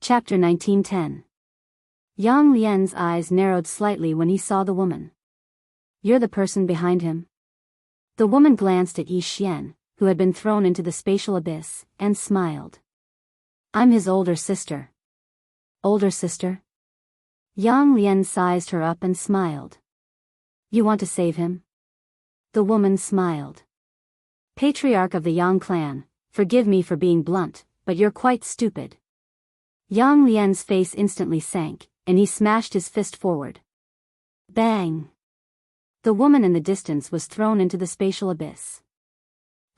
Chapter 1910. Yang Lian's eyes narrowed slightly when he saw the woman. You're the person behind him? The woman glanced at Yi Xian, who had been thrown into the spatial abyss, and smiled. I'm his older sister. Older sister? Yang Lian sized her up and smiled. You want to save him? The woman smiled. Patriarch of the Yang clan, forgive me for being blunt, but you're quite stupid. Yang Lian's face instantly sank, and he smashed his fist forward. Bang! The woman in the distance was thrown into the spatial abyss.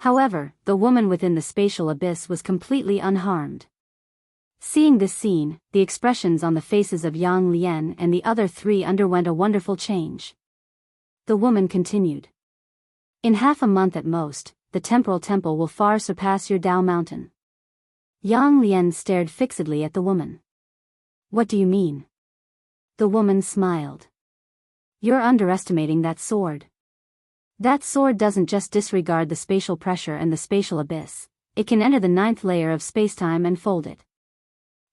However, the woman within the spatial abyss was completely unharmed. Seeing this scene, the expressions on the faces of Yang Lian and the other three underwent a wonderful change. The woman continued. In half a month at most, the temporal temple will far surpass your Dao mountain. Yang Lian stared fixedly at the woman. What do you mean? The woman smiled. You're underestimating that sword. That sword doesn't just disregard the spatial pressure and the spatial abyss, it can enter the 9th layer of spacetime and fold it.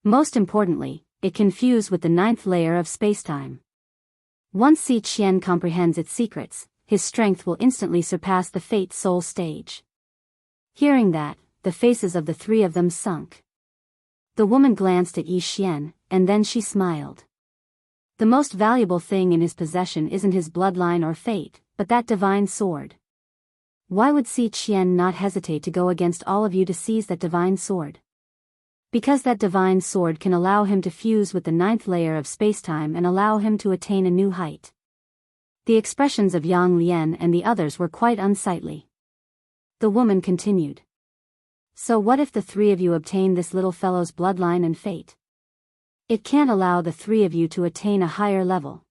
Most importantly, it can fuse with the 9th layer of spacetime. Once Xi Qian comprehends its secrets, his strength will instantly surpass the Fate Soul stage. Hearing that, the faces of the three of them sunk. The woman glanced at Yi Xian, and then she smiled. The most valuable thing in his possession isn't his bloodline or fate, but that divine sword. Why would Xi Qian not hesitate to go against all of you to seize that divine sword? Because that divine sword can allow him to fuse with the 9th layer of spacetime and allow him to attain a new height. The expressions of Yang Lian and the others were quite unsightly. The woman continued. So what if the three of you obtain this little fellow's bloodline and fate? It can't allow the three of you to attain a higher level.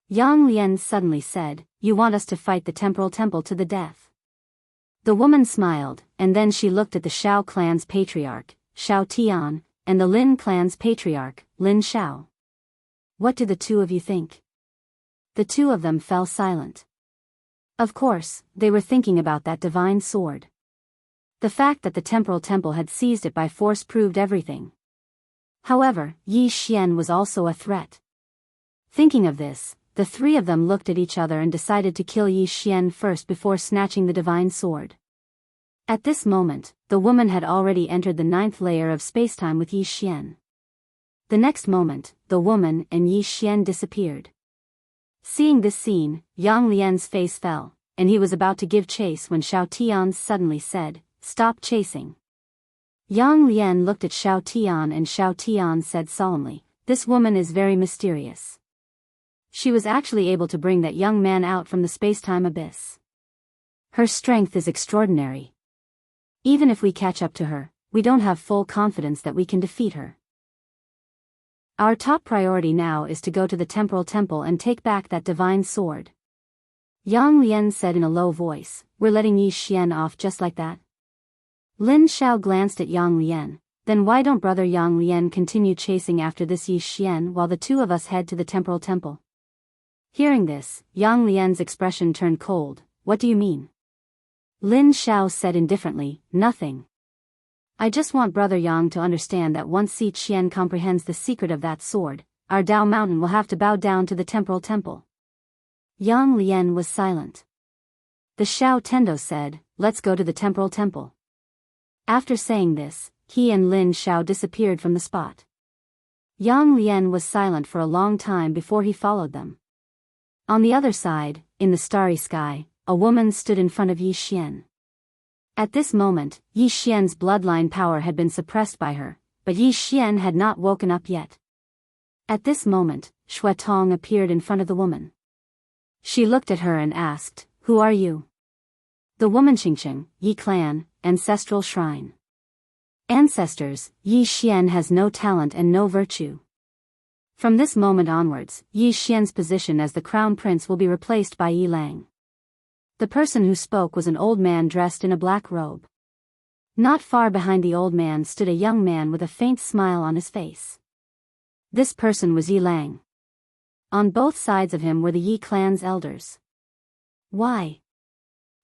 Yang Lian suddenly said, You want us to fight the temporal temple to the death. The woman smiled, and then she looked at the Shao clan's patriarch, Shao Tian, and the Lin clan's patriarch, Lin Shao. What do the two of you think? The two of them fell silent. Of course, they were thinking about that divine sword. The fact that the temporal temple had seized it by force proved everything. However, Yi Xian was also a threat. Thinking of this, the three of them looked at each other and decided to kill Yi Xian first before snatching the divine sword. At this moment, the woman had already entered the 9th layer of spacetime with Yi Xian. The next moment, the woman and Yi Xian disappeared. Seeing this scene, Yang Lian's face fell, and he was about to give chase when Shao Tian suddenly said, Stop chasing. Yang Lian looked at Shao Tian and Shao Tian said solemnly, This woman is very mysterious. She was actually able to bring that young man out from the spacetime abyss. Her strength is extraordinary. Even if we catch up to her, we don't have full confidence that we can defeat her. Our top priority now is to go to the temporal temple and take back that divine sword. Yang Lian said in a low voice, We're letting Yi Xian off just like that? Lin Shao glanced at Yang Lian, then why don't brother Yang Lian continue chasing after this Yi Xian while the two of us head to the temporal temple? Hearing this, Yang Lian's expression turned cold. What do you mean? Lin Shao said indifferently, Nothing. I just want brother Yang to understand that once Xi Qian comprehends the secret of that sword, our Dao mountain will have to bow down to the temporal temple. Yang Lian was silent. The Shao Tendo said, Let's go to the temporal temple. After saying this, he and Lin Shao disappeared from the spot. Yang Lian was silent for a long time before he followed them. On the other side, in the starry sky, a woman stood in front of Yi Xian. At this moment, Yi Xian's bloodline power had been suppressed by her, but Yi Xian had not woken up yet. At this moment, Shui Tong appeared in front of the woman. She looked at her and asked, Who are you? The woman Qingqing, Yi clan, ancestral shrine. Ancestors, Yi Xian has no talent and no virtue. From this moment onwards, Yi Xian's position as the crown prince will be replaced by Yi Lang. The person who spoke was an old man dressed in a black robe. Not far behind the old man stood a young man with a faint smile on his face. This person was Yi Lang. On both sides of him were the Yi clan's elders. Why?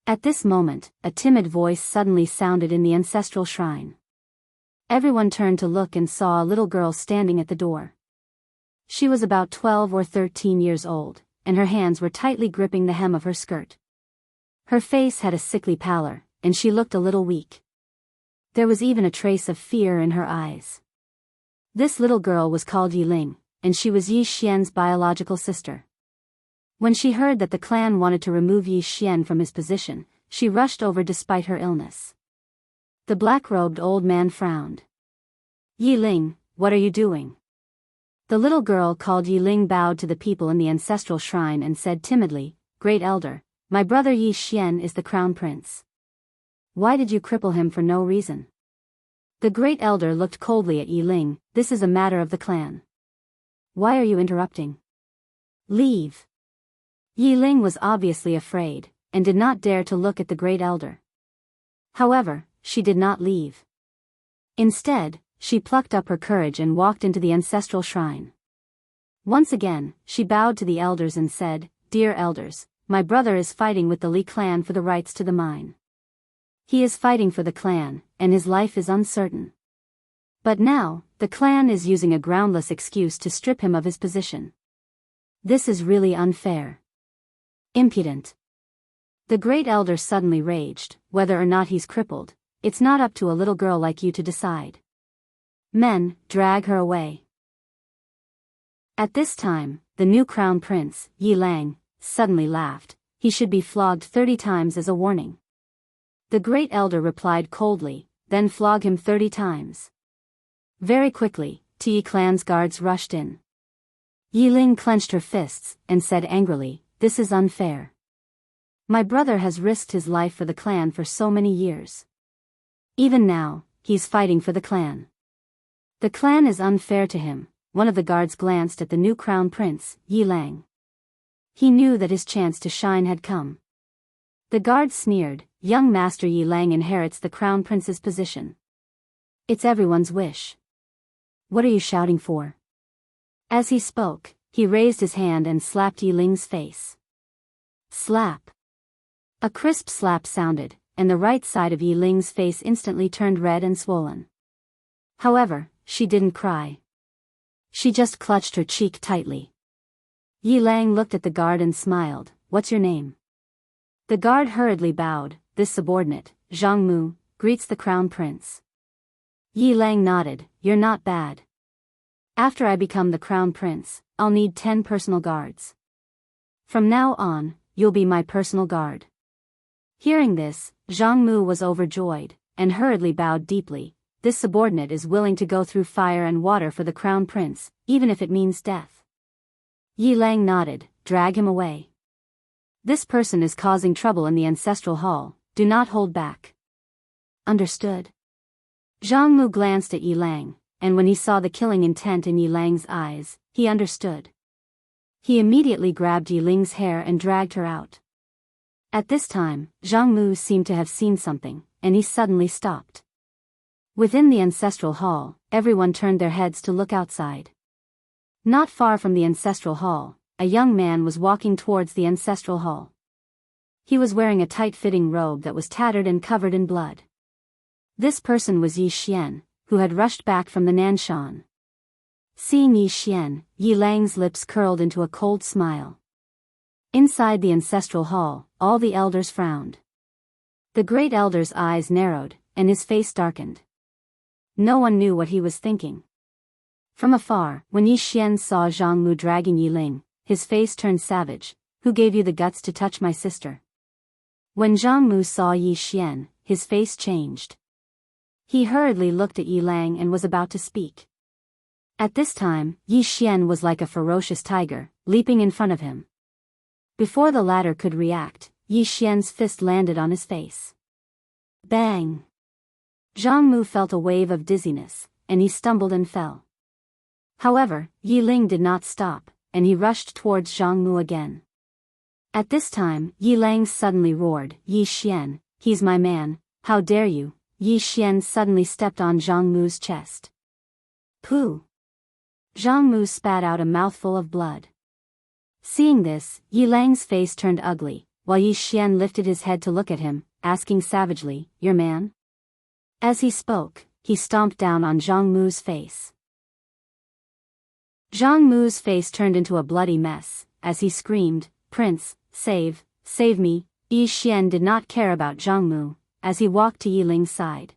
At this moment, a timid voice suddenly sounded in the ancestral shrine. Everyone turned to look and saw a little girl standing at the door. She was about 12 or 13 years old, and her hands were tightly gripping the hem of her skirt. Her face had a sickly pallor, and she looked a little weak. There was even a trace of fear in her eyes. This little girl was called Yiling, and she was Yi Xian's biological sister. When she heard that the clan wanted to remove Yi Xian from his position, she rushed over despite her illness. The black-robed old man frowned. Yiling, what are you doing? The little girl called Yiling bowed to the people in the ancestral shrine and said timidly, Great Elder, my brother Yi Xian is the crown prince. Why did you cripple him for no reason? The Great Elder looked coldly at Yiling. This is a matter of the clan. Why are you interrupting? Leave. Yiling was obviously afraid, and did not dare to look at the Great Elder. However, she did not leave. Instead, she plucked up her courage and walked into the ancestral shrine. Once again, she bowed to the elders and said, Dear elders, my brother is fighting with the Li clan for the rights to the mine. He is fighting for the clan, and his life is uncertain. But now, the clan is using a groundless excuse to strip him of his position. This is really unfair. Impudent. The Great Elder suddenly raged, whether or not he's crippled, it's not up to a little girl like you to decide. Men, drag her away. At this time, the new crown prince, Yi Lang, suddenly laughed. He should be flogged 30 times as a warning. The Great Elder replied coldly, then flog him 30 times. Very quickly, Yi clan's guards rushed in. Yiling clenched her fists, and said angrily, This is unfair. My brother has risked his life for the clan for so many years. Even now, he's fighting for the clan. The clan is unfair to him. One of the guards glanced at the new crown prince, Yi Lang. He knew that his chance to shine had come. The guard sneered, Young Master Yi Lang inherits the crown prince's position. It's everyone's wish. What are you shouting for? As he spoke, he raised his hand and slapped Yi Ling's face. Slap. A crisp slap sounded, and the right side of Yi Ling's face instantly turned red and swollen. However, she didn't cry. She just clutched her cheek tightly. Yi Lang looked at the guard and smiled, What's your name? The guard hurriedly bowed. This subordinate, Jianghu, greets the crown prince. Yi Lang nodded, You're not bad. After I become the crown prince, I'll need 10 personal guards. From now on, you'll be my personal guard. Hearing this, Jianghu was overjoyed, and hurriedly bowed deeply. This subordinate is willing to go through fire and water for the crown prince, even if it means death. Yi Lang nodded, Drag him away. This person is causing trouble in the ancestral hall, do not hold back. Understood. Jianghu glanced at Yi Lang, and when he saw the killing intent in Yi Lang's eyes, he understood. He immediately grabbed Yi Ling's hair and dragged her out. At this time, Jianghu seemed to have seen something, and he suddenly stopped. Within the ancestral hall, everyone turned their heads to look outside. Not far from the ancestral hall, a young man was walking towards the ancestral hall. He was wearing a tight-fitting robe that was tattered and covered in blood. This person was Yi Xian, who had rushed back from the Nanshan. Seeing Yi Xian, Yi Lang's lips curled into a cold smile. Inside the ancestral hall, all the elders frowned. The Great Elder's eyes narrowed, and his face darkened. No one knew what he was thinking. From afar, when Yi Xian saw Jianghu dragging Yi Ling, his face turned savage. Who gave you the guts to touch my sister? When Jianghu saw Yi Xian, his face changed. He hurriedly looked at Yi Lang and was about to speak. At this time, Yi Xian was like a ferocious tiger, leaping in front of him. Before the latter could react, Yi Xian's fist landed on his face. Bang! Jianghu felt a wave of dizziness, and he stumbled and fell. However, Yi Ling did not stop, and he rushed towards Jianghu again. At this time, Yi Lang suddenly roared, Yi Xian, he's my man, how dare you? Yi Xian suddenly stepped on Jianghu's chest. Pooh! Jianghu spat out a mouthful of blood. Seeing this, Yi Lang's face turned ugly, while Yi Xian lifted his head to look at him, asking savagely, Your man? As he spoke, he stomped down on Zhang Mu's face. Zhang Mu's face turned into a bloody mess, as he screamed, "Prince, save me." Yi Xian did not care about Zhang Mu, as he walked to Yi Ling's side.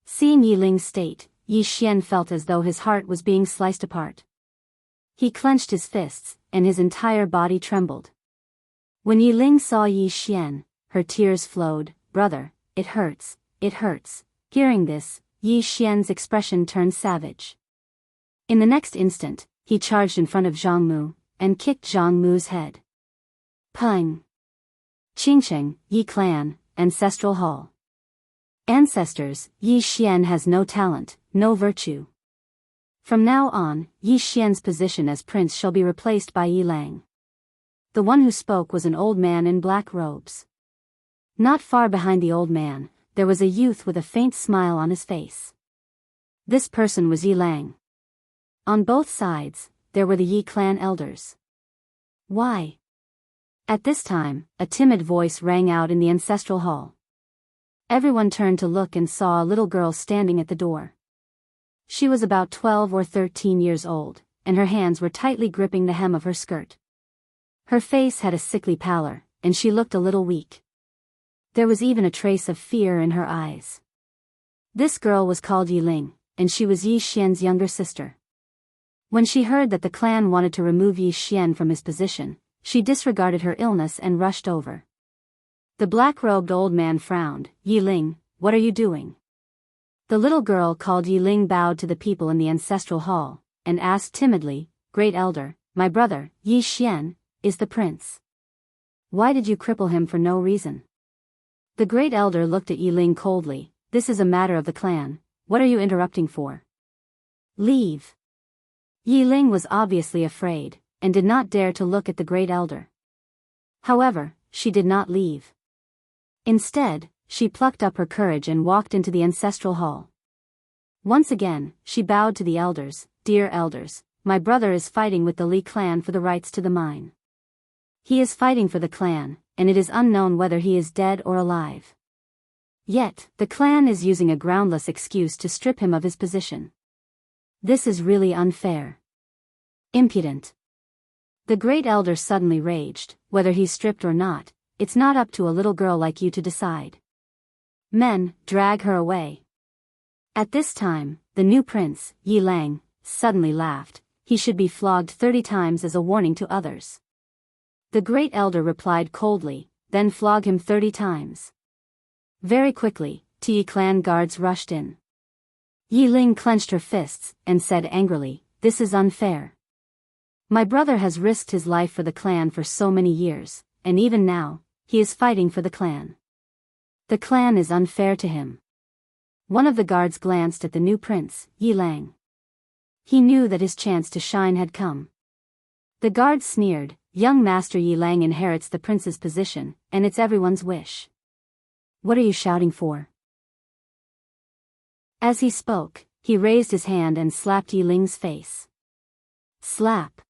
Seeing Yi Ling's state, Yi Xian felt as though his heart was being sliced apart. He clenched his fists, and his entire body trembled. When Yi Ling saw Yi Xian, her tears flowed. "Brother, it hurts, it hurts." Hearing this, Yi Xian's expression turned savage. In the next instant, he charged in front of Zhang Mu, and kicked Zhang Mu's head. Peng! Qingsheng, Yi Clan, Ancestral Hall. Ancestors, Yi Xian has no talent, no virtue. From now on, Yi Xian's position as prince shall be replaced by Yi Lang. The one who spoke was an old man in black robes. Not far behind the old man, there was a youth with a faint smile on his face. This person was Yi Lang. On both sides, there were the Yi clan elders. Why? At this time, a timid voice rang out in the ancestral hall. Everyone turned to look and saw a little girl standing at the door. She was about 12 or 13 years old, and her hands were tightly gripping the hem of her skirt. Her face had a sickly pallor, and she looked a little weak. There was even a trace of fear in her eyes. This girl was called Yi Ling, and she was Yi Xian's younger sister. When she heard that the clan wanted to remove Yi Xian from his position, she disregarded her illness and rushed over. The black-robed old man frowned. "Yi Ling, what are you doing?" The little girl called Yi Ling bowed to the people in the ancestral hall, and asked timidly, "Great elder, my brother, Yi Xian, is the prince. Why did you cripple him for no reason?" The great elder looked at Yi Ling coldly. "This is a matter of the clan, what are you interrupting for? Leave." Yi Ling was obviously afraid, and did not dare to look at the great elder. However, she did not leave. Instead, she plucked up her courage and walked into the ancestral hall. Once again, she bowed to the elders. "Dear elders, my brother is fighting with the Li clan for the rights to the mine. He is fighting for the clan, and it is unknown whether he is dead or alive. Yet, the clan is using a groundless excuse to strip him of his position. This is really unfair. Impudent." The great elder suddenly raged. "Whether he's stripped or not, it's not up to a little girl like you to decide. Men, drag her away." At this time, the new prince, Yi Lang, suddenly laughed. "He should be flogged 30 times as a warning to others." The great elder replied coldly, "Then flog him 30 times. Very quickly, Yi clan guards rushed in. Yi Ling clenched her fists, and said angrily, "This is unfair. My brother has risked his life for the clan for so many years, and even now, he is fighting for the clan. The clan is unfair to him." One of the guards glanced at the new prince, Yi Lang. He knew that his chance to shine had come. The guard sneered, "Young master Yi Lang inherits the prince's position, and it's everyone's wish. What are you shouting for?" As he spoke, he raised his hand and slapped Yi Ling's face. Slap.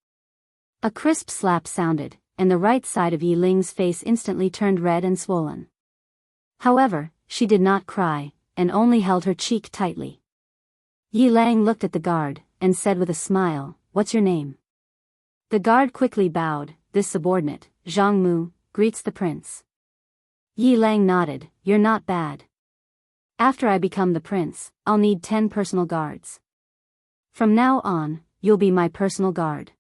A crisp slap sounded, and the right side of Yi Ling's face instantly turned red and swollen. However, she did not cry, and only held her cheek tightly. Yi Lang looked at the guard, and said with a smile, "What's your name?" The guard quickly bowed. "This subordinate, Zhang Mu, greets the prince." Yi Lang nodded. "You're not bad. After I become the prince, I'll need 10 personal guards. From now on, you'll be my personal guard."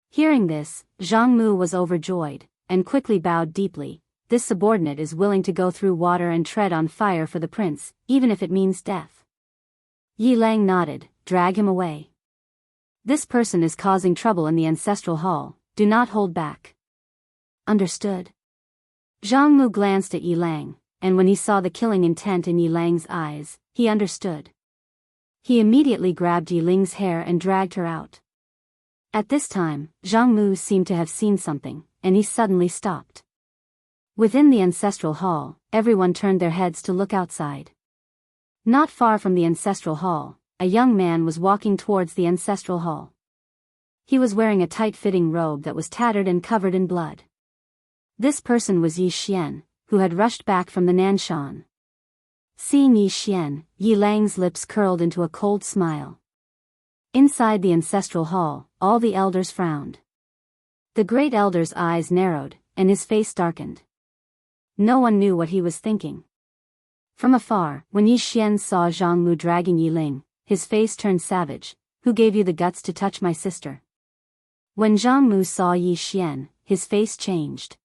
Hearing this, Zhang Mu was overjoyed, and quickly bowed deeply. "This subordinate is willing to go through water and tread on fire for the prince, even if it means death." Yi Lang nodded. "Drag him away. This person is causing trouble in the ancestral hall, do not hold back." "Understood." Zhang Mu glanced at Yi Lang, and when he saw the killing intent in Yi Lang's eyes, he understood. He immediately grabbed Yi Ling's hair and dragged her out. At this time, Zhang Mu seemed to have seen something, and he suddenly stopped. Within the ancestral hall, everyone turned their heads to look outside. Not far from the ancestral hall, a young man was walking towards the ancestral hall. He was wearing a tight-fitting robe that was tattered and covered in blood. This person was Yi Xian, who had rushed back from the Nanshan. Seeing Yi Xian, Yi Lang's lips curled into a cold smile. Inside the ancestral hall, all the elders frowned. The great elder's eyes narrowed, and his face darkened. No one knew what he was thinking. From afar, when Yi Xian saw Jianghu dragging Yi Ling, his face turned savage. Who gave you the guts to touch my sister? When Jianghu saw Yi Xian, his face changed.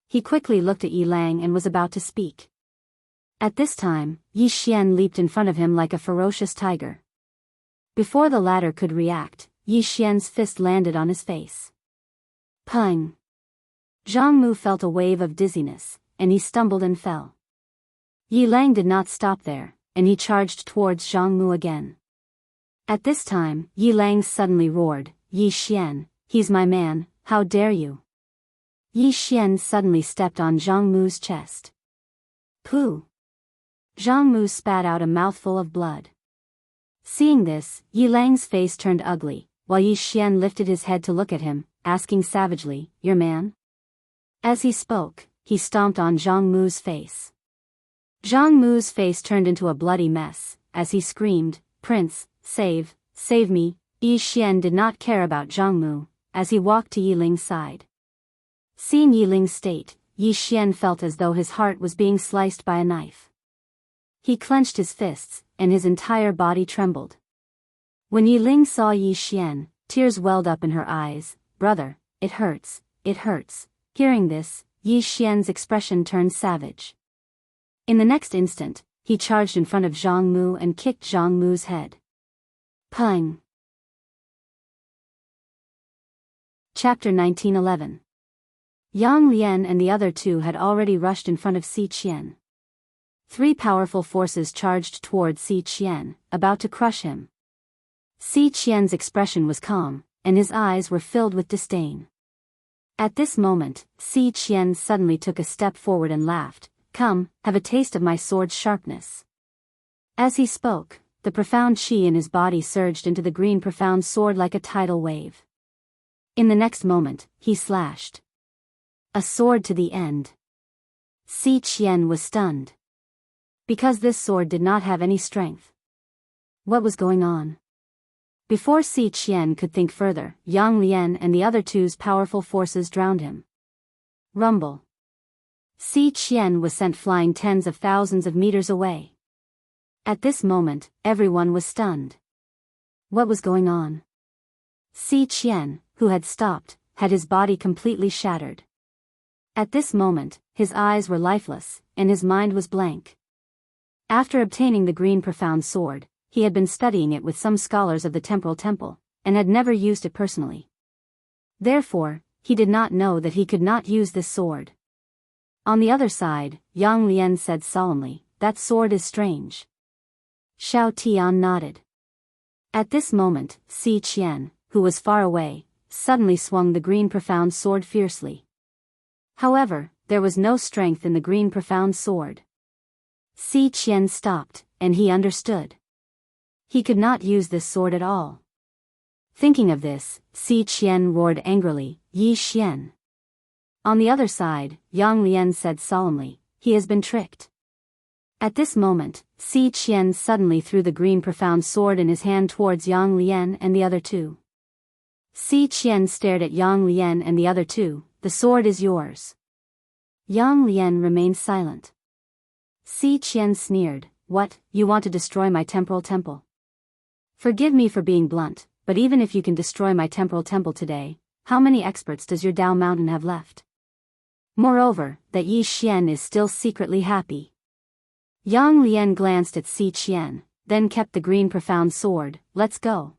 He quickly looked at Yi Lang and was about to speak. At this time, Yi Xian leaped in front of him like a ferocious tiger. Before the latter could react, Yi Xian's fist landed on his face. Pung! Jianghu felt a wave of dizziness, and he stumbled and fell. Yi Lang did not stop there, and he charged towards Jianghu again. At this time, Yi Lang suddenly roared, Yi Xian, he's my man, how dare you? Yi Xian suddenly stepped on Jianghu's chest. Pooh! Jianghu spat out a mouthful of blood. Seeing this, Yi Lang's face turned ugly, while Yi Xian lifted his head to look at him, asking savagely, your man? As he spoke, he stomped on Jianghu's face. Jianghu's face turned into a bloody mess, as he screamed, Prince, save me. Yi Xian did not care about Jianghu, as he walked to Yi Ling's side. Seeing Yi Ling's state, Yi Xian felt as though his heart was being sliced by a knife. He clenched his fists, and his entire body trembled. When Yi Ling saw Yi Xian, tears welled up in her eyes. Brother, it hurts, it hurts. Hearing this, Yi Xian's expression turned savage. In the next instant, he charged in front of Jianghu and kicked Jianghu's head. Pung! Chapter 1911. Yang Lian and the other two had already rushed in front of Si Qian. 3 powerful forces charged toward Si Qian, about to crush him. Si Qian's expression was calm, and his eyes were filled with disdain. At this moment, Si Qian suddenly took a step forward and laughed. Come, have a taste of my sword's sharpness. As he spoke, the profound qi in his body surged into the green profound sword like a tidal wave. In the next moment, he slashed. A sword to the end. Si Qian was stunned. Because this sword did not have any strength. What was going on? Before Si Qian could think further, Yang Lian and the other two's powerful forces drowned him. Rumble. Si Qian was sent flying tens of thousands of meters away. At this moment, everyone was stunned. What was going on? Si Qian, who had stopped, had his body completely shattered. At this moment, his eyes were lifeless, and his mind was blank. After obtaining the green profound sword, he had been studying it with some scholars of the temporal temple, and had never used it personally. Therefore, he did not know that he could not use this sword. On the other side, Yang Lian said solemnly, that sword is strange. Xiao Tian nodded. At this moment, Si Qian, who was far away, suddenly swung the green profound sword fiercely. However, there was no strength in the green profound sword. Si Qian stopped, and he understood. He could not use this sword at all. Thinking of this, Si Qian roared angrily, Yi Xian. On the other side, Yang Lian said solemnly, he has been tricked. At this moment, Si Qian suddenly threw the green profound sword in his hand towards Yang Lian and the other two. Si Qian stared at Yang Lian and the other two, the sword is yours. Yang Lian remained silent. Si Qian sneered, what, you want to destroy my temporal temple? Forgive me for being blunt, but even if you can destroy my temporal temple today, how many experts does your Dao Mountain have left? Moreover, that Yi Xian is still secretly happy. Yang Lian glanced at Si Qian, then kept the green profound sword, let's go.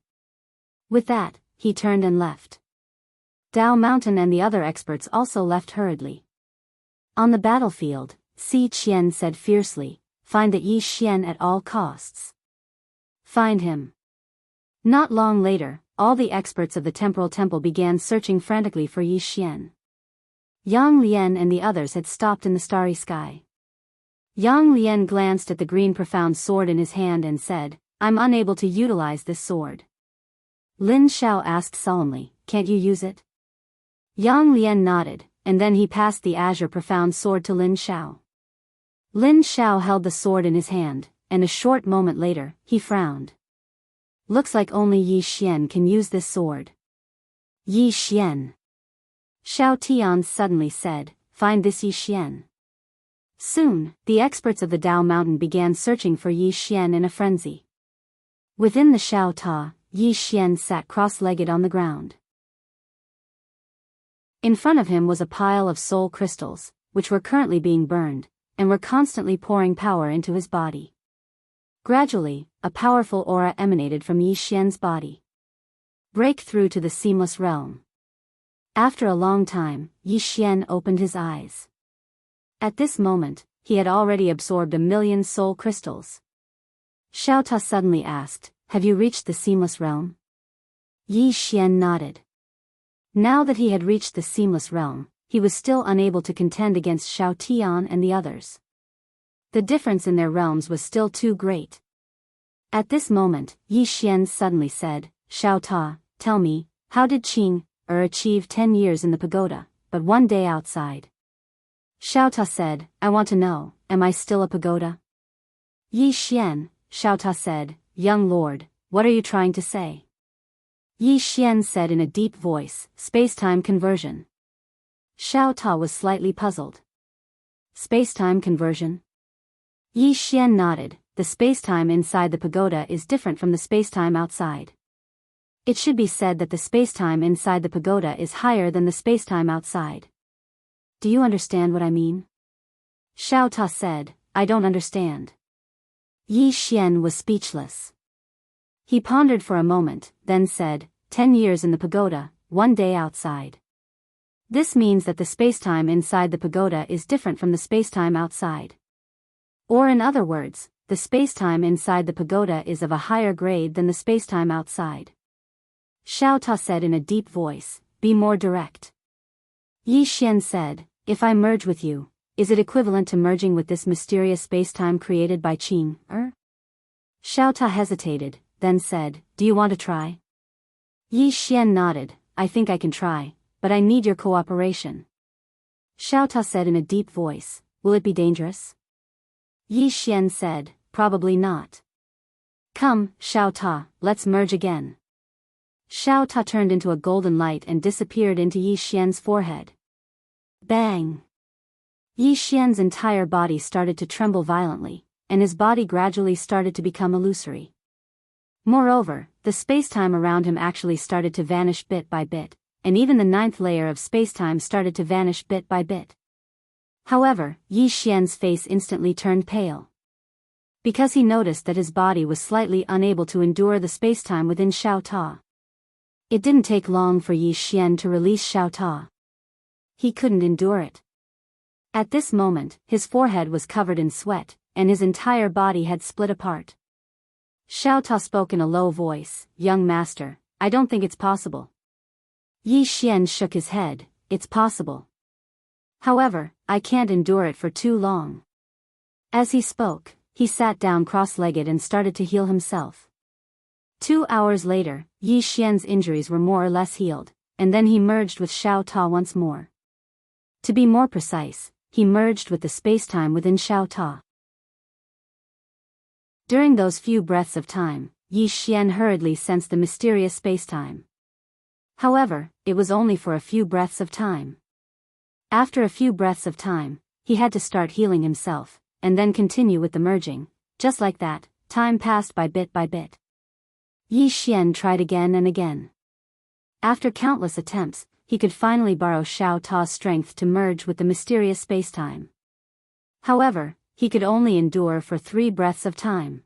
With that, he turned and left. Dao Mountain and the other experts also left hurriedly. On the battlefield, Si Qian said fiercely, find that Yi Xian at all costs. Find him. Not long later, all the experts of the temporal temple began searching frantically for Yi Xian. Yang Lian and the others had stopped in the starry sky. Yang Lian glanced at the green profound sword in his hand and said, I'm unable to utilize this sword. Lin Shao asked solemnly, can't you use it? Yang Lian nodded, and then he passed the azure profound sword to Lin Shao. Lin Xiao held the sword in his hand, and a short moment later, he frowned. Looks like only Yi Xian can use this sword. Yi Xian. Xiao Tian suddenly said, find this Yi Xian. Soon, the experts of the Dao Mountain began searching for Yi Xian in a frenzy. Within the Xiao Ta, Yi Xian sat cross-legged on the ground. In front of him was a pile of soul crystals, which were currently being burned, and were constantly pouring power into his body. Gradually, a powerful aura emanated from Yi Xian's body. Breakthrough to the Seamless Realm. After a long time, Yi Xian opened his eyes. At this moment, he had already absorbed 1,000,000 soul crystals. Xiao Ta suddenly asked, have you reached the Seamless Realm? Yi Xian nodded. Now that he had reached the Seamless Realm, he was still unable to contend against Xiao Tian and the others. The difference in their realms was still too great. At this moment, Yi Xian suddenly said, Xiao Ta, tell me, how did Qing achieve 10 years in the pagoda, but 1 day outside? Xiao Ta said, I want to know, am I still a pagoda? Yi Xian, Xiao Ta said, young lord, what are you trying to say? Yi Xian said in a deep voice, space-time conversion. Xiao Ta was slightly puzzled. Space-time conversion? Yi Xian nodded, the space-time inside the pagoda is different from the space-time outside. It should be said that the space-time inside the pagoda is higher than the space-time outside. Do you understand what I mean? Xiao Ta said, I don't understand. Yi Xian was speechless. He pondered for a moment, then said, 10 years in the pagoda, 1 day outside. This means that the spacetime inside the pagoda is different from the spacetime outside. Or in other words, the spacetime inside the pagoda is of a higher grade than the spacetime outside. Xiao Ta said in a deep voice, be more direct. Yi Xian said, if I merge with you, is it equivalent to merging with this mysterious spacetime created by Qing? Xiao Ta hesitated, then said, do you want to try? Yi Xian nodded, I think I can try, but I need your cooperation. Xiao Ta said in a deep voice, will it be dangerous? Yi Xian said, probably not. Come, Xiao Ta, let's merge again. Xiao Ta turned into a golden light and disappeared into Yi Xian's forehead. Bang! Yi Xian's entire body started to tremble violently, and his body gradually started to become illusory. Moreover, the spacetime around him actually started to vanish bit by bit, and even the 9th layer of spacetime started to vanish bit by bit. However, Yi Xian's face instantly turned pale. Because he noticed that his body was slightly unable to endure the spacetime within Xiao Ta. It didn't take long for Yi Xian to release Xiao Ta. He couldn't endure it. At this moment, his forehead was covered in sweat, and his entire body had split apart. Xiao Ta spoke in a low voice, young master, I don't think it's possible. Yi Xian shook his head, it's possible. However, I can't endure it for too long. As he spoke, he sat down cross-legged and started to heal himself. 2 hours later, Yi Xian's injuries were more or less healed, and then he merged with Xiao Ta once more. To be more precise, he merged with the spacetime within Xiao Ta. During those few breaths of time, Yi Xian hurriedly sensed the mysterious spacetime. However, it was only for a few breaths of time. After a few breaths of time, he had to start healing himself, and then continue with the merging. Just like that, time passed by bit by bit. Yi Xian tried again and again. After countless attempts, he could finally borrow Xiao Ta's strength to merge with the mysterious spacetime. However, he could only endure for 3 breaths of time.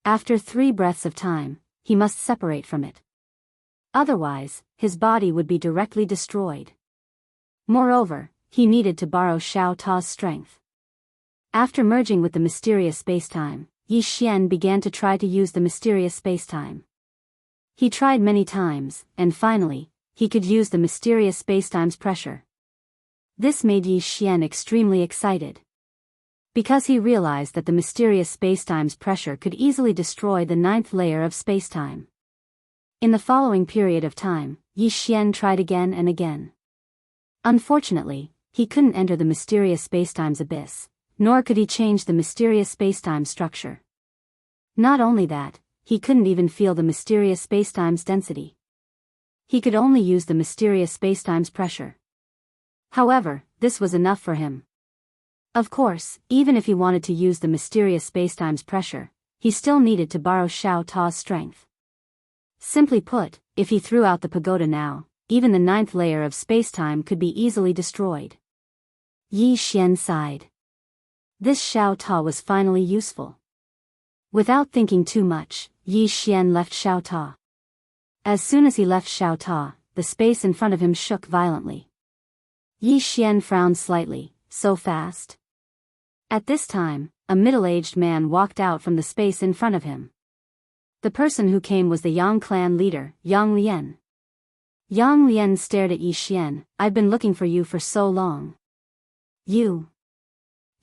After 3 breaths of time, he must separate from it. Otherwise, his body would be directly destroyed. Moreover, he needed to borrow Xiao Ta's strength. After merging with the mysterious spacetime, Yi Xian began to try to use the mysterious spacetime. He tried many times, and finally, he could use the mysterious spacetime's pressure. This made Yi Xian extremely excited. Because he realized that the mysterious spacetime's pressure could easily destroy the 9th layer of spacetime. In the following period of time, Yi Xian tried again and again. Unfortunately, he couldn't enter the mysterious spacetime's abyss, Nor could he change the mysterious spacetime structure. Not only that, he couldn't even feel the mysterious spacetime's density. He could only use the mysterious spacetime's pressure. However, this was enough for him. Of course, even if he wanted to use the mysterious spacetime's pressure, he still needed to borrow Xiao Ta's strength. Simply put, if he threw out the pagoda now, even the 9th layer of spacetime could be easily destroyed. Yi Xian sighed. This Xiao Ta was finally useful. Without thinking too much, Yi Xian left Xiao Ta. As soon as he left Xiao Ta, the space in front of him shook violently. Yi Xian frowned slightly. So fast? At this time, a middle-aged man walked out from the space in front of him. The person who came was the Yang clan leader, Yang Lian. Yang Lian stared at Yi Xian. I've been looking for you for so long. You.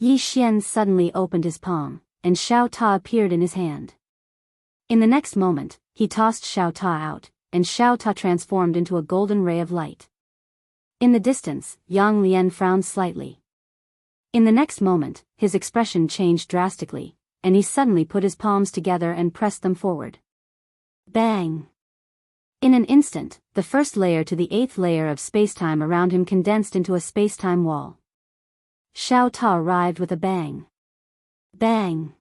Yi Xian suddenly opened his palm, and Xiao Ta appeared in his hand. In the next moment, he tossed Xiao Ta out, and Xiao Ta transformed into a golden ray of light. In the distance, Yang Lian frowned slightly. In the next moment, his expression changed drastically, and he suddenly put his palms together and pressed them forward. Bang! In an instant, the first layer to the 8th layer of spacetime around him condensed into a spacetime wall. Xiao Ta arrived with a bang. Bang!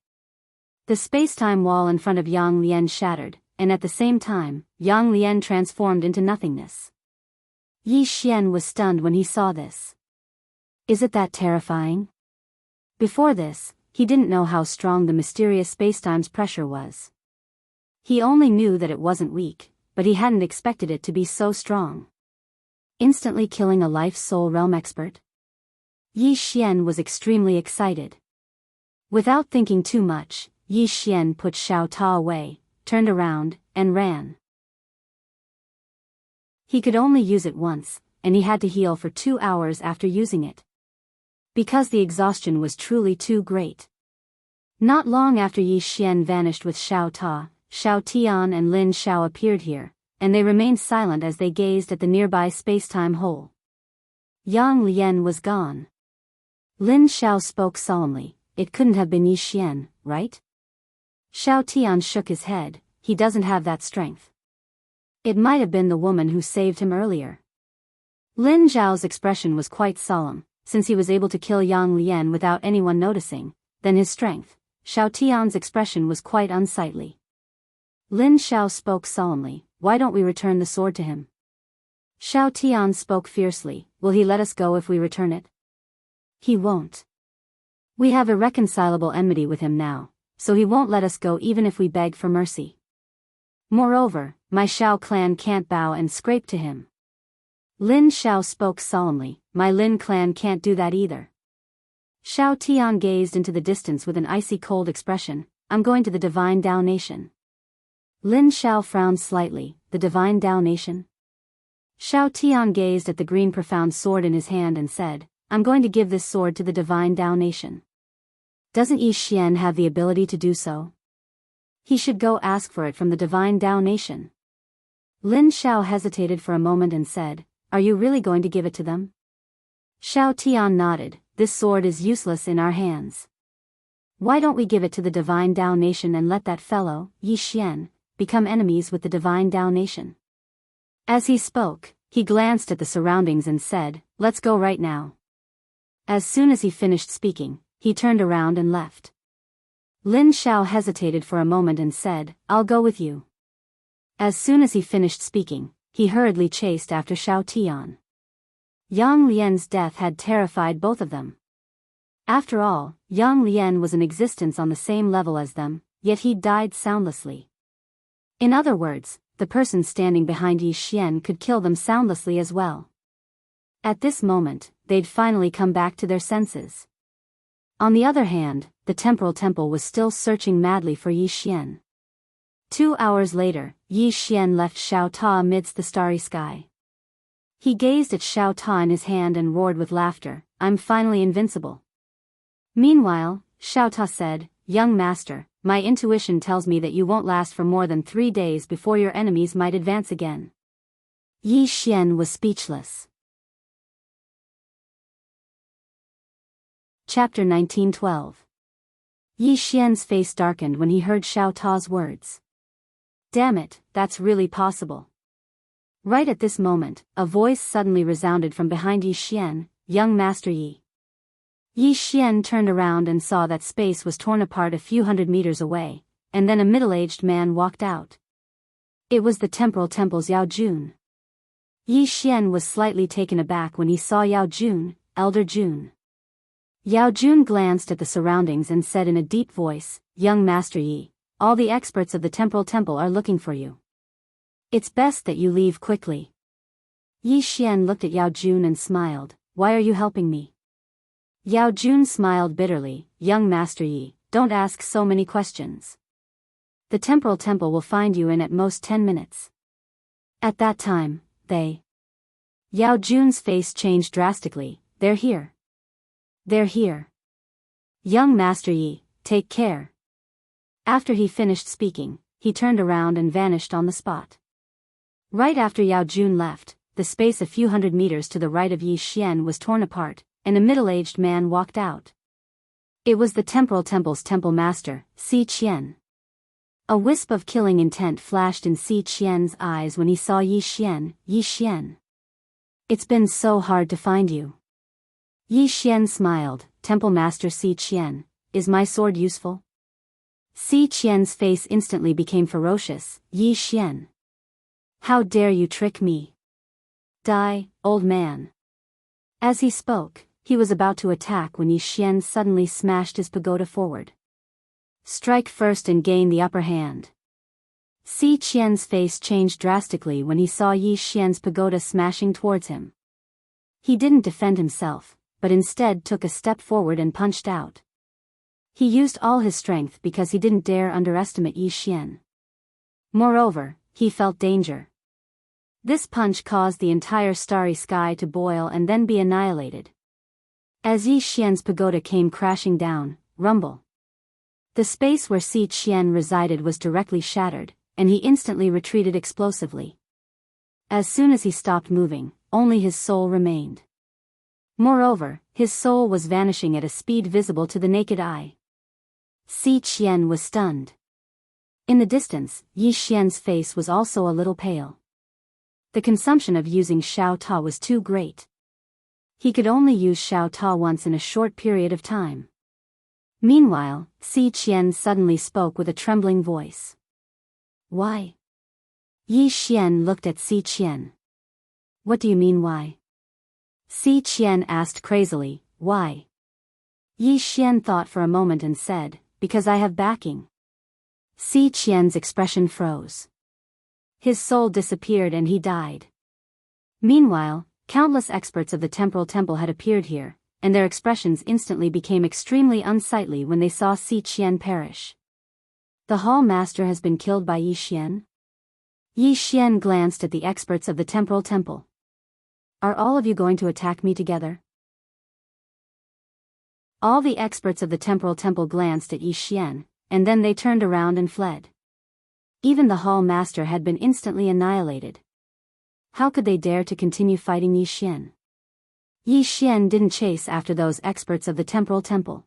The spacetime wall in front of Yang Lian shattered, and at the same time, Yang Lian transformed into nothingness. Yi Xian was stunned when he saw this. Is it that terrifying? Before this, he didn't know how strong the mysterious spacetime's pressure was. He only knew that it wasn't weak, but he hadn't expected it to be so strong. Instantly killing a Life Soul Realm expert? Yi Xian was extremely excited. Without thinking too much, Yi Xian put Xiao Ta away, turned around, and ran. He could only use it once, and he had to heal for 2 hours after using it. Because the exhaustion was truly too great. Not long after Yi Xian vanished with Xiao Ta, Xiao Tian and Lin Xiao appeared here, and they remained silent as they gazed at the nearby spacetime hole. Yang Lian was gone. Lin Xiao spoke solemnly. It couldn't have been Yi Xian, right? Xiao Tian shook his head. He doesn't have that strength. It might have been the woman who saved him earlier. Lin Xiao's expression was quite solemn, since he was able to kill Yang Lian without anyone noticing. Then his strength. Xiao Tian's expression was quite unsightly. Lin Xiao spoke solemnly. Why don't we return the sword to him? Xiao Tian spoke fiercely. Will he let us go if we return it? He won't. We have irreconcilable enmity with him now, so he won't let us go even if we beg for mercy. Moreover, my Xiao clan can't bow and scrape to him. Lin Xiao spoke solemnly. My Lin clan can't do that either. Xiao Tian gazed into the distance with an icy cold expression. I'm going to the Divine Dao Nation. Lin Xiao frowned slightly. The Divine Dao Nation? Xiao Tian gazed at the green profound sword in his hand and said, I'm going to give this sword to the Divine Dao Nation. Doesn't Yi Xian have the ability to do so? He should go ask for it from the Divine Dao Nation. Lin Xiao hesitated for a moment and said, Are you really going to give it to them? Xiao Tian nodded. This sword is useless in our hands. Why don't we give it to the Divine Dao Nation and let that fellow, Yi Xian, become enemies with the Divine Dao Nation? As he spoke, he glanced at the surroundings and said, Let's go right now. As soon as he finished speaking, he turned around and left. Lin Xiao hesitated for a moment and said, I'll go with you. As soon as he finished speaking, he hurriedly chased after Xiao Tian. Yang Lian's death had terrified both of them. After all, Yang Lian was in existence on the same level as them, yet he died soundlessly. In other words, the person standing behind Yi Xian could kill them soundlessly as well. At this moment, they'd finally come back to their senses. On the other hand, the temporal temple was still searching madly for Yi Xian. 2 hours later, Yi Xian left Xiao Ta amidst the starry sky. He gazed at Xiao Ta in his hand and roared with laughter, I'm finally invincible. Meanwhile, Xiao Ta said, Young master, my intuition tells me that you won't last for more than 3 days before your enemies might advance again. Yi Xian was speechless. Chapter 1912. Yi Xian's face darkened when he heard Xiao Ta's words. Damn it, that's really possible. Right at this moment, a voice suddenly resounded from behind Yi Xian, young Master Yi. Yi Xian turned around and saw that space was torn apart a few hundred meters away, and then a middle-aged man walked out. It was the Temporal Temple's Yao Jun. Yi Xian was slightly taken aback when he saw Yao Jun, Elder Jun. Yao Jun glanced at the surroundings and said in a deep voice, "Young Master Yi, all the experts of the Temporal Temple are looking for you. It's best that you leave quickly." Yi Xian looked at Yao Jun and smiled, "Why are you helping me?" Yao Jun smiled bitterly, "Young Master Yi, don't ask so many questions. The Temporal Temple will find you in at most 10 minutes. At that time, they..." Yao Jun's face changed drastically, "They're here. They're here. Young Master Yi, take care." After he finished speaking, he turned around and vanished on the spot. Right after Yao Jun left, the space a few hundred meters to the right of Yi Xian was torn apart, and a middle-aged man walked out. It was the Temporal Temple's Temple Master, Si Qian. A wisp of killing intent flashed in Si Qian's eyes when he saw Yi Xian. "Yi Xian. It's been so hard to find you." Yi Xian smiled, "Temple Master Si Qian, is my sword useful?" Si Qian's face instantly became ferocious, "Yi Xian. How dare you trick me? Die, old man." As he spoke, he was about to attack when Yi Xian suddenly smashed his pagoda forward. "Strike first and gain the upper hand." Si Qian's face changed drastically when he saw Yi Xian's pagoda smashing towards him. He didn't defend himself, but instead took a step forward and punched out. He used all his strength because he didn't dare underestimate Yi Xian. Moreover, he felt danger. This punch caused the entire starry sky to boil and then be annihilated. As Yi Xian's pagoda came crashing down, rumble. The space where Si Qian resided was directly shattered, and he instantly retreated explosively. As soon as he stopped moving, only his soul remained. Moreover, his soul was vanishing at a speed visible to the naked eye. Si Qian was stunned. In the distance, Yi Xian's face was also a little pale. The consumption of using Xiao Ta was too great. He could only use Xiao Ta once in a short period of time. Meanwhile, Si Qian suddenly spoke with a trembling voice. "Why?" Yi Xian looked at Si Qian. "What do you mean why?" Si Qian asked crazily, "Why?" Yi Xian thought for a moment and said, "Because I have backing." Si Qian's expression froze. His soul disappeared and he died. Meanwhile, countless experts of the Temporal Temple had appeared here, and their expressions instantly became extremely unsightly when they saw Si Qian perish. The Hall Master has been killed by Yi Xian? Yi Xian glanced at the experts of the Temporal Temple. "Are all of you going to attack me together?" All the experts of the Temporal Temple glanced at Yi Xian, and then they turned around and fled. Even the Hall Master had been instantly annihilated. How could they dare to continue fighting Yi Xian? Yi Xian didn't chase after those experts of the Temporal Temple.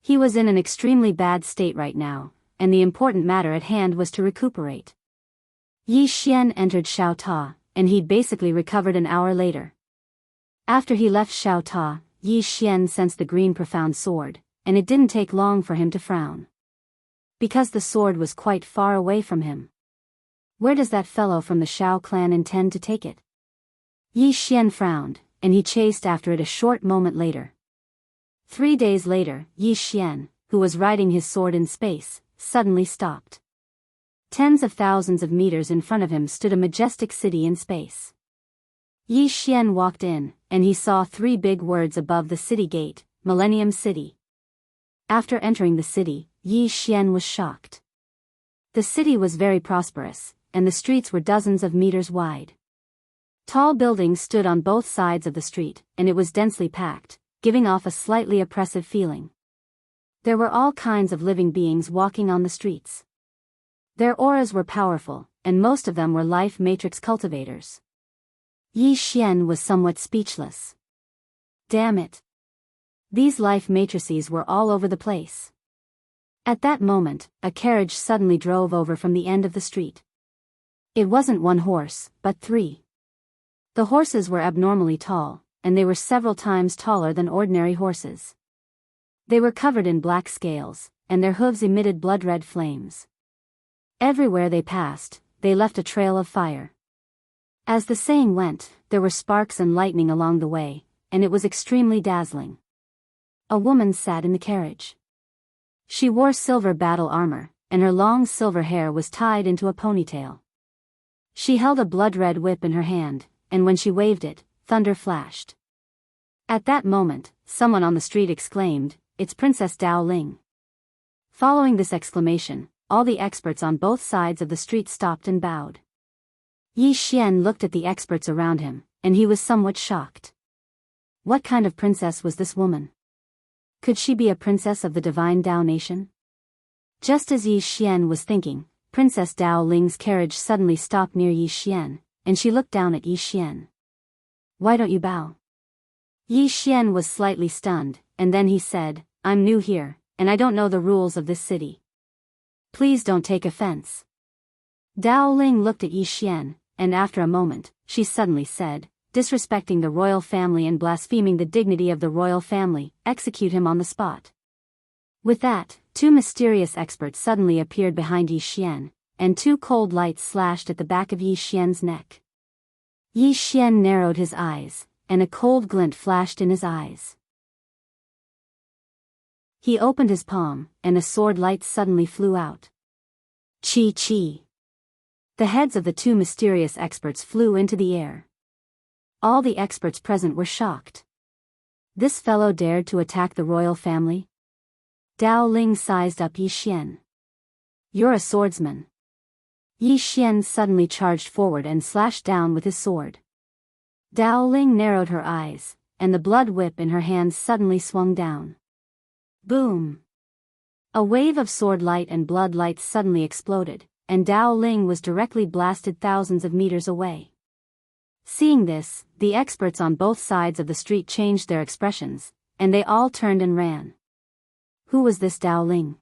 He was in an extremely bad state right now, and the important matter at hand was to recuperate. Yi Xian entered Xiao Ta, and he'd basically recovered an hour later. After he left Xiao Ta, Yi Xian sensed the green profound sword, and it didn't take long for him to frown. Because the sword was quite far away from him. Where does that fellow from the Shao clan intend to take it? Yi Xian frowned, and he chased after it a short moment later. 3 days later, Yi Xian, who was riding his sword in space, suddenly stopped. Tens of thousands of meters in front of him stood a majestic city in space. Yi Xian walked in, and he saw 3 big words above the city gate, Millennium City. After entering the city, Yi Xian was shocked. The city was very prosperous, and the streets were dozens of meters wide. Tall buildings stood on both sides of the street, and it was densely packed, giving off a slightly oppressive feeling. There were all kinds of living beings walking on the streets. Their auras were powerful, and most of them were life matrix cultivators. Yi Xian was somewhat speechless. Damn it! These life matrices were all over the place. At that moment, a carriage suddenly drove over from the end of the street. It wasn't one horse, but 3. The horses were abnormally tall, and they were several times taller than ordinary horses. They were covered in black scales, and their hooves emitted blood-red flames. Everywhere they passed, they left a trail of fire. As the saying went, there were sparks and lightning along the way, and it was extremely dazzling. A woman sat in the carriage. She wore silver battle armor, and her long silver hair was tied into a ponytail. She held a blood-red whip in her hand, and when she waved it, thunder flashed. At that moment, someone on the street exclaimed, "It's Princess Dao Ling." Following this exclamation, all the experts on both sides of the street stopped and bowed. Yi Xian looked at the experts around him, and he was somewhat shocked. What kind of princess was this woman? Could she be a princess of the divine Dao nation? Just as Yi Xian was thinking, Princess Dao Ling's carriage suddenly stopped near Yi Xian, and she looked down at Yi Xian. "Why don't you bow?" Yi Xian was slightly stunned, and then he said, "I'm new here, and I don't know the rules of this city. Please don't take offense." Dao Ling looked at Yi Xian, and after a moment, she suddenly said, "Disrespecting the royal family and blaspheming the dignity of the royal family, execute him on the spot." With that, 2 mysterious experts suddenly appeared behind Yi Xian, and 2 cold lights slashed at the back of Yi Xian's neck. Yi Xian narrowed his eyes, and a cold glint flashed in his eyes. He opened his palm, and a sword light suddenly flew out. Chi chi. The heads of the 2 mysterious experts flew into the air. All the experts present were shocked. This fellow dared to attack the royal family? Dao Ling sized up Yi Xian. "You're a swordsman." Yi Xian suddenly charged forward and slashed down with his sword. Dao Ling narrowed her eyes, and the blood whip in her hands suddenly swung down. Boom! A wave of sword light and blood lights suddenly exploded, and Dao Ling was directly blasted thousands of meters away. Seeing this, the experts on both sides of the street changed their expressions, and they all turned and ran. Who was this Dao Ling?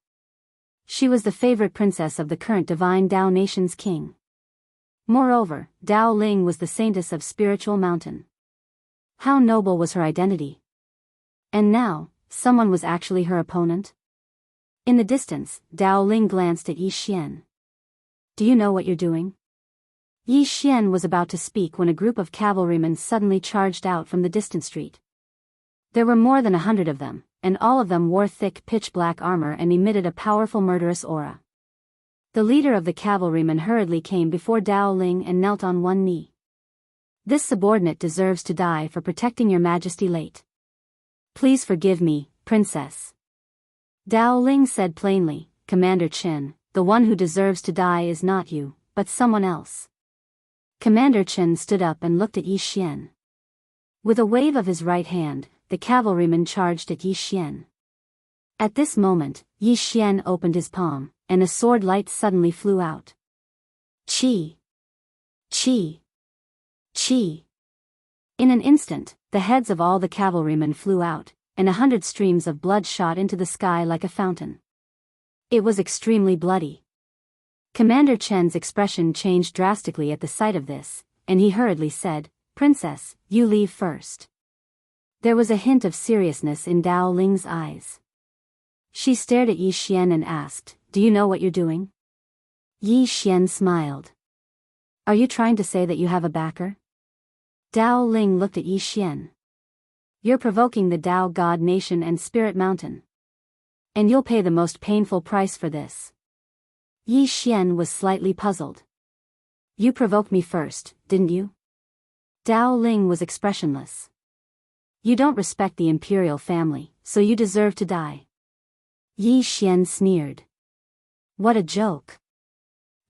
She was the favorite princess of the current divine Dao nation's king. Moreover, Dao Ling was the saintess of Spiritual Mountain. How noble was her identity! And now, someone was actually her opponent? In the distance, Dao Ling glanced at Yi Xian. "Do you know what you're doing?" Yi Xian was about to speak when a group of cavalrymen suddenly charged out from the distant street. There were more than 100 of them, and all of them wore thick pitch-black armor and emitted a powerful murderous aura. The leader of the cavalrymen hurriedly came before Dao Ling and knelt on one knee. "This subordinate deserves to die for protecting your majesty late. Please forgive me, princess." Dao Ling said plainly, "Commander Chen, the one who deserves to die is not you, but someone else." Commander Chen stood up and looked at Yi Xian. With a wave of his right hand, the cavalryman charged at Yi Xian. At this moment, Yi Xian opened his palm, and a sword light suddenly flew out. Chi! Chi! Chi! In an instant, the heads of all the cavalrymen flew out, and 100 streams of blood shot into the sky like a fountain. It was extremely bloody. Commander Chen's expression changed drastically at the sight of this, and he hurriedly said, "Princess, you leave first." There was a hint of seriousness in Dao Ling's eyes. She stared at Yi Xian and asked, "Do you know what you're doing?" Yi Xian smiled. "Are you trying to say that you have a backer?" Dao Ling looked at Yi Xian. "You're provoking the Dao God Nation and Spirit Mountain. And you'll pay the most painful price for this." Yi Xian was slightly puzzled. "You provoked me first, didn't you?" Dao Ling was expressionless. "You don't respect the imperial family, so you deserve to die." Yi Xian sneered. "What a joke.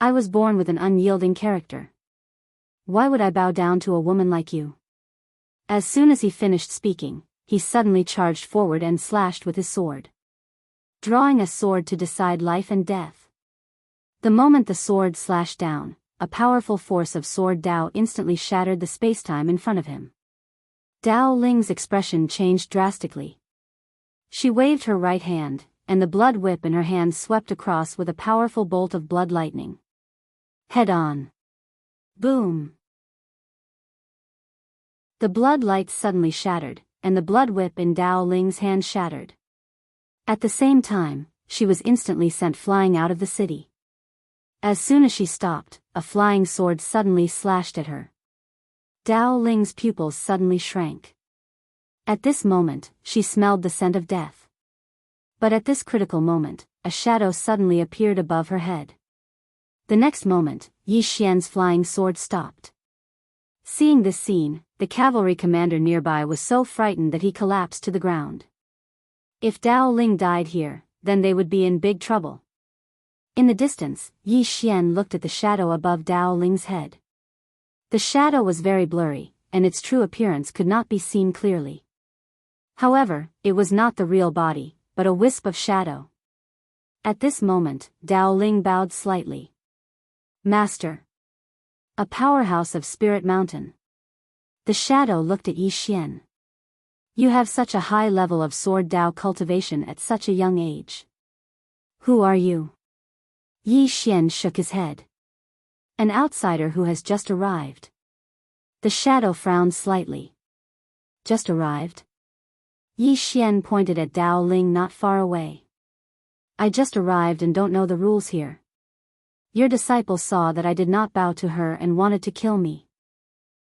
I was born with an unyielding character. Why would I bow down to a woman like you?" As soon as he finished speaking, he suddenly charged forward and slashed with his sword. Drawing a sword to decide life and death. The moment the sword slashed down, a powerful force of sword Dao instantly shattered the spacetime in front of him. Dao Ling's expression changed drastically. She waved her right hand, and the blood whip in her hand swept across with a powerful bolt of blood lightning. Head on. Boom. The blood light suddenly shattered, and the blood whip in Dao Ling's hand shattered. At the same time, she was instantly sent flying out of the city. As soon as she stopped, a flying sword suddenly slashed at her. Dao Ling's pupils suddenly shrank. At this moment, she smelled the scent of death. But at this critical moment, a shadow suddenly appeared above her head. The next moment, Yi Xian's flying sword stopped. Seeing this scene, the cavalry commander nearby was so frightened that he collapsed to the ground. If Dao Ling died here, then they would be in big trouble. In the distance, Yi Xian looked at the shadow above Dao Ling's head. The shadow was very blurry, and its true appearance could not be seen clearly. However, it was not the real body, but a wisp of shadow. At this moment, Dao Ling bowed slightly. Master. A powerhouse of Spirit Mountain. The shadow looked at Yi Xian. You have such a high level of sword Dao cultivation at such a young age. Who are you? Yi Xian shook his head. An outsider who has just arrived. The shadow frowned slightly. Just arrived? Yi Xian pointed at Dao Ling not far away. I just arrived and don't know the rules here. Your disciple saw that I did not bow to her and wanted to kill me.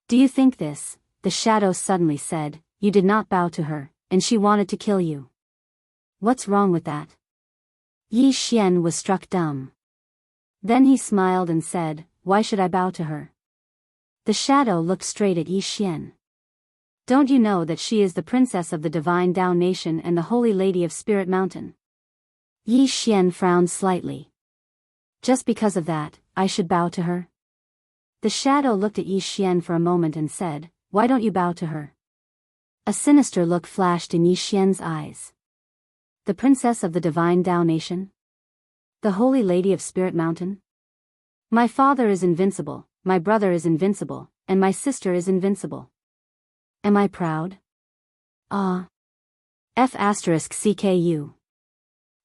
Do you think this? The shadow suddenly said, you did not bow to her, and she wanted to kill you. What's wrong with that? Yi Xian was struck dumb. Then he smiled and said, why should I bow to her? The shadow looked straight at Yi Xian. Don't you know that she is the princess of the divine Dao nation and the holy lady of Spirit Mountain? Yi Xian frowned slightly. Just because of that, I should bow to her? The shadow looked at Yi Xian for a moment and said, why don't you bow to her? A sinister look flashed in Yi Xian's eyes. The princess of the divine Dao nation? The holy lady of Spirit Mountain? My father is invincible, my brother is invincible, and my sister is invincible. Am I proud? Ah. F***CKU.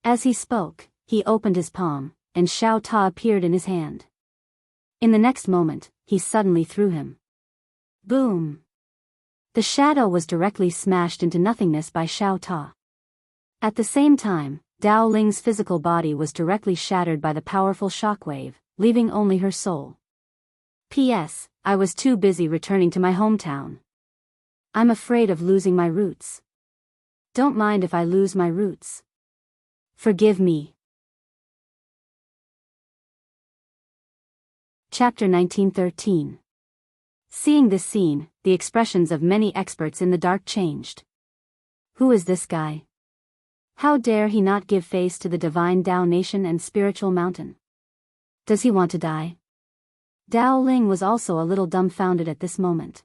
As he spoke, he opened his palm, and Xiao Ta appeared in his hand. In the next moment, he suddenly threw him. Boom! The shadow was directly smashed into nothingness by Xiao Ta. At the same time, Dao Ling's physical body was directly shattered by the powerful shockwave, leaving only her soul. P.S. I was too busy returning to my hometown. I'm afraid of losing my roots. Don't mind if I lose my roots. Forgive me. Chapter 1913. Seeing this scene, the expressions of many experts in the dark changed. Who is this guy? How dare he not give face to the divine Dao nation and spiritual mountain? Does he want to die? Dao Ling was also a little dumbfounded at this moment.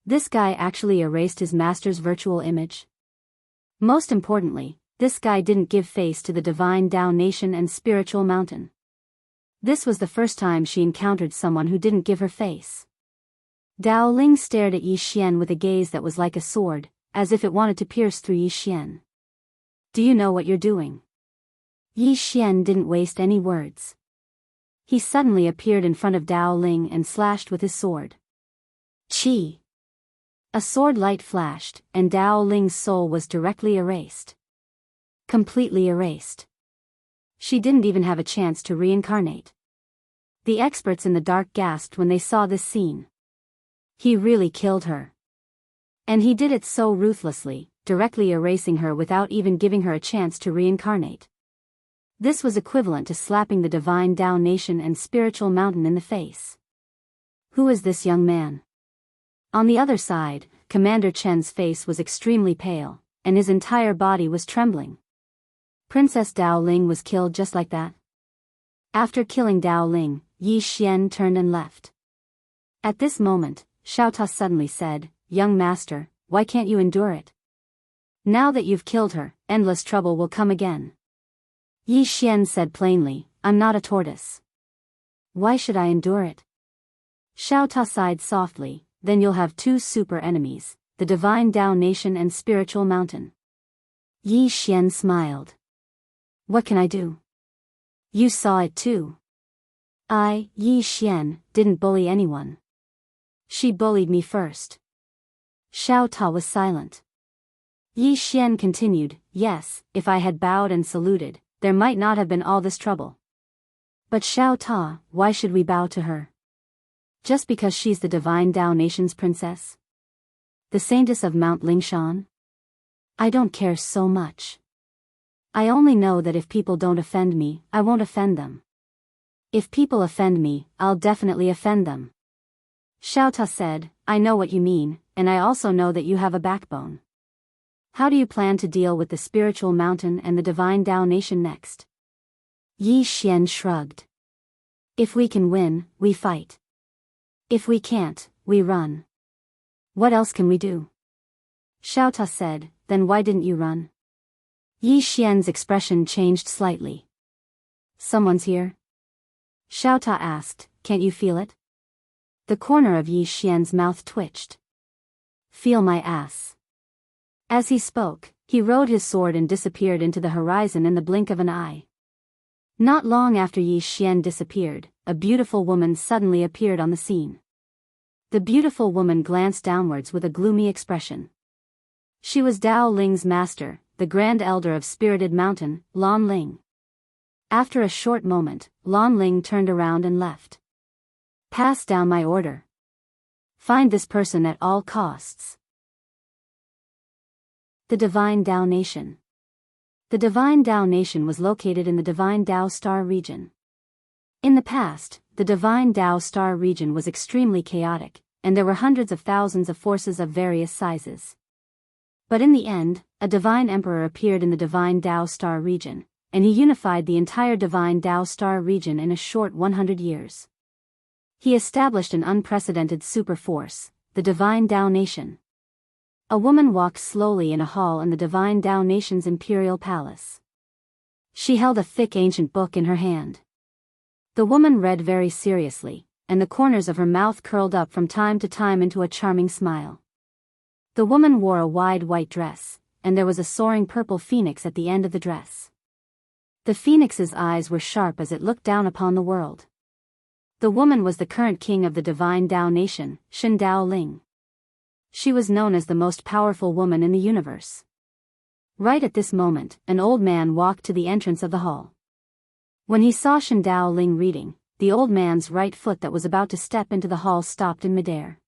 This guy actually erased his master's virtual image? Most importantly, this guy didn't give face to the divine Dao nation and spiritual mountain. This was the first time she encountered someone who didn't give her face. Dao Ling stared at Yi Xian with a gaze that was like a sword, as if it wanted to pierce through Yi Xian. Do you know what you're doing? Yi Xian didn't waste any words. He suddenly appeared in front of Dao Ling and slashed with his sword. Chi! A sword light flashed, and Dao Ling's soul was directly erased. Completely erased. She didn't even have a chance to reincarnate. The experts in the dark gasped when they saw this scene. He really killed her. And he did it so ruthlessly, directly erasing her without even giving her a chance to reincarnate. This was equivalent to slapping the divine Dao nation and spiritual mountain in the face. Who is this young man? On the other side, Commander Chen's face was extremely pale, and his entire body was trembling. Princess Dao Ling was killed just like that. After killing Dao Ling, Yi Xian turned and left. At this moment, Xiao Ta suddenly said, "Young master, why can't you endure it? Now that you've killed her, endless trouble will come again." Yi Xian said plainly, "I'm not a tortoise. Why should I endure it?" Xiao Ta sighed softly, "Then you'll have two super enemies, the divine Dao nation and spiritual mountain." Yi Xian smiled. What can I do? You saw it too. Yi Xian, didn't bully anyone. She bullied me first. Xiao Ta was silent. Yi Xian continued, yes, if I had bowed and saluted, there might not have been all this trouble. But Xiao Ta, why should we bow to her? Just because she's the divine Dao nation's princess? The saintess of Mount Lingshan? I don't care so much. I only know that if people don't offend me, I won't offend them. If people offend me, I'll definitely offend them. Xiao Ta said, I know what you mean, and I also know that you have a backbone. How do you plan to deal with the spiritual mountain and the divine Dao nation next? Yi Xian shrugged. If we can win, we fight. If we can't, we run. What else can we do? Xiao Ta said, then why didn't you run? Yi Xian's expression changed slightly. Someone's here? Xiao Ta asked, can't you feel it? The corner of Yi Xian's mouth twitched. Feel my ass. As he spoke, he rode his sword and disappeared into the horizon in the blink of an eye. Not long after Yi Xian disappeared, a beautiful woman suddenly appeared on the scene. The beautiful woman glanced downwards with a gloomy expression. She was Dao Ling's master, the Grand Elder of Spirited Mountain, Lan Ling. After a short moment, Lan Ling turned around and left. Pass down my order. Find this person at all costs. The Divine Dao Nation. The Divine Dao Nation was located in the Divine Dao Star region. In the past, the Divine Dao Star region was extremely chaotic, and there were hundreds of thousands of forces of various sizes. But in the end, a Divine Emperor appeared in the Divine Dao Star region, and he unified the entire Divine Dao Star region in a short 100 years. He established an unprecedented super force, the Divine Dao Nation. A woman walked slowly in a hall in the Divine Dao Nation's imperial palace. She held a thick ancient book in her hand. The woman read very seriously, and the corners of her mouth curled up from time to time into a charming smile. The woman wore a wide white dress, and there was a soaring purple phoenix at the end of the dress. The phoenix's eyes were sharp as it looked down upon the world. The woman was the current king of the Divine Dao Nation, Shen Dao Ling. She was known as the most powerful woman in the universe. Right at this moment, an old man walked to the entrance of the hall. When he saw Shen Dao Ling reading, the old man's right foot that was about to step into the hall stopped in midair.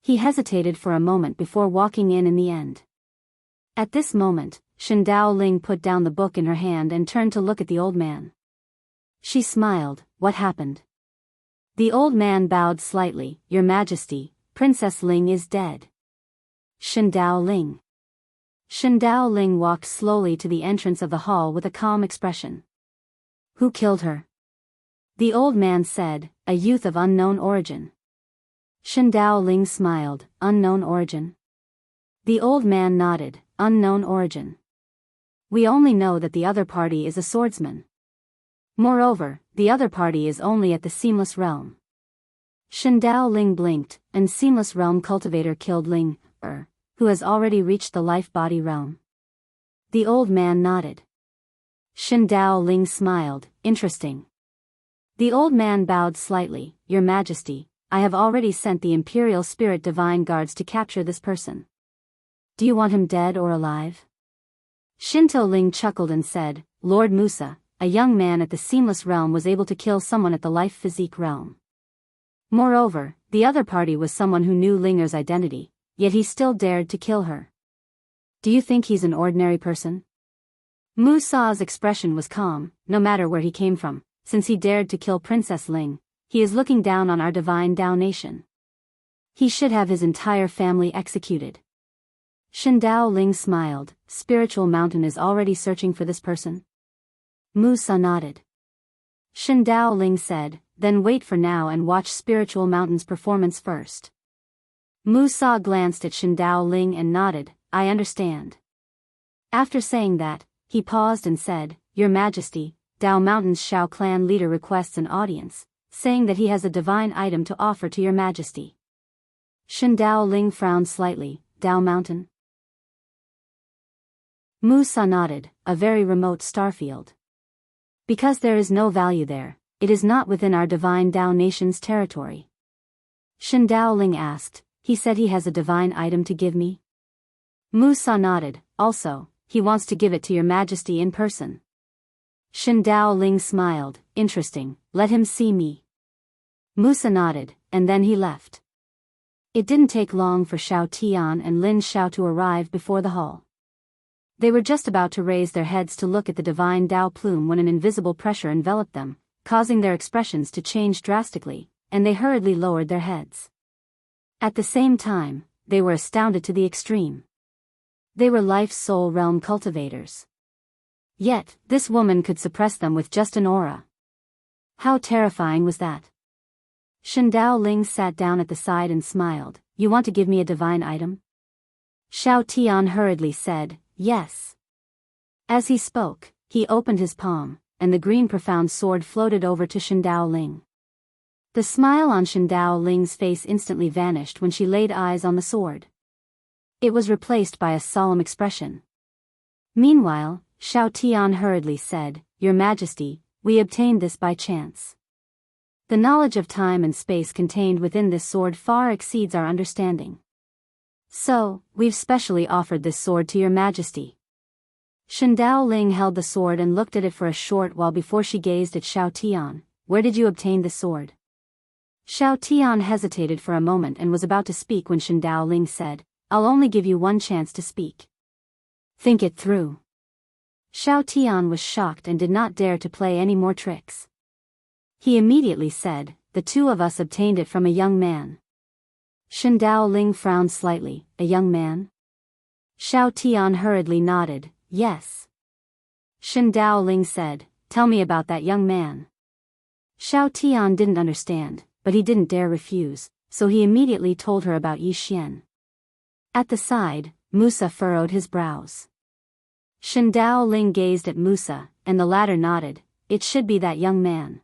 He hesitated for a moment before walking in the end. At this moment, Shen Dao Ling put down the book in her hand and turned to look at the old man. She smiled. What happened? The old man bowed slightly. Your Majesty, Princess Ling is dead. Shen Dao Ling. Shen Dao Ling walked slowly to the entrance of the hall with a calm expression. Who killed her? The old man said, a youth of unknown origin. Shen Dao Ling smiled, unknown origin? The old man nodded, unknown origin. We only know that the other party is a swordsman. Moreover, the other party is only at the Seamless Realm. Shen Dao Ling blinked, and Seamless Realm cultivator killed Ling, who has already reached the life-body realm. The old man nodded. Shen Dao Ling smiled, interesting. The old man bowed slightly, Your Majesty, I have already sent the Imperial Spirit Divine Guards to capture this person. Do you want him dead or alive? Shinto Ling chuckled and said, Lord Musa, a young man at the Seamless Realm was able to kill someone at the Life Physique Realm. Moreover, the other party was someone who knew Linger's identity, yet he still dared to kill her. Do you think he's an ordinary person? Musa's expression was calm. No matter where he came from, since he dared to kill Princess Ling, he is looking down on our Divine Dao Nation. He should have his entire family executed. Shen Dao Ling smiled. Spiritual Mountain is already searching for this person? Musa nodded. Shen Dao Ling said, then wait for now and watch Spiritual Mountain's performance first. Musa glanced at Shen Dao Ling and nodded, I understand. After saying that, he paused and said, Your Majesty, Dao Mountain's Shao clan leader requests an audience, saying that he has a divine item to offer to Your Majesty. Shen Dao Ling frowned slightly. Dao Mountain? Musa nodded, a very remote starfield. Because there is no value there, it is not within our divine Dao nation's territory. Shen Daoling asked, he said he has a divine item to give me? Musa nodded, also, he wants to give it to your majesty in person. Shen Daoling smiled, interesting, let him see me. Musa nodded, and then he left. It didn't take long for Xiao Tian and Lin Xiao to arrive before the hall. They were just about to raise their heads to look at the divine Dao plume when an invisible pressure enveloped them, causing their expressions to change drastically, and they hurriedly lowered their heads. At the same time, they were astounded to the extreme. They were life's soul realm cultivators. Yet, this woman could suppress them with just an aura. How terrifying was that? Shen Daoling sat down at the side and smiled. You want to give me a divine item? Xiao Tian hurriedly said, yes. As he spoke, he opened his palm, and the green profound sword floated over to Shen Daoling. The smile on Shen Daoling's face instantly vanished when she laid eyes on the sword. It was replaced by a solemn expression. Meanwhile, Xiao Tian hurriedly said, Your Majesty, we obtained this by chance. The knowledge of time and space contained within this sword far exceeds our understanding. So, we've specially offered this sword to your Majesty. Shen Daoling held the sword and looked at it for a short while before she gazed at Xiao Tian. Where did you obtain this sword? Xiao Tian hesitated for a moment and was about to speak when Shen Daoling said, I'll only give you one chance to speak. Think it through. Xiao Tian was shocked and did not dare to play any more tricks. He immediately said, the two of us obtained it from a young man. Shen Daoling frowned slightly, a young man? Xiao Tian hurriedly nodded, yes. Shen Daoling said, tell me about that young man. Xiao Tian didn't understand, but he didn't dare refuse, so he immediately told her about Yi Xian. At the side, Musa furrowed his brows. Shen Daoling gazed at Musa, and the latter nodded, it should be that young man.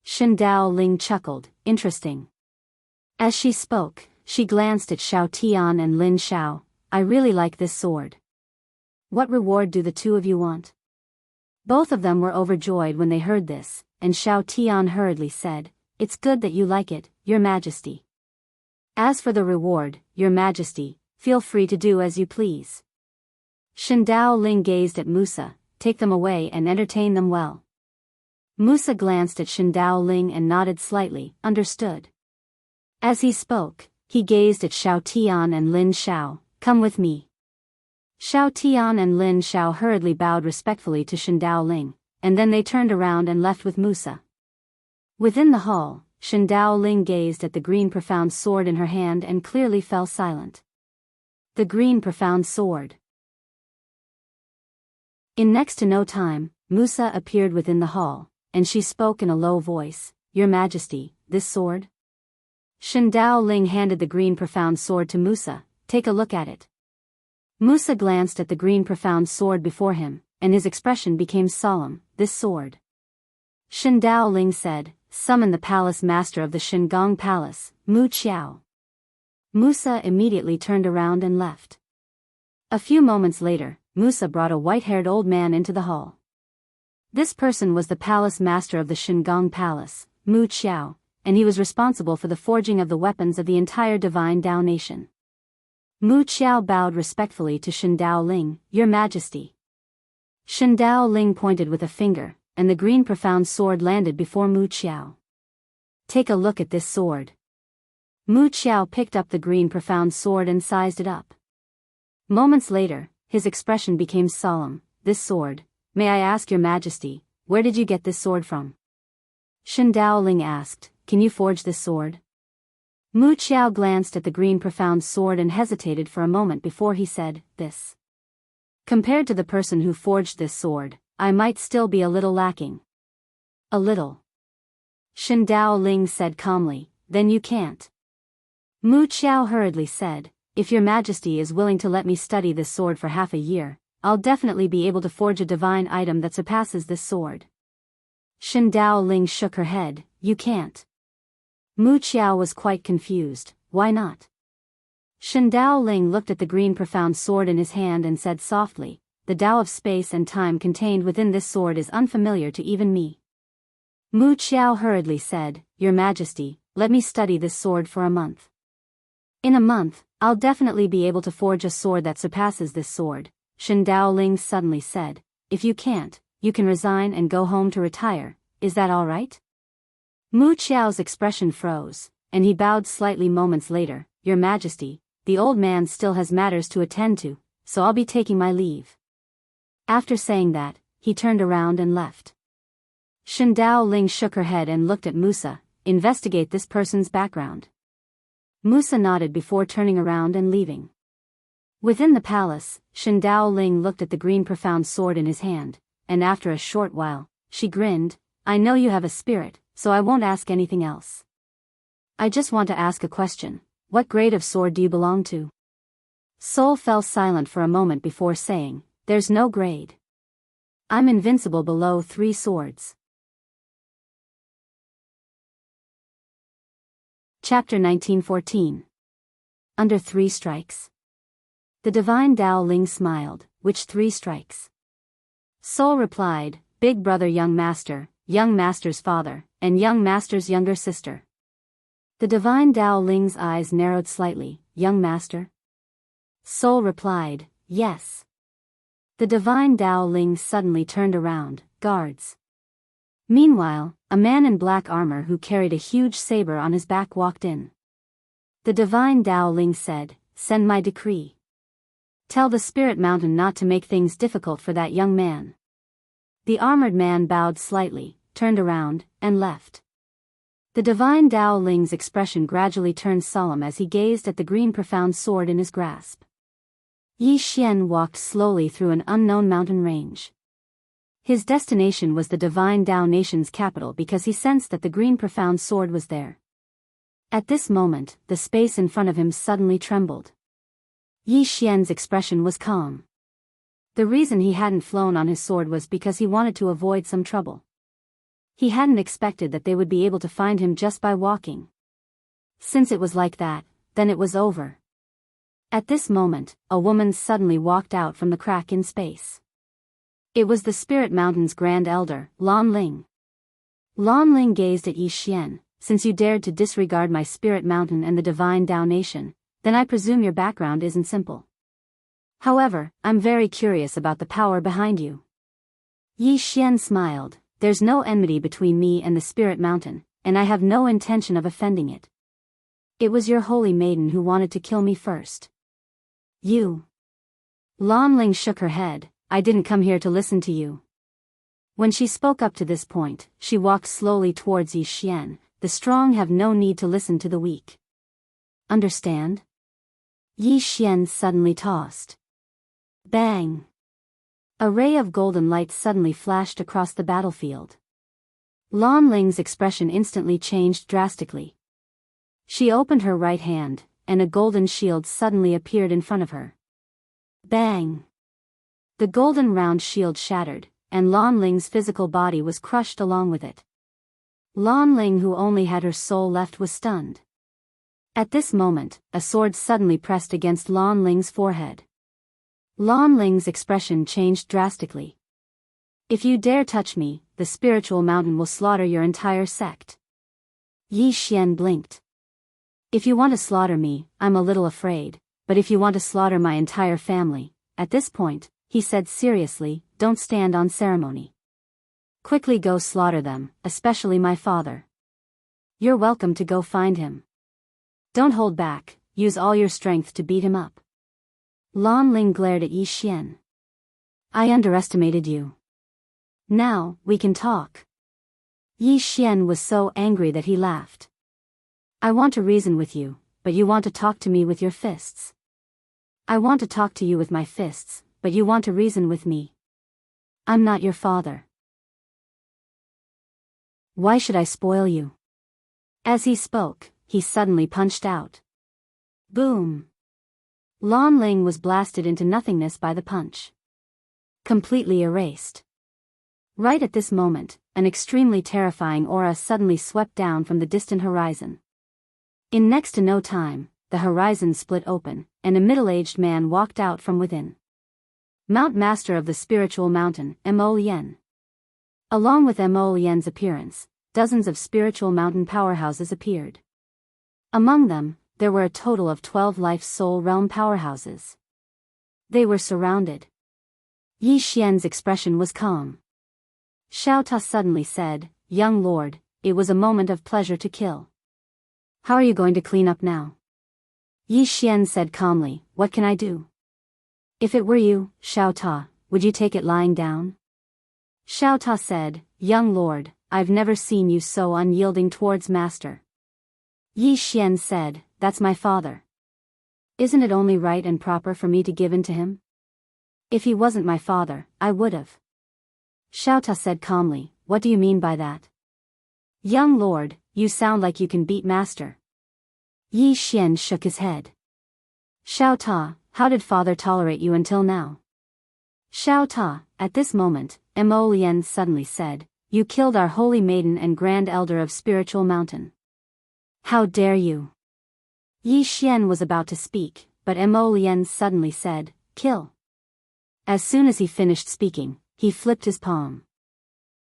Shen Daoling chuckled, interesting. As she spoke, she glanced at Xiao Tian and Lin Xiao, I really like this sword. What reward do the two of you want? Both of them were overjoyed when they heard this, and Xiao Tian hurriedly said, It's good that you like it, Your Majesty. As for the reward, Your Majesty, feel free to do as you please. Shen Daoling gazed at Musa, take them away and entertain them well. Musa glanced at Shen Daoling and nodded slightly, understood. As he spoke, he gazed at Xiao Tian and Lin Xiao, come with me. Xiao Tian and Lin Xiao hurriedly bowed respectfully to Shen Daoling, and then they turned around and left with Musa. Within the hall, Shen Daoling gazed at the green profound sword in her hand and clearly fell silent. The green profound sword. In next to no time, Musa appeared within the hall, and she spoke in a low voice, Your Majesty, this sword? Shen Daoling handed the green profound sword to Musa, take a look at it. Musa glanced at the green profound sword before him, and his expression became solemn, this sword. Shen Daoling said, summon the palace master of the Shengong Palace, Mu Qiao. Musa immediately turned around and left. A few moments later, Musa brought a white-haired old man into the hall. This person was the palace master of the Shengong Palace, Mu Qiao, and he was responsible for the forging of the weapons of the entire divine Dao nation. Mu Qiao bowed respectfully to Shen Daoling, Your Majesty. Shen Daoling pointed with a finger, and the green profound sword landed before Mu Qiao. Take a look at this sword. Mu Qiao picked up the green profound sword and sized it up. Moments later, his expression became solemn, this sword, may I ask Your Majesty, where did you get this sword from? Shen Daoling asked, can you forge this sword? Mu Qiao glanced at the green profound sword and hesitated for a moment before he said, this. Compared to the person who forged this sword, I might still be a little lacking. A little. Shen Daoling said calmly, then you can't. Mu Qiao hurriedly said, if Your Majesty is willing to let me study this sword for half a year, I'll definitely be able to forge a divine item that surpasses this sword. Shen Daoling shook her head, you can't. Mu Qiao was quite confused, why not? Shen Daoling looked at the green profound sword in his hand and said softly, the Tao of space and time contained within this sword is unfamiliar to even me. Mu Qiao hurriedly said, Your Majesty, let me study this sword for a month. In a month, I'll definitely be able to forge a sword that surpasses this sword, Shen Daoling suddenly said. If you can't, you can resign and go home to retire, is that all right? Mu Qiao's expression froze, and he bowed slightly moments later. Your Majesty, the old man still has matters to attend to, so I'll be taking my leave. After saying that, he turned around and left. Shen Daoling shook her head and looked at Musa. Investigate this person's background. Musa nodded before turning around and leaving. Within the palace, Shen Daoling looked at the green profound sword in his hand, and after a short while, she grinned. I know you have a spirit, so I won't ask anything else. I just want to ask a question. What grade of sword do you belong to? Sol fell silent for a moment before saying, There's no grade. I'm invincible below 3 swords. Chapter 1914. Under 3 strikes. The divine Dao Ling smiled. Which 3 strikes? Sol replied, Big brother young master's father, and young master's younger sister. The divine Dao Ling's eyes narrowed slightly. Young master? Sol replied, Yes. The divine Dao Ling suddenly turned around. Guards. Meanwhile, a man in black armor who carried a huge saber on his back walked in. The divine Dao Ling said, Send my decree. Tell the spirit mountain not to make things difficult for that young man. The armored man bowed slightly, turned around, and left. The divine Dao Ling's expression gradually turned solemn as he gazed at the green profound sword in his grasp. Yi Xian walked slowly through an unknown mountain range. His destination was the divine Dao nation's capital because he sensed that the green profound sword was there. At this moment, the space in front of him suddenly trembled. Yi Xian's expression was calm. The reason he hadn't flown on his sword was because he wanted to avoid some trouble. He hadn't expected that they would be able to find him just by walking. Since it was like that, then it was over. At this moment, a woman suddenly walked out from the crack in space. It was the Spirit Mountain's Grand Elder, Lan Ling. Lan Ling gazed at Yi Xian. Since you dared to disregard my Spirit Mountain and the Divine Dao Nation, then I presume your background isn't simple. However, I'm very curious about the power behind you. Yi Xian smiled. There's no enmity between me and the Spirit Mountain, and I have no intention of offending it. It was your holy maiden who wanted to kill me first. You. Lan Ling shook her head. I didn't come here to listen to you. When she spoke up to this point, she walked slowly towards Yi Xian. The strong have no need to listen to the weak. Understand? Yi Xian suddenly tossed. Bang! A ray of golden light suddenly flashed across the battlefield. Lan Ling's expression instantly changed drastically. She opened her right hand, and a golden shield suddenly appeared in front of her. Bang! The golden round shield shattered, and Lan Ling's physical body was crushed along with it. Lan Ling, who only had her soul left, was stunned. At this moment, a sword suddenly pressed against Lan Ling's forehead. Lan Ling's expression changed drastically. If you dare touch me, the spiritual mountain will slaughter your entire sect. Yi Xian blinked. If you want to slaughter me, I'm a little afraid, but if you want to slaughter my entire family, at this point, he said seriously, don't stand on ceremony. Quickly go slaughter them, especially my father. You're welcome to go find him. Don't hold back, use all your strength to beat him up. Lan Ling glared at Yi Xian. I underestimated you. Now, we can talk. Yi Xian was so angry that he laughed. I want to reason with you, but you want to talk to me with your fists. I want to talk to you with my fists, but you want to reason with me. I'm not your father. Why should I spoil you? As he spoke, he suddenly punched out. Boom! Lan Ling was blasted into nothingness by the punch. Completely erased. Right at this moment, an extremely terrifying aura suddenly swept down from the distant horizon. In next to no time, the horizon split open, and a middle-aged man walked out from within. Mount Master of the Spiritual Mountain, Mo Lien. Along with Mo Lien's appearance, dozens of spiritual mountain powerhouses appeared. Among them, there were a total of 12 life soul realm powerhouses. They were surrounded. Yi Xian's expression was calm. Xiao Ta suddenly said, "Young lord, it was a moment of pleasure to kill. How are you going to clean up now?" Yi Xian said calmly, "What can I do?" "If it were you, Xiao Ta, would you take it lying down?" Xiao Ta said, "Young lord, I've never seen you so unyielding towards master." Yi Xian said, "That's my father. Isn't it only right and proper for me to give in to him? If he wasn't my father, I would've." Xiao Ta said calmly, "What do you mean by that?" "Young lord, you sound like you can beat master." Yi Xian shook his head. "Xiao Ta, how did father tolerate you until now?" Xiao Ta, at this moment, Mo Lien suddenly said, "You killed our holy maiden and grand elder of spiritual mountain. How dare you?" Yi Xian was about to speak, but Mo Lien suddenly said, "Kill." As soon as he finished speaking, he flipped his palm.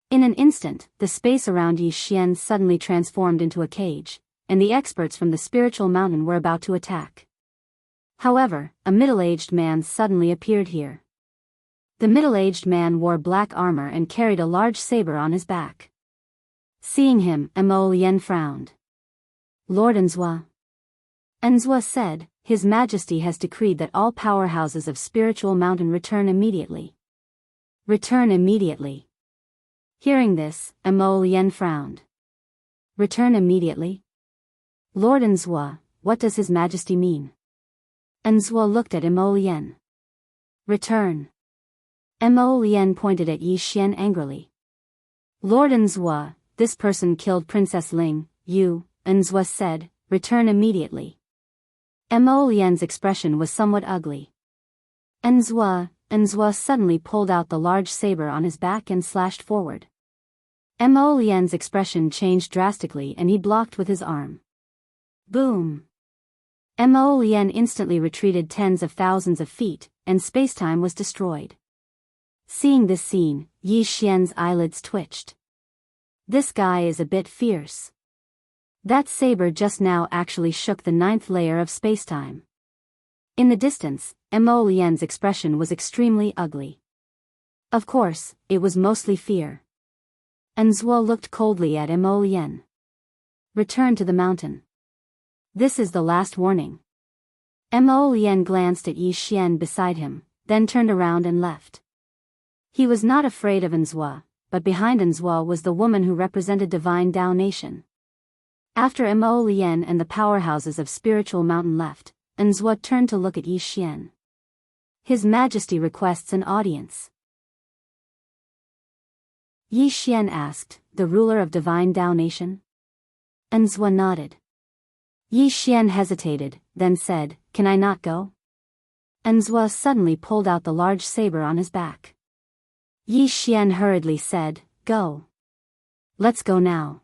In an instant, the space around Yi Xian suddenly transformed into a cage, and the experts from the spiritual mountain were about to attack. However, a middle-aged man suddenly appeared here. The middle-aged man wore black armor and carried a large saber on his back. Seeing him, Mo Lien frowned. "Lord Enzhua." Enzhua said, "His Majesty has decreed that all powerhouses of spiritual mountain return immediately." "Return immediately." Hearing this, Mo Lien frowned. "Return immediately? Lord Enzhua, what does His Majesty mean?" Enzhua looked at Mo Lien. "Return." Mo Lien pointed at Yi Xian angrily. "Lord Enzhua, this person killed Princess Ling, you," Enzhua said, "return immediately." Mo Lien's expression was somewhat ugly. Enzhua suddenly pulled out the large saber on his back and slashed forward. Mo Lien's expression changed drastically and he blocked with his arm. Boom! Mo Lien instantly retreated tens of thousands of feet, and spacetime was destroyed. Seeing this scene, Yi Xian's eyelids twitched. This guy is a bit fierce. That saber just now actually shook the 9th layer of spacetime. In the distance, Mo Lien's expression was extremely ugly. Of course, it was mostly fear. Enzhua looked coldly at Mo Lien. "Return to the mountain. This is the last warning." Mo Lien glanced at Yi Xian beside him, then turned around and left. He was not afraid of Enzhua, but behind Enzhua was the woman who represented Divine Dao Nation. After Mo Lien and the powerhouses of Spiritual Mountain left, Enzhua turned to look at Yi Xian. "His Majesty requests an audience." Yi Xian asked, "The ruler of Divine Dao Nation?" Enzhua nodded. Yi Xian hesitated, then said, "Can I not go?" Enzhua suddenly pulled out the large saber on his back. Yi Xian hurriedly said, "Go. Let's go now."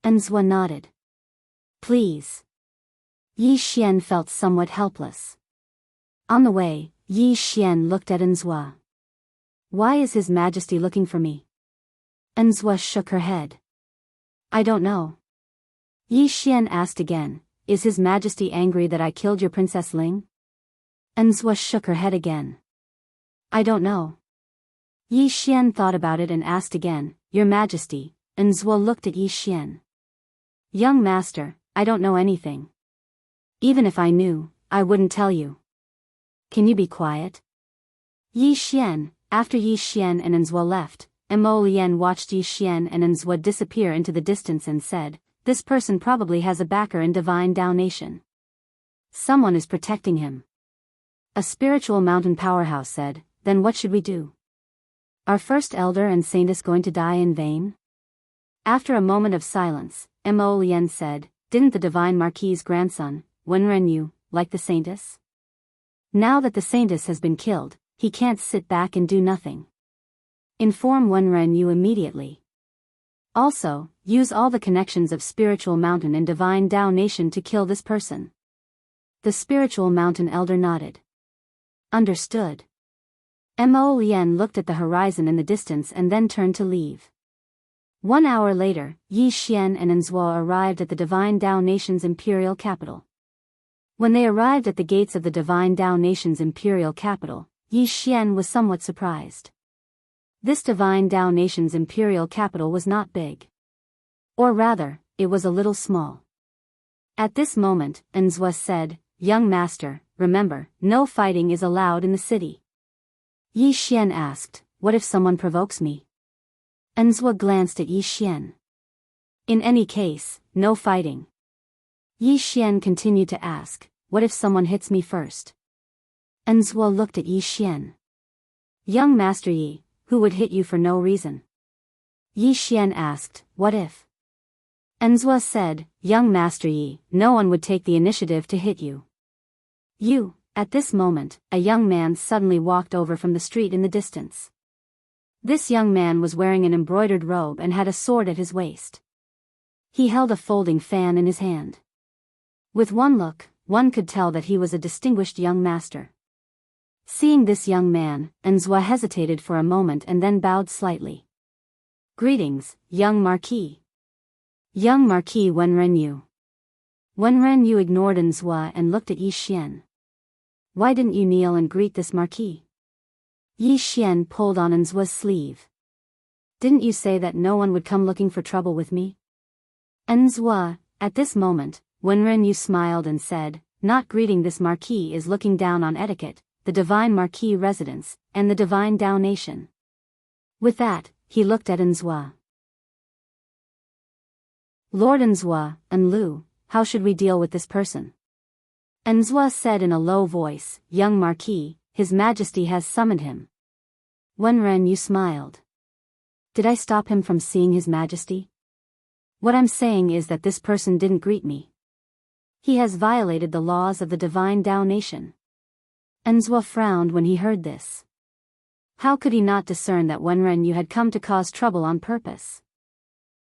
Enzhua nodded. "Please." Yi Xian felt somewhat helpless. On the way, Yi Xian looked at Enzhua. "Why is His Majesty looking for me?" Enzhua shook her head. "I don't know." Yi Xian asked again, "Is His Majesty angry that I killed your Princess Ling?" Enzhua shook her head again. "I don't know." Yi Xian thought about it and asked again, "Your Majesty." Enzhua looked at Yi Xian. "Young master, I don't know anything. Even if I knew, I wouldn't tell you. Can you be quiet?" Yi Xian, after Yi Xian and Enzhua left, Mo Lien watched Yi Xian and Enzhua disappear into the distance and said, "This person probably has a backer in Divine Dao Nation. Someone is protecting him." A spiritual mountain powerhouse said, "Then what should we do? Our first elder and saintess going to die in vain?" After a moment of silence, Mo Lien said, "Didn't the divine marquis's grandson, Wenren Yu, like the saintess? Now that the saintess has been killed, he can't sit back and do nothing. Inform Wenren Yu immediately. Also, use all the connections of Spiritual Mountain and Divine Dao Nation to kill this person." The Spiritual Mountain elder nodded. "Understood." Mo Lian looked at the horizon in the distance and then turned to leave. 1 hour later, Yi Xian and Anzua arrived at the Divine Dao Nation's imperial capital. When they arrived at the gates of the Divine Dao Nation's imperial capital, Yi Xian was somewhat surprised. This Divine Dao Nation's imperial capital was not big. Or rather, it was a little small. At this moment, Anzua said, "Young master, remember, no fighting is allowed in the city." Yi Xian asked, "What if someone provokes me?" Anzua glanced at Yi Xian. "In any case, no fighting." Yi Xian continued to ask, "What if someone hits me first?" Anzua looked at Yi Xian. "Young master Yi, who would hit you for no reason?" Yi Xian asked, "What if?" Anzua said, "Young master Yi, no one would take the initiative to hit you." "You." At this moment, a young man suddenly walked over from the street in the distance. This young man was wearing an embroidered robe and had a sword at his waist. He held a folding fan in his hand. With one look, one could tell that he was a distinguished young master. Seeing this young man, Anzua hesitated for a moment and then bowed slightly. "Greetings, young Marquis." Young Marquis Wenrenyu. Wenrenyu ignored Anzua and looked at Yi Xian. "Why didn't you kneel and greet this Marquis?" Yi Xian pulled on Anzua's sleeve. "Didn't you say that no one would come looking for trouble with me?" Anzua, at this moment, Wenrenyu smiled and said, "Not greeting this Marquis is looking down on etiquette, the Divine Marquis residence, and the Divine Dao Nation." With that, he looked at Anzua. "Lord Anzua, Anlu, how should we deal with this person?" Anzua said in a low voice, "Young Marquis, His Majesty has summoned him." Wenrenyu smiled. "Did I stop him from seeing His Majesty? What I'm saying is that this person didn't greet me. He has violated the laws of the Divine Dao Nation." Anzua frowned when he heard this. How could he not discern that Wenrenyu had come to cause trouble on purpose?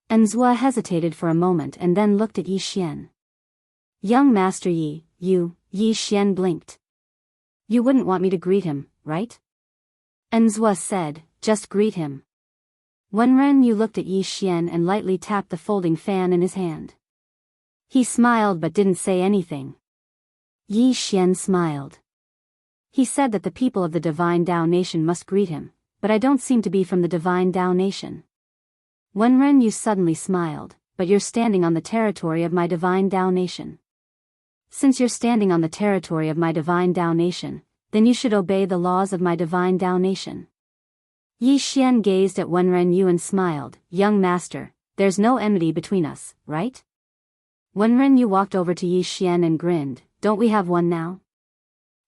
Anzua hesitated for a moment and then looked at Yi Xian. "Young Master Yi, Yi Xian blinked. "You wouldn't want me to greet him, right?" Anzua said, "Just greet him." Wenrenyu looked at Yi Xian and lightly tapped the folding fan in his hand. He smiled but didn't say anything. Yi Xian smiled. He said that the people of the Divine Dao Nation must greet him, but I don't seem to be from the Divine Dao Nation. Wenrenyu suddenly smiled, "But you're standing on the territory of my Divine Dao Nation. Since you're standing on the territory of my Divine Dao Nation, then you should obey the laws of my Divine Dao Nation." Yi Xian gazed at Wenrenyu and smiled, "Young master, there's no enmity between us, right?" Wenrenyu walked over to Yi Xian and grinned, "Don't we have one now?"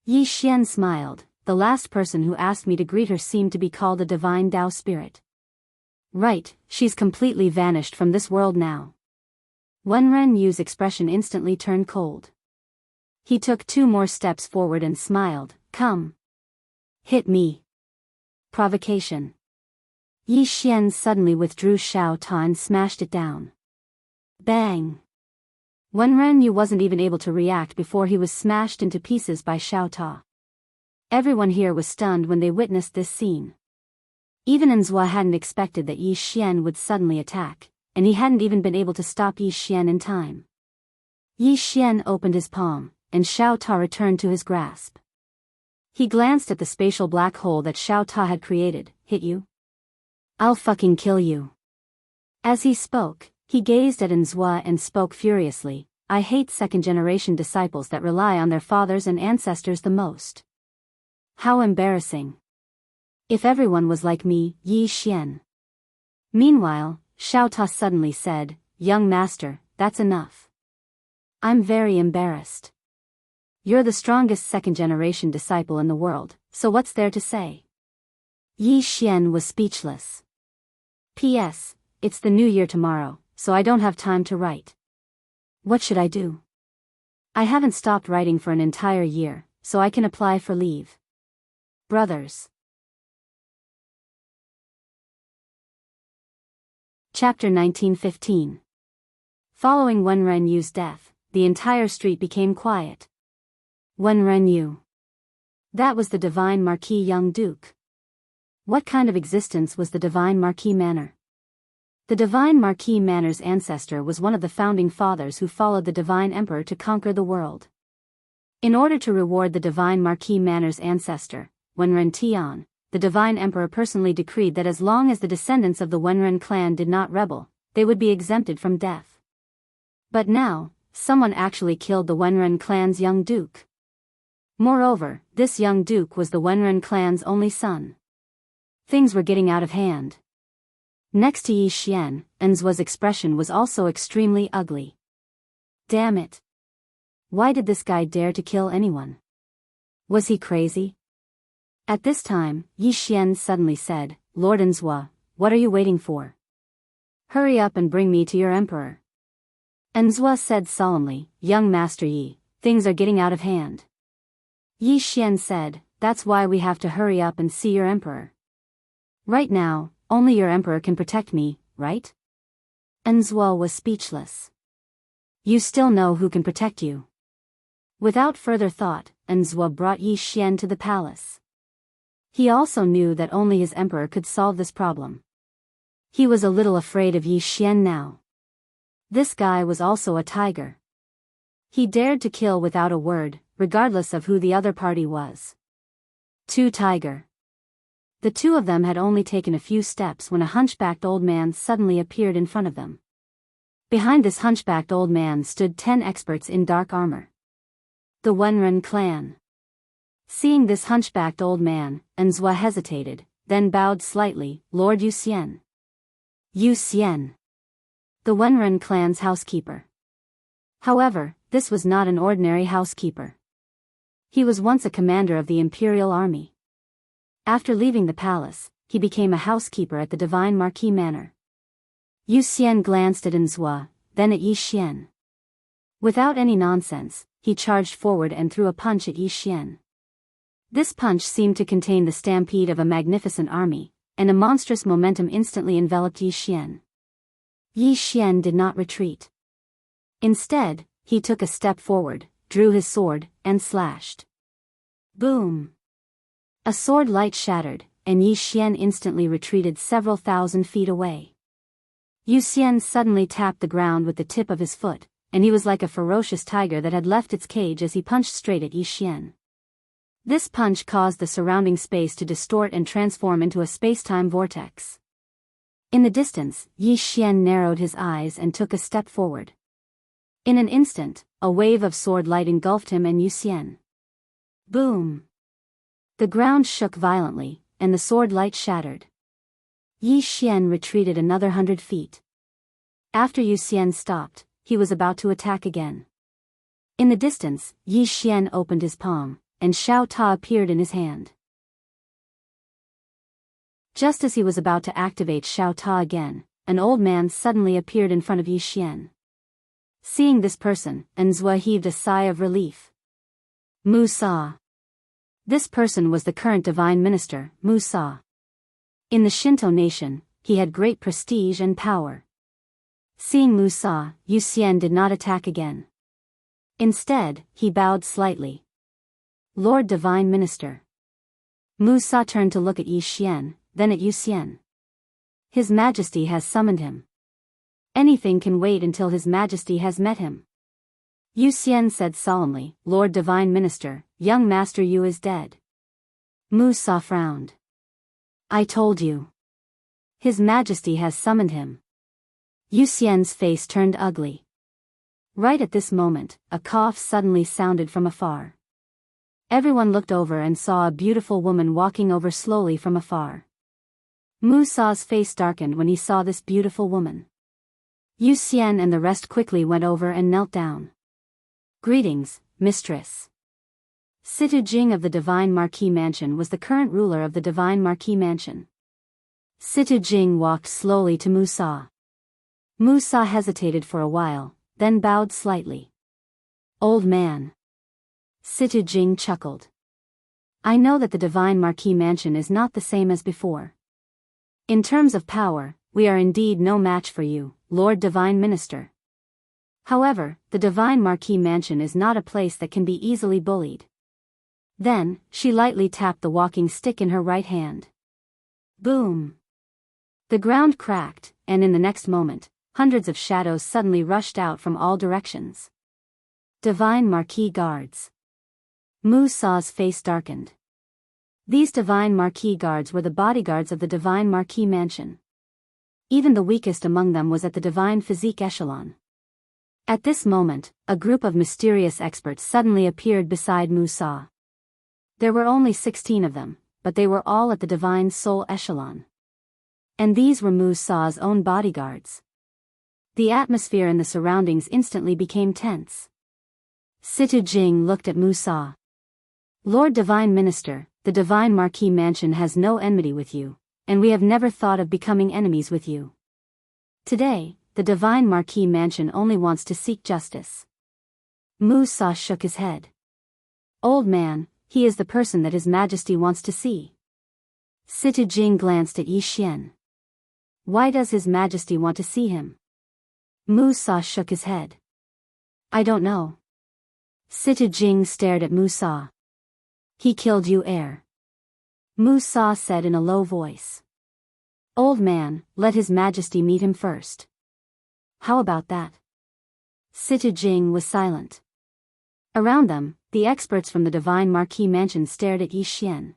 Yi Xian smiled, "The last person who asked me to greet her seemed to be called a Divine Dao Spirit." "Right, she's completely vanished from this world now." Wenrenyu's expression instantly turned cold. He took 2 more steps forward and smiled, "Come. Hit me." Provocation. Yi Xian suddenly withdrew Xiao Ta and smashed it down. Bang! Wenrenyu wasn't even able to react before he was smashed into pieces by Xiao Ta. Everyone here was stunned when they witnessed this scene. Even Anzua hadn't expected that Yi Xian would suddenly attack, and he hadn't even been able to stop Yi Xian in time. Yi Xian opened his palm, and Xiao Ta returned to his grasp. He glanced at the spatial black hole that Xiao Ta had created. "Hit you? I'll fucking kill you." As he spoke, he gazed at Anzua and spoke furiously, "I hate second-generation disciples that rely on their fathers and ancestors the most. How embarrassing. If everyone was like me, Yi Xian." Meanwhile, Xiao Ta suddenly said, "Young master, that's enough. I'm very embarrassed. You're the strongest second-generation disciple in the world, so what's there to say?" Yi Xian was speechless. "P.S. It's the new year tomorrow, so I don't have time to write. What should I do? I haven't stopped writing for an entire year, so I can apply for leave. Brothers." Chapter 1915. Following Wenrenyu's death, the entire street became quiet. Wenrenyu. That was the divine Marquis Young Duke. What kind of existence was the Divine Marquis Manor? The Divine Marquis Manor's ancestor was one of the founding fathers who followed the Divine Emperor to conquer the world. In order to reward the Divine Marquis Manor's ancestor, Wenren Tian, the Divine Emperor personally decreed that as long as the descendants of the Wenren clan did not rebel, they would be exempted from death. But now, someone actually killed the Wenren clan's young duke. Moreover, this young duke was the Wenren clan's only son. Things were getting out of hand. Next to Yi Xian, Enzua's expression was also extremely ugly. Damn it. Why did this guy dare to kill anyone? Was he crazy? At this time, Yi Xian suddenly said, Lord Enzua, what are you waiting for? Hurry up and bring me to your emperor. Enzua said solemnly, Young Master Yi, things are getting out of hand. Yi Xian said, that's why we have to hurry up and see your emperor. Right now, only your emperor can protect me, right? Enzua was speechless. You still know who can protect you. Without further thought, Enzua brought Yi Xian to the palace. He also knew that only his emperor could solve this problem. He was a little afraid of Yi Xian now. This guy was also a tiger. He dared to kill without a word, regardless of who the other party was. Tiger. The two of them had only taken a few steps when a hunchbacked old man suddenly appeared in front of them. Behind this hunchbacked old man stood 10 experts in dark armor. The Wenren clan. Seeing this hunchbacked old man, Enzua hesitated, then bowed slightly, Lord Yu Xian. Yu Xian. The Wenren clan's housekeeper. However, this was not an ordinary housekeeper. He was once a commander of the imperial army. After leaving the palace, he became a housekeeper at the Divine Marquis Manor. Yu Xian glanced at Enzua, then at Yi Xian. Without any nonsense, he charged forward and threw a punch at Yi Xian. This punch seemed to contain the stampede of a magnificent army, and a monstrous momentum instantly enveloped Yi Xian. Yi Xian did not retreat. Instead, he took a step forward, drew his sword, and slashed. Boom! A sword light shattered, and Yi Xian instantly retreated several thousand feet away. Yu Xian suddenly tapped the ground with the tip of his foot, and he was like a ferocious tiger that had left its cage as he punched straight at Yi Xian. This punch caused the surrounding space to distort and transform into a space-time vortex. In the distance, Yi Xian narrowed his eyes and took a step forward. In an instant, a wave of sword light engulfed him and Yu Xian. Boom! The ground shook violently, and the sword light shattered. Yi Xian retreated another 100 feet. After Yu Xian stopped, he was about to attack again. In the distance, Yi Xian opened his palm, and Xiao Ta appeared in his hand. Just as he was about to activate Xiao Ta again, an old man suddenly appeared in front of Yi Xian. Seeing this person, Enzua heaved a sigh of relief. Musa. This person was the current divine minister, Musa. In the Shinto nation, he had great prestige and power. Seeing Musa, Yu Xian did not attack again. Instead, he bowed slightly. Lord Divine Minister. Musa turned to look at Yi Xian, then at Yu Xian. His Majesty has summoned him. Anything can wait until His Majesty has met him. Yu Xian said solemnly, Lord Divine Minister, young Master Yu is dead. Musa frowned. I told you. His Majesty has summoned him. Yu Xian's face turned ugly. Right at this moment, a cough suddenly sounded from afar. Everyone looked over and saw a beautiful woman walking over slowly from afar. Musa's face darkened when he saw this beautiful woman. Yu Xian and the rest quickly went over and knelt down. Greetings, Mistress. Situ Jing of the Divine Marquis Mansion was the current ruler of the Divine Marquis Mansion. Situ Jing walked slowly to Musa. Musa hesitated for a while, then bowed slightly. Old man. Situ Jing chuckled. I know that the Divine Marquis Mansion is not the same as before. In terms of power, we are indeed no match for you, Lord Divine Minister. However, the Divine Marquis Mansion is not a place that can be easily bullied. Then, she lightly tapped the walking stick in her right hand. Boom! The ground cracked, and in the next moment, hundreds of shadows suddenly rushed out from all directions. Divine Marquis Guards. Mu Sa's face darkened. These Divine Marquis Guards were the bodyguards of the Divine Marquis Mansion. Even the weakest among them was at the Divine Physique echelon. At this moment, a group of mysterious experts suddenly appeared beside Mu Sa. There were only 16 of them, but they were all at the Divine Soul echelon. And these were Mu Sa's own bodyguards. The atmosphere and the surroundings instantly became tense. Situ Jing looked at Mu Sa. Lord Divine Minister, the Divine Marquis Mansion has no enmity with you, and we have never thought of becoming enemies with you. Today, the Divine Marquis Mansion only wants to seek justice. Mu Sa shook his head. Old man, he is the person that His Majesty wants to see. Situ Jing glanced at Yi Xian. Why does His Majesty want to see him? Mu Sa shook his head. I don't know. Situ Jing stared at Mu Sa. He killed you, heir. Mu Sa said in a low voice. Old man, let His Majesty meet him first. How about that? Situ Jing was silent. Around them, the experts from the Divine Marquis Mansion stared at Yi Xian.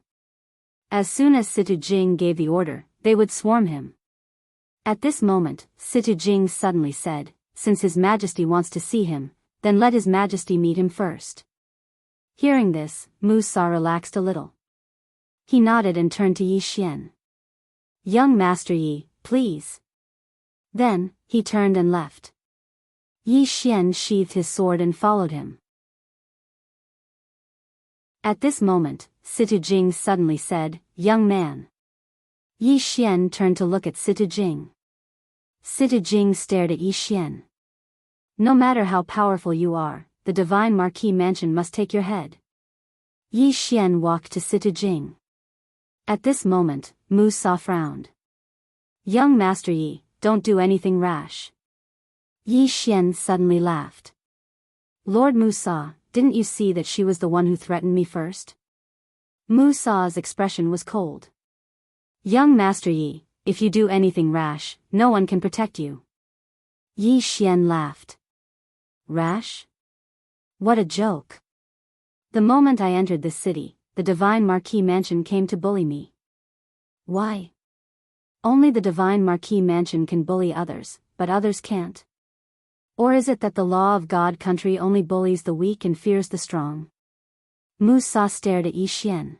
As soon as Situ Jing gave the order, they would swarm him. At this moment, Situ Jing suddenly said, since His Majesty wants to see him, then let His Majesty meet him first. Hearing this, Mu Sa relaxed a little. He nodded and turned to Yi Xian. Young Master Yi, please. Then, he turned and left. Yi Xian sheathed his sword and followed him. At this moment, Situ Jing suddenly said, Young man. Yi Xian turned to look at Situ Jing. Situ Jing stared at Yi Xian. No matter how powerful you are, the Divine Marquis Mansion must take your head. Yi Xian walked to Situ Jing. At this moment, Mu Sa frowned. Young Master Yi, don't do anything rash. Yi Xian suddenly laughed. Lord Mu Sa, didn't you see that she was the one who threatened me first? Mu Sa's expression was cold. Young Master Yi, if you do anything rash, no one can protect you. Yi Xian laughed. Rash? What a joke. The moment I entered this city, the Divine Marquis Mansion came to bully me. Why? Only the Divine Marquis Mansion can bully others, but others can't. Or is it that the law of God country only bullies the weak and fears the strong? Mu Sa stared at Yi Xian.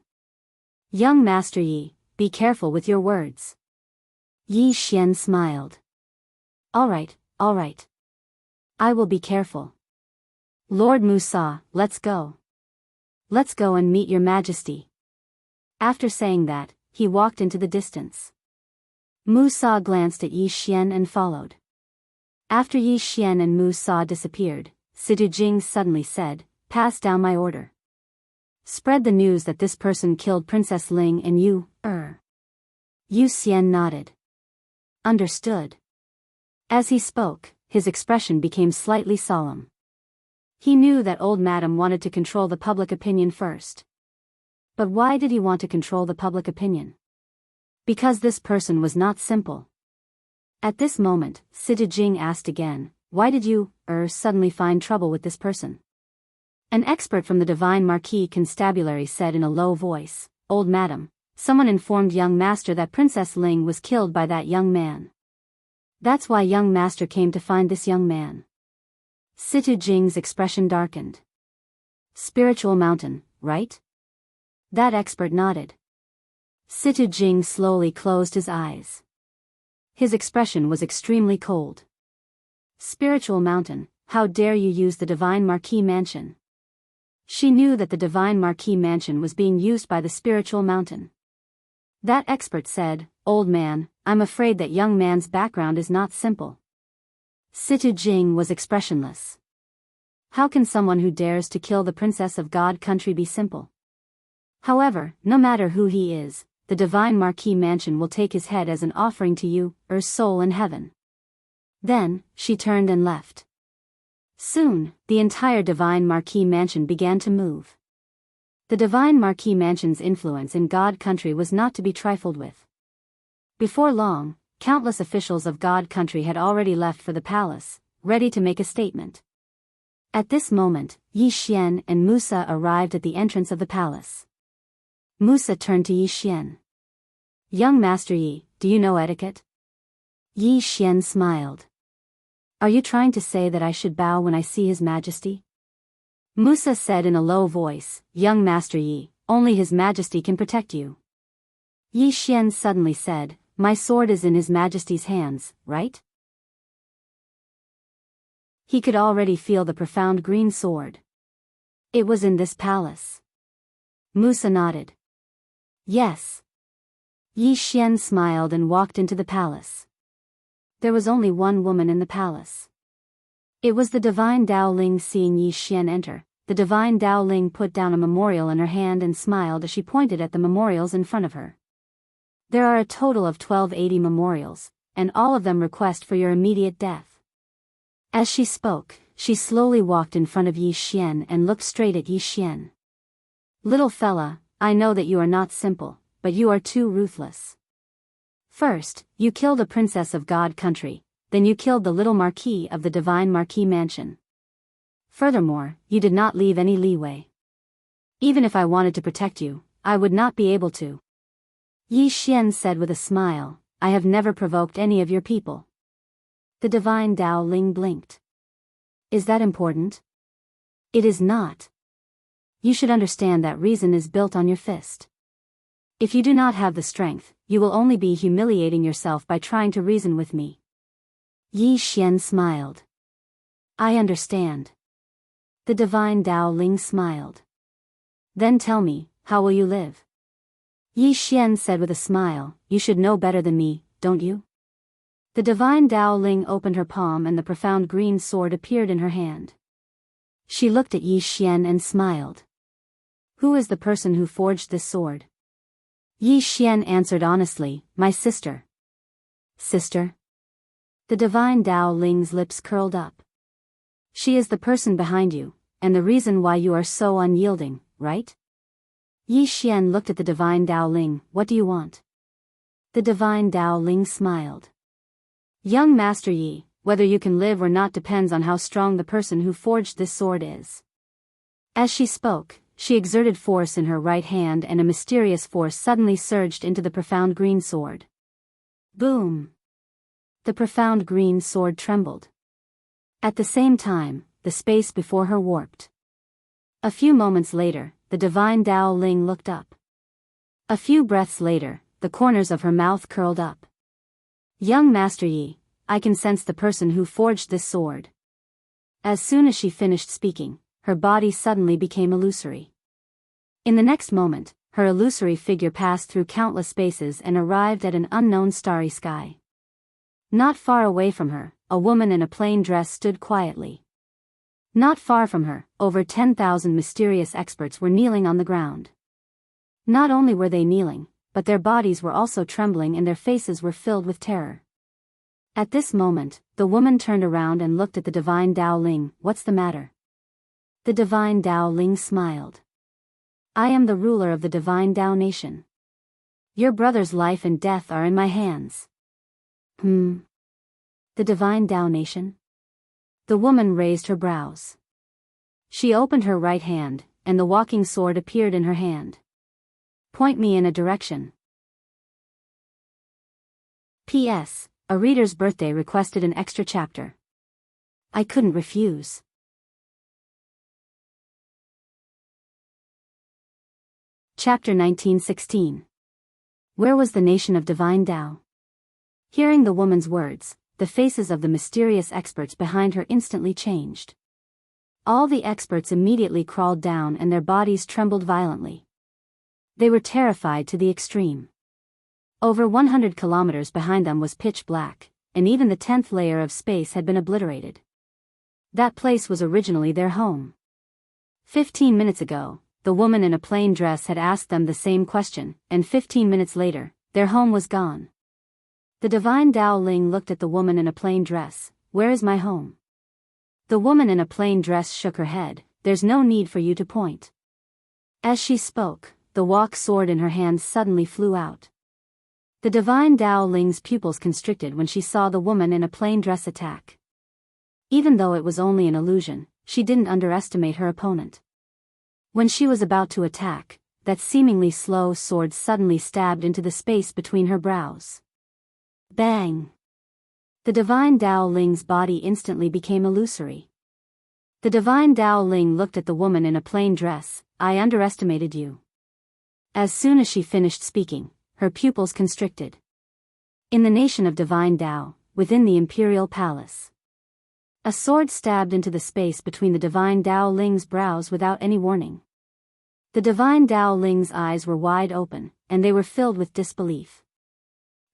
Young Master Yi, be careful with your words. Yi Xian smiled. All right. I will be careful. Lord Mu Sa, let's go. Let's go and meet your Majesty. After saying that, he walked into the distance. Mu Sa glanced at Yi Xian and followed. After Yi Xian and Mu Sa disappeared, Situ Jing suddenly said, pass down my order. Spread the news that this person killed Princess Ling and you, Yu Xian nodded. Understood. As he spoke, his expression became slightly solemn. He knew that old madam wanted to control the public opinion first. But why did he want to control the public opinion? Because this person was not simple. At this moment, Situ Jing asked again, why did you, suddenly find trouble with this person? An expert from the Divine Marquis Constabulary said in a low voice, Old madam, someone informed young master that Princess Ling was killed by that young man. That's why young master came to find this young man. Situ Jing's expression darkened. Spiritual mountain, right? That expert nodded. Situ Jing slowly closed his eyes. His expression was extremely cold. Spiritual mountain, how dare you use the Divine Marquis Mansion? She knew that the Divine Marquis Mansion was being used by the spiritual mountain. That expert said, Old man, I'm afraid that young man's background is not simple. Situ Jing was expressionless. How can someone who dares to kill the princess of God country be simple? However, no matter who he is, the Divine Marquis Mansion will take his head as an offering to you, soul in heaven. Then, she turned and left. Soon, the entire Divine Marquis Mansion began to move. The Divine Marquis Mansion's influence in God country was not to be trifled with. Before long, countless officials of God country had already left for the palace, ready to make a statement. At this moment, Yi Xian and Musa arrived at the entrance of the palace. Musa turned to Yi Xian. "Young Master Yi, do you know etiquette?" Yi Xian smiled. "Are you trying to say that I should bow when I see His Majesty?" Musa said in a low voice, "Young Master Yi, only His Majesty can protect you." Yi Xian suddenly said, "My sword is in His Majesty's hands, right?" He could already feel the profound green sword. It was in this palace. Musa nodded. "Yes." Yi Xian smiled and walked into the palace. There was only one woman in the palace. It was the divine Dao Ling. Seeing Yi Xian enter, the divine Dao Ling put down a memorial in her hand and smiled as she pointed at the memorials in front of her. "There are a total of 1280 memorials, and all of them request for your immediate death." As she spoke, she slowly walked in front of Yi Xian and looked straight at Yi Xian. "Little fella, I know that you are not simple, but you are too ruthless. First, you killed a princess of God country, then you killed the little marquis of the divine marquis mansion. Furthermore, you did not leave any leeway. Even if I wanted to protect you, I would not be able to." Yi Xian said with a smile, "I have never provoked any of your people." The divine Dao Ling blinked. "Is that important?" "It is not. You should understand that reason is built on your fist. If you do not have the strength, you will only be humiliating yourself by trying to reason with me." Yi Xian smiled. "I understand." The divine Dao Ling smiled. "Then tell me, how will you live?" Yi Xian said with a smile, "You should know better than me, don't you?" The divine Dao Ling opened her palm and the profound green sword appeared in her hand. She looked at Yi Xian and smiled. "Who is the person who forged this sword?" Yi Xian answered honestly, "My sister." "Sister?" The divine Dao Ling's lips curled up. "She is the person behind you, and the reason why you are so unyielding, right?" Yi Xian looked at the divine Dao Ling. "What do you want?" The divine Dao Ling smiled. "Young Master Yi, whether you can live or not depends on how strong the person who forged this sword is." As she spoke, she exerted force in her right hand and a mysterious force suddenly surged into the profound green sword. Boom! The profound green sword trembled. At the same time, the space before her warped. A few moments later, the divine Dao Ling looked up. A few breaths later, the corners of her mouth curled up. "Young Master Yi, I can sense the person who forged this sword." As soon as she finished speaking, her body suddenly became illusory. In the next moment, her illusory figure passed through countless spaces and arrived at an unknown starry sky. Not far away from her, a woman in a plain dress stood quietly. Not far from her, over 10,000 mysterious experts were kneeling on the ground. Not only were they kneeling, but their bodies were also trembling and their faces were filled with terror. At this moment, the woman turned around and looked at the divine Dao Ling. "What's the matter?" The divine Dao Ling smiled. "I am the ruler of the divine Dao nation. Your brother's life and death are in my hands." The divine Dao nation? The woman raised her brows. She opened her right hand, and the walking sword appeared in her hand. "Point me in a direction." P.S. A reader's birthday requested an extra chapter. I couldn't refuse. Chapter 1916. Where was the nation of divine Tao? Hearing the woman's words, the faces of the mysterious experts behind her instantly changed. All the experts immediately crawled down and their bodies trembled violently. They were terrified to the extreme. Over 100 kilometers behind them was pitch black, and even the 10th layer of space had been obliterated. That place was originally their home. 15 minutes ago, the woman in a plain dress had asked them the same question, and 15 minutes later, their home was gone. The divine Dao Ling looked at the woman in a plain dress. "Where is my home?" The woman in a plain dress shook her head. "There's no need for you to point." As she spoke, the walk sword in her hand suddenly flew out. The divine Dao Ling's pupils constricted when she saw the woman in a plain dress attack. Even though it was only an illusion, she didn't underestimate her opponent. When she was about to attack, that seemingly slow sword suddenly stabbed into the space between her brows. Bang! The divine Dao Ling's body instantly became illusory. The divine Dao Ling looked at the woman in a plain dress. I underestimated you. As soon as she finished speaking, her pupils constricted. In the nation of divine Dao, within the imperial palace, a sword stabbed into the space between the divine Dao Ling's brows without any warning. The divine Dao Ling's eyes were wide open, and they were filled with disbelief.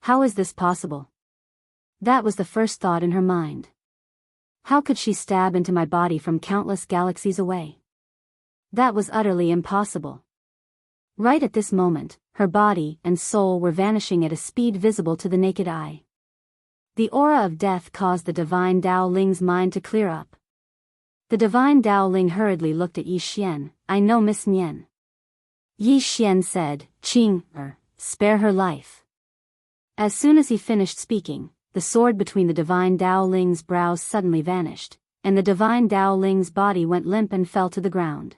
How is this possible? That was the first thought in her mind. How could she stab into my body from countless galaxies away? That was utterly impossible. Right at this moment, her body and soul were vanishing at a speed visible to the naked eye. The aura of death caused the divine Dao Ling's mind to clear up. The divine Dao Ling hurriedly looked at Yi Xian. I know Miss Nian. Yi Xian said, Qing, spare her life. As soon as he finished speaking, the sword between the divine Dao Ling's brows suddenly vanished, and the divine Dao Ling's body went limp and fell to the ground.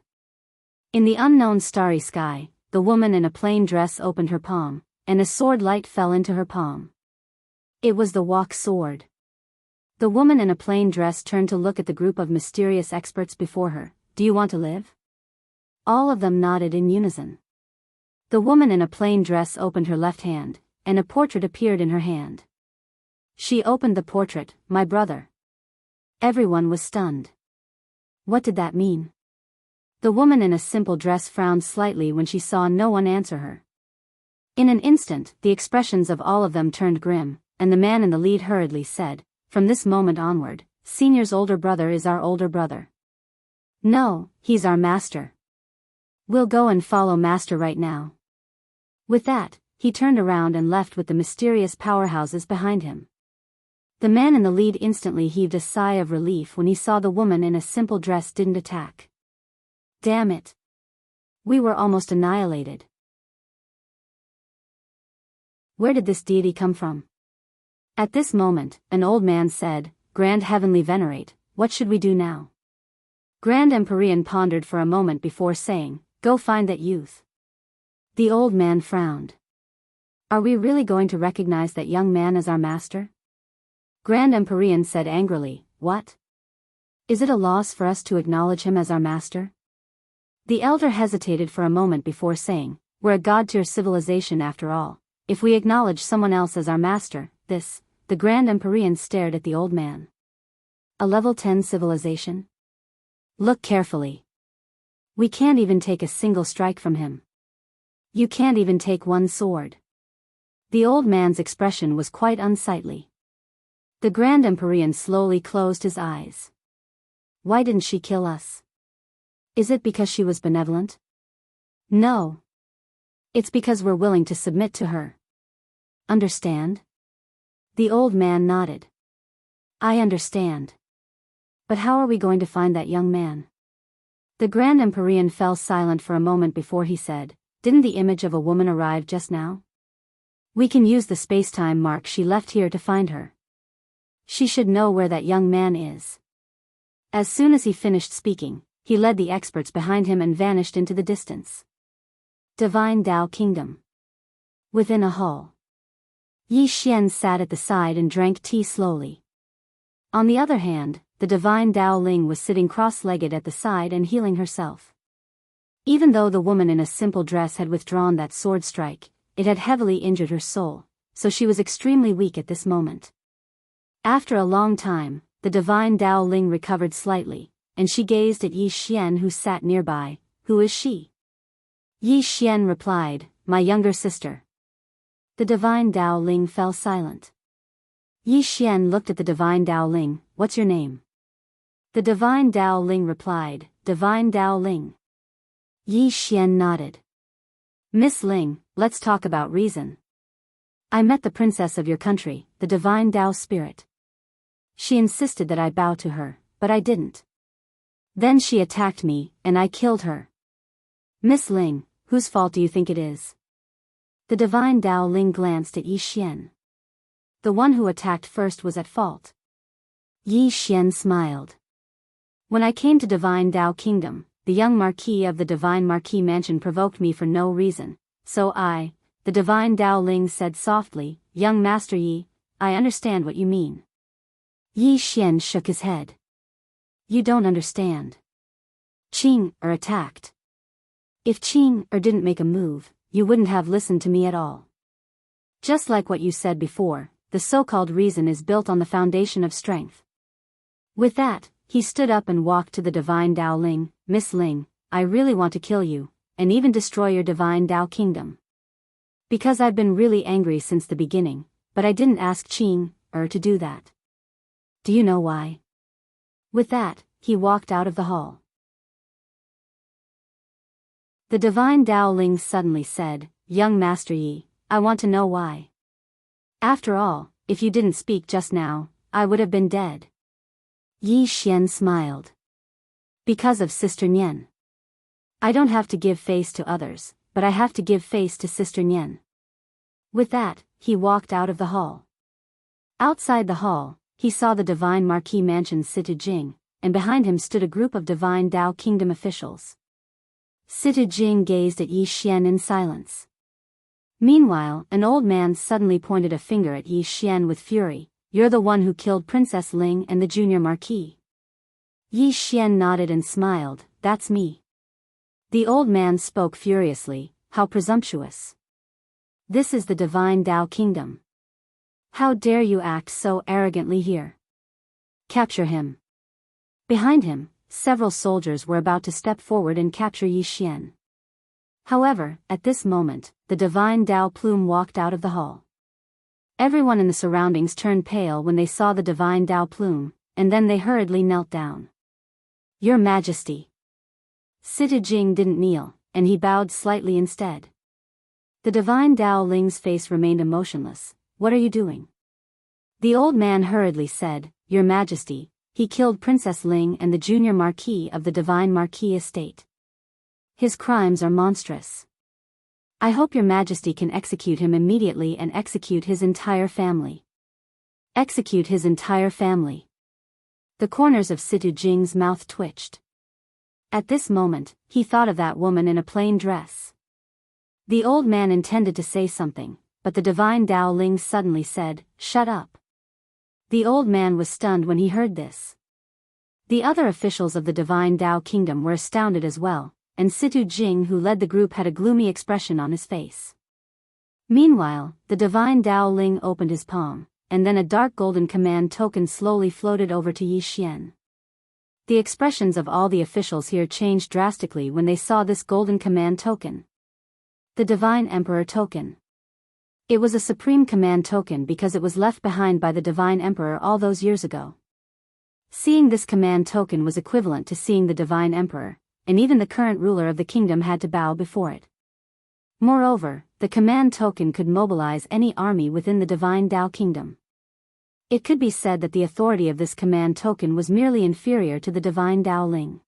In the unknown starry sky, the woman in a plain dress opened her palm, and a sword light fell into her palm. It was the Wok sword. The woman in a plain dress turned to look at the group of mysterious experts before her. Do you want to live? All of them nodded in unison. The woman in a plain dress opened her left hand, and a portrait appeared in her hand. She opened the portrait. My brother. Everyone was stunned. What did that mean? The woman in a simple dress frowned slightly when she saw no one answer her. In an instant, the expressions of all of them turned grim, and the man in the lead hurriedly said, From this moment onward, Senior's older brother is our older brother. No, he's our master. We'll go and follow master right now. With that, he turned around and left with the mysterious powerhouses behind him. The man in the lead instantly heaved a sigh of relief when he saw the woman in a simple dress didn't attack. Damn it. We were almost annihilated. Where did this deity come from? At this moment, an old man said, Grand Heavenly Venerate, what should we do now? Grand Empyrean pondered for a moment before saying, Go find that youth. The old man frowned. Are we really going to recognize that young man as our master? Grand Empyrean said angrily, What? Is it a loss for us to acknowledge him as our master? The elder hesitated for a moment before saying, We're a god-tier civilization after all. If we acknowledge someone else as our master, the Grand Empyrean stared at the old man. A level 10 civilization? Look carefully. We can't even take a single strike from him. You can't even take one sword. The old man's expression was quite unsightly. The Grand Empyrean slowly closed his eyes. Why didn't she kill us? Is it because she was benevolent? No. It's because we're willing to submit to her. Understand? The old man nodded. I understand. But how are we going to find that young man? The Grand Empyrean fell silent for a moment before he said, Didn't the image of a woman arrive just now? We can use the space-time mark she left here to find her. She should know where that young man is. As soon as he finished speaking, he led the experts behind him and vanished into the distance. Divine Dao Kingdom. Within a hall. Yi Xian sat at the side and drank tea slowly. On the other hand, the divine Dao Ling was sitting cross-legged at the side and healing herself. Even though the woman in a simple dress had withdrawn that sword strike, it had heavily injured her soul, so she was extremely weak at this moment. After a long time, the divine Dao Ling recovered slightly, and she gazed at Yi Xian who sat nearby. Who is she? Yi Xian replied, My younger sister. The divine Dao Ling fell silent. Yi Xian looked at the divine Dao Ling. What's your name? The divine Dao Ling replied, Divine Dao Ling. Yi Xian nodded. Miss Ling, let's talk about reason. I met the princess of your country, the divine Dao spirit. She insisted that I bow to her, but I didn't. Then she attacked me, and I killed her. Miss Ling, whose fault do you think it is? The divine Dao Ling glanced at Yi Xian. The one who attacked first was at fault. Yi Xian smiled. When I came to Divine Dao Kingdom, the young Marquis of the Divine Marquis Mansion provoked me for no reason, so the divine Dao Ling said softly, "Young Master Yi, I understand what you mean." Yi Xian shook his head. "You don't understand. Qing attacked. If Qing didn't make a move, you wouldn't have listened to me at all. Just like what you said before, the so-called reason is built on the foundation of strength." With that, he stood up and walked to the divine Dao Ling. "Miss Ling, I really want to kill you, and even destroy your divine Dao Kingdom. Because I've been really angry since the beginning, but I didn't ask Qing to do that. Do you know why?" With that, he walked out of the hall. The divine Dao Ling suddenly said, "Young Master Yi, I want to know why. After all, if you didn't speak just now, I would have been dead." Yi Xian smiled. "Because of Sister Nian. I don't have to give face to others, but I have to give face to Sister Nian." With that, he walked out of the hall. Outside the hall, he saw the Divine Marquis Mansion Situ Jing, and behind him stood a group of Divine Dao Kingdom officials. Situ Jing gazed at Yi Xian in silence. Meanwhile, an old man suddenly pointed a finger at Yi Xian with fury. "You're the one who killed Princess Ling and the junior marquis." Yi Xian nodded and smiled. "That's me." The old man spoke furiously. "How presumptuous. This is the Divine Dao Kingdom. How dare you act so arrogantly here? Capture him." Behind him, several soldiers were about to step forward and capture Yi Xian. However, at this moment, the divine Dao Plume walked out of the hall. Everyone in the surroundings turned pale when they saw the divine Dao Plume, and then they hurriedly knelt down. "Your Majesty." Situ Jing didn't kneel, and he bowed slightly instead. The divine Dao Ling's face remained emotionless. "What are you doing?" The old man hurriedly said, "Your Majesty, he killed Princess Ling and the junior marquis of the Divine Marquis estate. His crimes are monstrous. I hope your Majesty can execute him immediately and execute his entire family." Execute his entire family. The corners of Situ Jing's mouth twitched. At this moment, he thought of that woman in a plain dress. The old man intended to say something, but the divine Dao Ling suddenly said, "Shut up." The old man was stunned when he heard this. The other officials of the divine Dao Kingdom were astounded as well, and Situ Jing, who led the group, had a gloomy expression on his face. Meanwhile, the divine Dao Ling opened his palm, and then a dark golden command token slowly floated over to Yi Xian. The expressions of all the officials here changed drastically when they saw this golden command token. The Divine Emperor token. It was a supreme command token because it was left behind by the Divine Emperor all those years ago. Seeing this command token was equivalent to seeing the Divine Emperor, and even the current ruler of the kingdom had to bow before it. Moreover, the command token could mobilize any army within the Divine Dao Kingdom. It could be said that the authority of this command token was merely inferior to the Divine Dao Ling.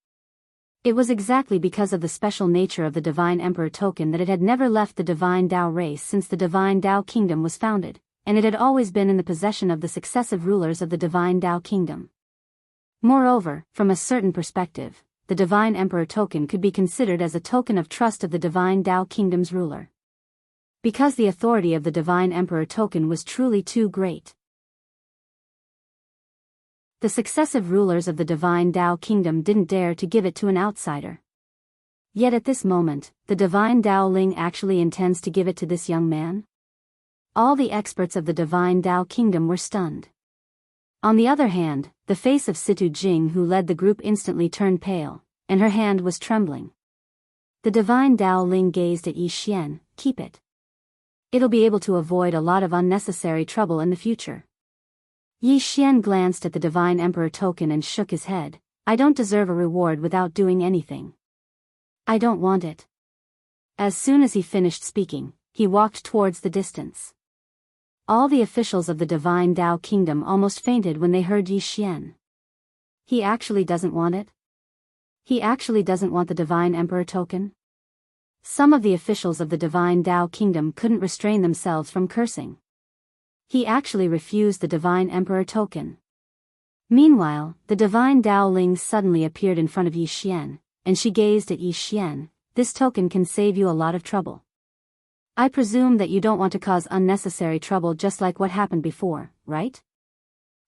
It was exactly because of the special nature of the Divine Emperor token that it had never left the Divine Dao race since the Divine Dao Kingdom was founded, and it had always been in the possession of the successive rulers of the Divine Dao Kingdom. Moreover, from a certain perspective, the Divine Emperor token could be considered as a token of trust of the Divine Dao Kingdom's ruler. Because the authority of the Divine Emperor token was truly too great. The successive rulers of the Divine Dao Kingdom didn't dare to give it to an outsider. Yet at this moment, the Divine Dao Ling actually intends to give it to this young man? All the experts of the Divine Dao Kingdom were stunned. On the other hand, the face of Situ Jing, who led the group, instantly turned pale, and her hand was trembling. The Divine Dao Ling gazed at Yi Xian. "Keep it. It'll be able to avoid a lot of unnecessary trouble in the future." Yi Xian glanced at the Divine Emperor token and shook his head. "I don't deserve a reward without doing anything. I don't want it." As soon as he finished speaking, he walked towards the distance. All the officials of the Divine Dao Kingdom almost fainted when they heard Yi Xian. He actually doesn't want it? He actually doesn't want the Divine Emperor token? Some of the officials of the divine Tao kingdom couldn't restrain themselves from cursing. He actually refused the divine emperor token. Meanwhile, the divine Dao Ling suddenly appeared in front of Yi Xian, and she gazed at Yi Xian. This token can save you a lot of trouble. I presume that you don't want to cause unnecessary trouble just like what happened before, right?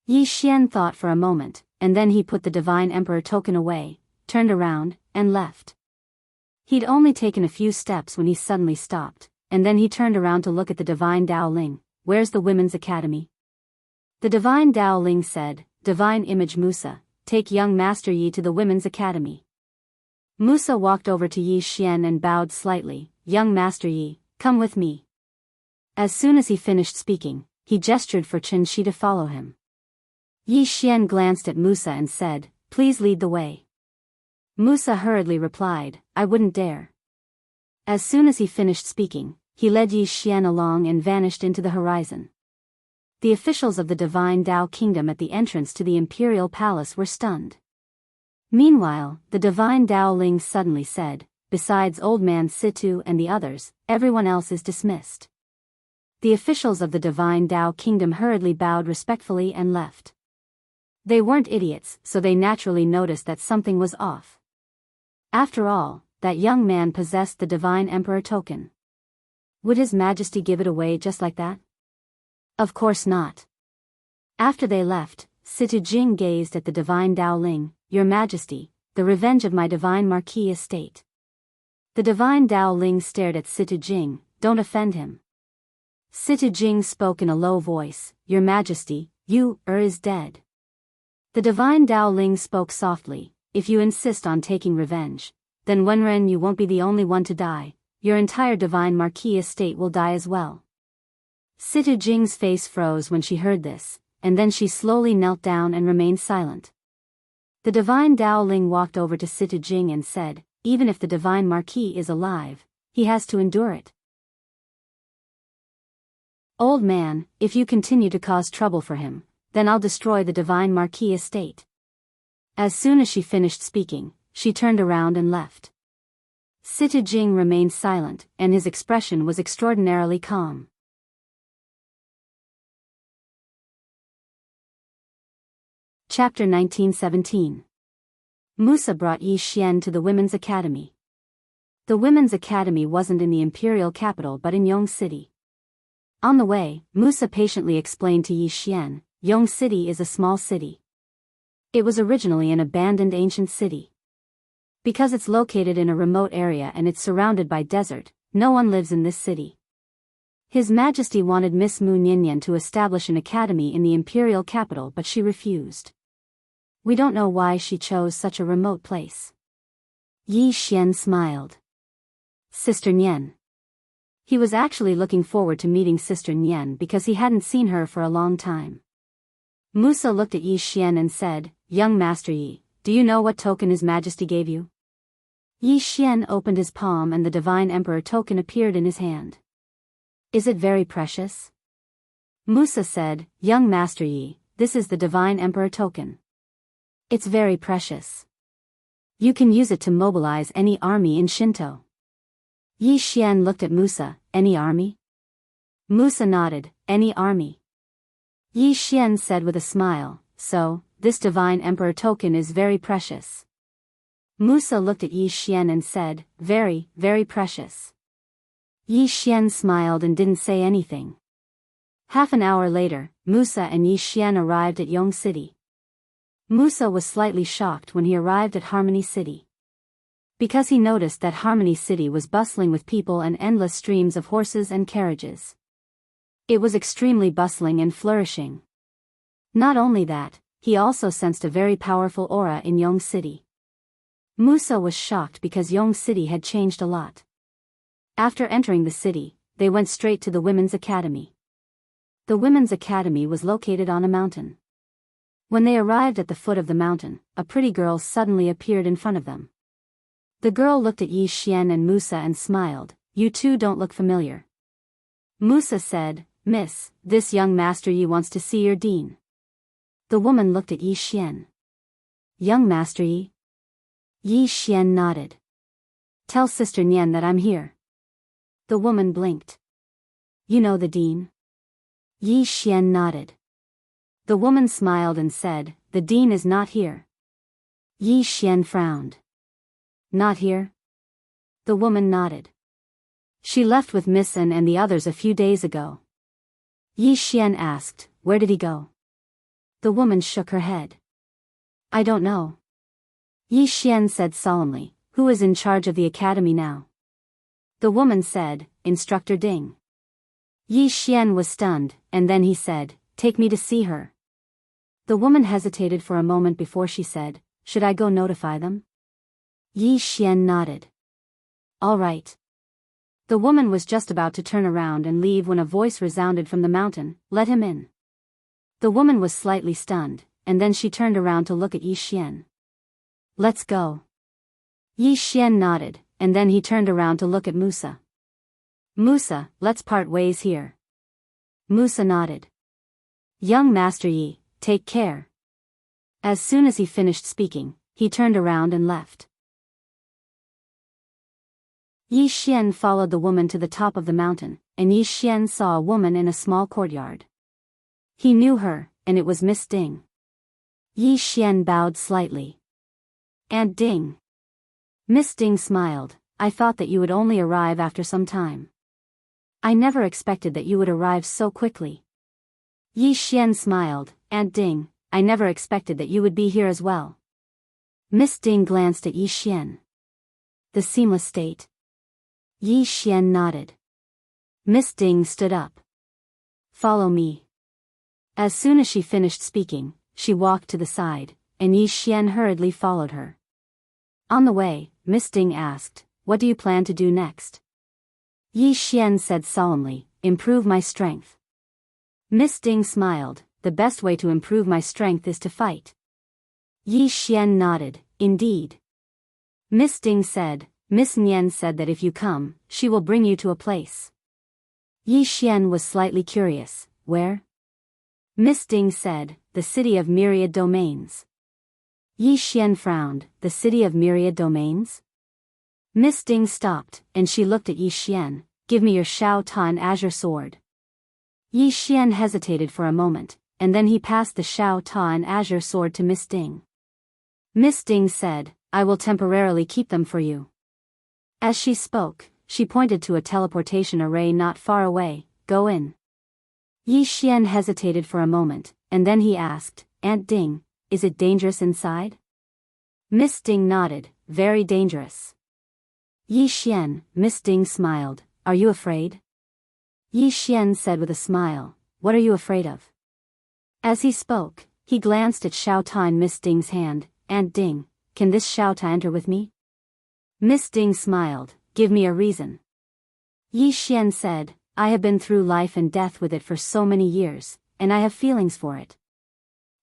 Yi Xian thought for a moment, and then he put the divine emperor token away, turned around, and left. He'd only taken a few steps when he suddenly stopped, and then he turned around to look at the divine Dao Ling. Where's the women's academy? The divine Dao Ling said, Divine Image Musa, take young Master Yi to the women's academy. Musa walked over to Yi Xian and bowed slightly. Young Master Yi, come with me. As soon as he finished speaking, he gestured for Chen Shi to follow him. Yi Xian glanced at Musa and said, please lead the way. Musa hurriedly replied, I wouldn't dare. As soon as he finished speaking, he led Yi Xian along and vanished into the horizon. The officials of the divine Tao kingdom at the entrance to the imperial palace were stunned. Meanwhile, the divine Dao Ling suddenly said, besides old man Situ and the others, everyone else is dismissed. The officials of the divine Tao kingdom hurriedly bowed respectfully and left. They weren't idiots, so they naturally noticed that something was off. After all, that young man possessed the divine emperor token. Would His Majesty give it away just like that? Of course not. After they left, Situ Jing gazed at the divine Dao Ling. Your Majesty, the revenge of my divine marquis estate. The divine Dao Ling stared at Situ Jing. Don't offend him. Situ Jing spoke in a low voice. Your Majesty, is dead. The divine Dao Ling spoke softly. If you insist on taking revenge, then Wenren you won't be the only one to die. Your entire divine marquis estate will die as well. Situ Jing's face froze when she heard this, and then she slowly knelt down and remained silent. The divine Dao Ling walked over to Situ Jing and said, even if the divine marquis is alive, he has to endure it. Old man, if you continue to cause trouble for him, then I'll destroy the divine marquis estate. As soon as she finished speaking, she turned around and left. Situ Jing remained silent, and his expression was extraordinarily calm. Chapter 1917. Musa brought Yi Xian to the Women's Academy. The Women's Academy wasn't in the imperial capital but in Yong City. On the way, Musa patiently explained to Yi Xian, Yong City is a small city. It was originally an abandoned ancient city. Because it's located in a remote area and it's surrounded by desert, no one lives in this city. His Majesty wanted Miss Mu Ninian to establish an academy in the imperial capital but she refused. We don't know why she chose such a remote place. Yi Xian smiled. Sister Nian. He was actually looking forward to meeting Sister Nian because he hadn't seen her for a long time. Musa looked at Yi Xian and said, Young Master Yi, do you know what token His Majesty gave you? Yi Xian opened his palm and the divine emperor token appeared in his hand. Is it very precious? Musa said, Young Master Yi, this is the divine emperor token. It's very precious. You can use it to mobilize any army in Shinto. Yi Xian looked at Musa, any army? Musa nodded, any army. Yi Xian said with a smile, so, this divine emperor token is very precious. Musa looked at Yi Xian and said, very, very precious. Yi Xian smiled and didn't say anything. Half an hour later, Musa and Yi Xian arrived at Yong City. Musa was slightly shocked when he arrived at Harmony City. Because he noticed that Harmony City was bustling with people and endless streams of horses and carriages. It was extremely bustling and flourishing. Not only that, he also sensed a very powerful aura in Yong City. Musa was shocked because Yong City had changed a lot. After entering the city, they went straight to the Women's Academy. The Women's Academy was located on a mountain. When they arrived at the foot of the mountain, a pretty girl suddenly appeared in front of them. The girl looked at Yi Xian and Musa and smiled. You two don't look familiar. Musa said, Miss, this young Master Yi wants to see your dean. The woman looked at Yi Xian. Young Master Yi? Yi Xian nodded. Tell Sister Nian that I'm here. The woman blinked. You know the dean? Yi Xian nodded. The woman smiled and said, the dean is not here. Yi Xian frowned. Not here? The woman nodded. She left with Miss An and the others a few days ago. Yi Xian asked, where did he go? The woman shook her head. I don't know. Yi Xian said solemnly, who is in charge of the academy now? The woman said, Instructor Ding. Yi Xian was stunned, and then he said, take me to see her. The woman hesitated for a moment before she said, should I go notify them? Yi Xian nodded. All right. The woman was just about to turn around and leave when a voice resounded from the mountain, let him in. The woman was slightly stunned, and then she turned around to look at Yi Xian. Let's go. Yi Xian nodded, and then he turned around to look at Musa. Musa, let's part ways here. Musa nodded. Young Master Yi, take care. As soon as he finished speaking, he turned around and left. Yi Xian followed the woman to the top of the mountain, and Yi Xian saw a woman in a small courtyard. He knew her, and it was Miss Ding. Yi Xian bowed slightly. Aunt Ding. Miss Ding smiled, I thought that you would only arrive after some time. I never expected that you would arrive so quickly. Yi Xian smiled, Aunt Ding, I never expected that you would be here as well. Miss Ding glanced at Yi Xian. The seamless state. Yi Xian nodded. Miss Ding stood up. Follow me. As soon as she finished speaking, she walked to the side, and Yi Xian hurriedly followed her. On the way, Miss Ding asked, what do you plan to do next? Yi Xian said solemnly, improve my strength. Miss Ding smiled, the best way to improve my strength is to fight. Yi Xian nodded, indeed. Miss Ding said, Miss Nian said that if you come, she will bring you to a place. Yi Xian was slightly curious, where? Miss Ding said, the city of myriad domains. Yi Xian frowned, the city of myriad domains? Miss Ding stopped, and she looked at Yi Xian, give me your Shao Tan Azure sword. Yi Xian hesitated for a moment, and then he passed the Shao Tan Azure sword to Miss Ding. Miss Ding said, I will temporarily keep them for you. As she spoke, she pointed to a teleportation array not far away, go in. Yi Xian hesitated for a moment, and then he asked, Aunt Ding, is it dangerous inside? Miss Ding nodded, very dangerous. Yi Xian, Miss Ding smiled, are you afraid? Yi Xian said with a smile, what are you afraid of? As he spoke, he glanced at Shao Tan Miss Ding's hand, Aunt Ding, can this Shao Ta enter with me? Miss Ding smiled, give me a reason. Yi Xian said, I have been through life and death with it for so many years, and I have feelings for it.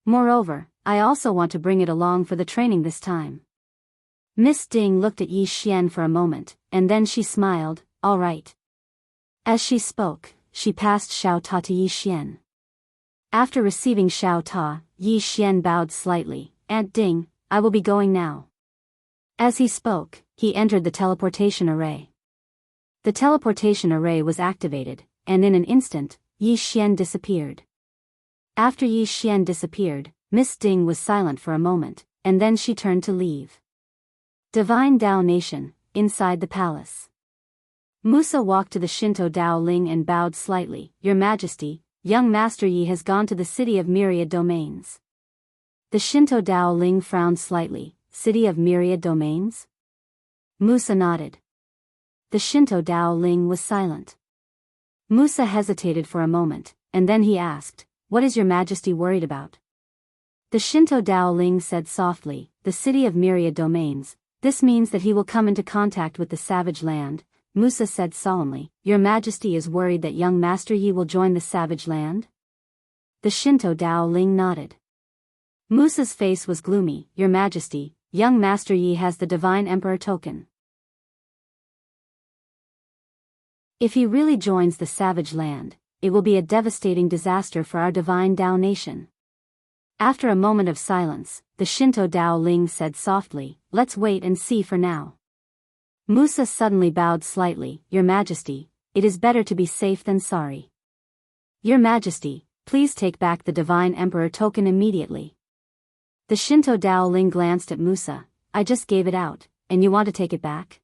Moreover, I also want to bring it along for the training this time. Miss Ding looked at Yi Xian for a moment, and then she smiled, all right. As she spoke, she passed Shao Ta to Yi Xian. After receiving Shao Ta, Yi Xian bowed slightly, Aunt Ding, I will be going now. As he spoke, he entered the teleportation array. The teleportation array was activated, and in an instant, Yi Xian disappeared. After Yi Xian disappeared, Miss Ding was silent for a moment, and then she turned to leave. Divine Dao Nation, inside the palace. Musa walked to the Shinto Dao Ling and bowed slightly, Your Majesty, young Master Yi has gone to the city of myriad domains. The Shinto Dao Ling frowned slightly, city of myriad domains? Musa nodded. The Shinto Dao Ling was silent. Musa hesitated for a moment, and then he asked, what is Your Majesty worried about? The Shinto Dao Ling said softly, the city of myriad domains, this means that he will come into contact with the savage land. Musa said solemnly, Your Majesty is worried that young Master Yi will join the savage land? The Shinto Dao Ling nodded. Musa's face was gloomy, Your Majesty, young Master Yi has the Divine Emperor token. If he really joins the savage land, it will be a devastating disaster for our Divine Dao Nation. After a moment of silence, the Shinto Dao Ling said softly, let's wait and see for now. Musa suddenly bowed slightly. Your Majesty, it is better to be safe than sorry. Your Majesty, please take back the Divine Emperor token immediately. The Shinto Dao Ling glanced at Musa. I just gave it out, and you want to take it back?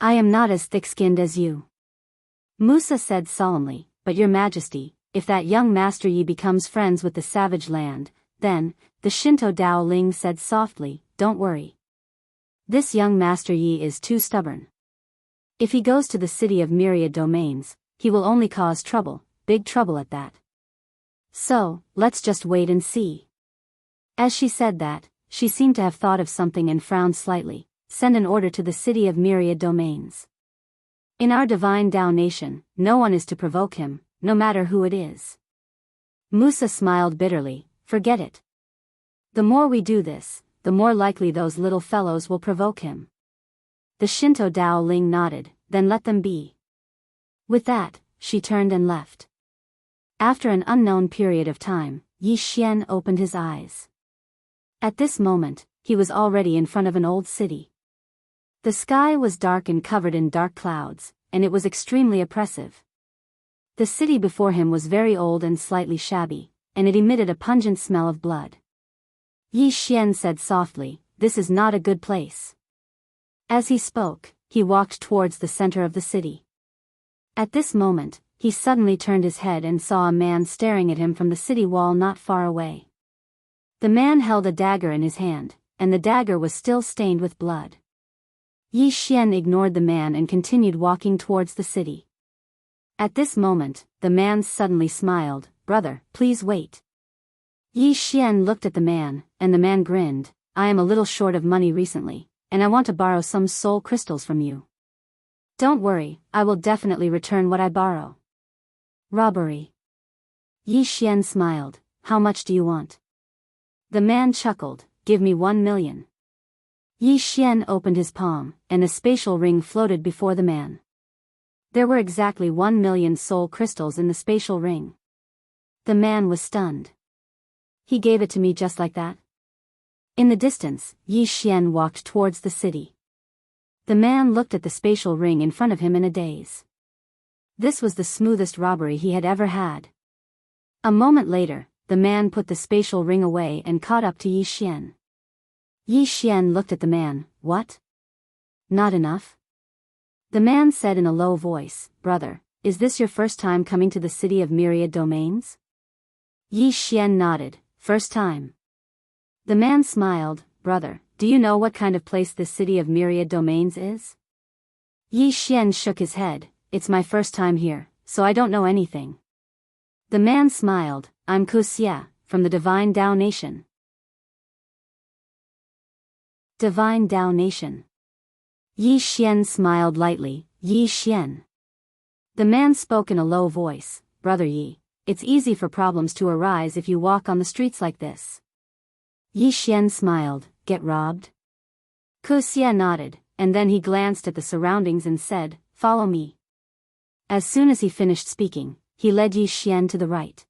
I am not as thick-skinned as you. Musa said solemnly, but Your Majesty, if that young Master Yi becomes friends with the savage land, then, the Shinto Dao Ling said softly, don't worry. This young Master Yi is too stubborn. If he goes to the city of myriad domains, he will only cause trouble, big trouble at that. So, let's just wait and see. As she said that, she seemed to have thought of something and frowned slightly. Send an order to the city of myriad domains. In our divine Dao nation, no one is to provoke him, no matter who it is. Musa smiled bitterly, forget it. The more we do this, the more likely those little fellows will provoke him. The Shinto Dao Ling nodded, then let them be. With that, she turned and left. After an unknown period of time, Yi Xian opened his eyes. At this moment, he was already in front of an old city. The sky was dark and covered in dark clouds, and it was extremely oppressive. The city before him was very old and slightly shabby, and it emitted a pungent smell of blood. Yi Xian said softly, this is not a good place. As he spoke, he walked towards the center of the city. At this moment, he suddenly turned his head and saw a man staring at him from the city wall not far away. The man held a dagger in his hand, and the dagger was still stained with blood. Yi Xian ignored the man and continued walking towards the city. At this moment, the man suddenly smiled, brother, please wait. Yi Xian looked at the man, and the man grinned, I am a little short of money recently, and I want to borrow some soul crystals from you. Don't worry, I will definitely return what I borrow. Robbery. Yi Xian smiled, how much do you want? The man chuckled, give me 1 million. Yi Xian opened his palm, and a spatial ring floated before the man. There were exactly 1 million soul crystals in the spatial ring. The man was stunned. He gave it to me just like that? In the distance, Yi Xian walked towards the city. The man looked at the spatial ring in front of him in a daze. This was the smoothest robbery he had ever had. A moment later, the man put the spatial ring away and caught up to Yi Xian. Yi Xian looked at the man, what? Not enough? The man said in a low voice, brother, is this your first time coming to the city of myriad domains? Yi Xian nodded, first time. The man smiled, brother, do you know what kind of place this city of myriad domains is? Yi Xian shook his head, it's my first time here, so I don't know anything. The man smiled, I'm Wuxia, from the Divine Dao Nation. Divine Dao Nation. Yi Xian smiled lightly, Yi Xian. The man spoke in a low voice, brother Yi, it's easy for problems to arise if you walk on the streets like this. Yi Xian smiled, get robbed? Wuxia nodded, and then he glanced at the surroundings and said, follow me. As soon as he finished speaking, he led Yi Xian to the right.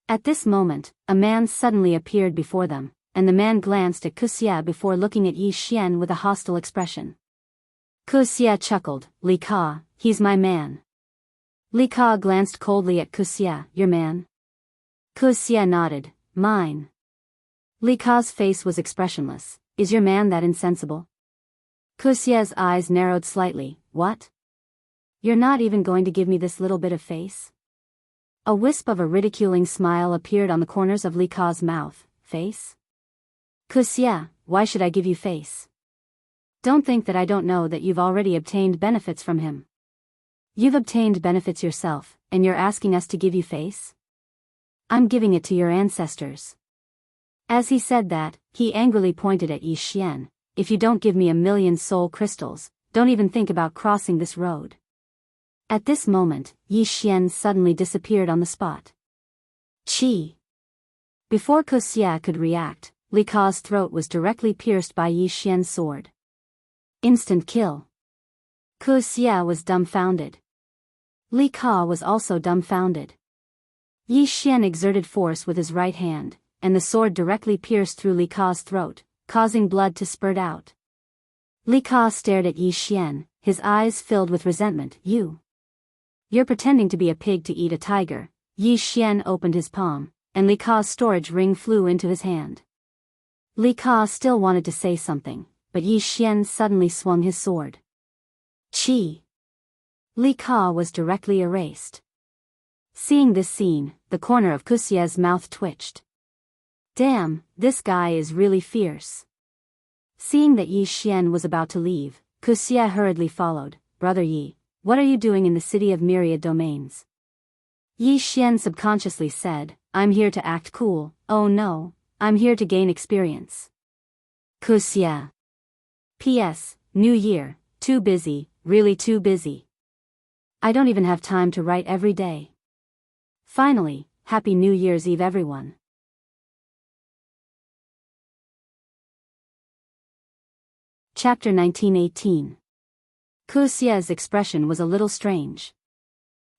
At this moment, a man suddenly appeared before them, and the man glanced at Wuxia before looking at Yi Xian with a hostile expression. Wuxia chuckled, Li Ka, he's my man. Li Ka glanced coldly at Wuxia, your man? Wuxia nodded, mine. Li Ka's face was expressionless, is your man that insensible? Wuxia's eyes narrowed slightly, what? You're not even going to give me this little bit of face? A wisp of a ridiculing smile appeared on the corners of Li Ka's mouth, face? Wuxia, why should I give you face? Don't think that I don't know that you've already obtained benefits from him. You've obtained benefits yourself, and you're asking us to give you face? I'm giving it to your ancestors. As he said that, he angrily pointed at Yi Xian, if you don't give me 1 million soul crystals, don't even think about crossing this road. At this moment, Yi Xian suddenly disappeared on the spot. Chi! Before Wuxia could react, Li Ka's throat was directly pierced by Yi Xian's sword. Instant kill. Wuxia was dumbfounded. Li Ka was also dumbfounded. Yi Xian exerted force with his right hand, and the sword directly pierced through Li Ka's throat, causing blood to spurt out. Li Ka stared at Yi Xian, his eyes filled with resentment. You're pretending to be a pig to eat a tiger. Yi Xian opened his palm, and Li Ka's storage ring flew into his hand. Li Ka still wanted to say something, but Yi Xian suddenly swung his sword. Chi! Li Ka was directly erased. Seeing this scene, the corner of Wuxia's mouth twitched. Damn, this guy is really fierce. Seeing that Yi Xian was about to leave, Wuxia hurriedly followed. Brother Yi, what are you doing in the city of myriad domains? Yi Xian subconsciously said, I'm here to act cool. Oh no, I'm here to gain experience. Wuxia. P.S. New Year, too busy, really too busy. I don't even have time to write every day. Finally, Happy New Year's Eve everyone. Chapter 1918. Wuxia's expression was a little strange.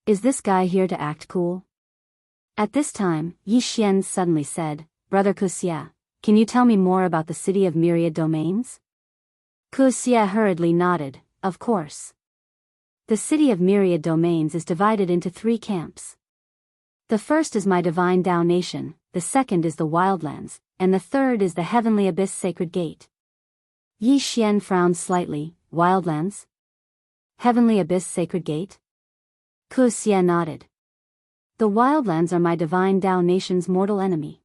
Is this guy here to act cool? At this time, Yi Xian suddenly said, Brother Wuxia, can you tell me more about the city of myriad domains? Wuxia hurriedly nodded, of course. The city of myriad domains is divided into 3 camps. The first is my divine Dao nation, the second is the wildlands, and the third is the heavenly abyss sacred gate. Yi Xian frowned slightly. Wildlands? Heavenly abyss sacred gate? Wuxia nodded. The wildlands are my divine Dao nation's mortal enemy.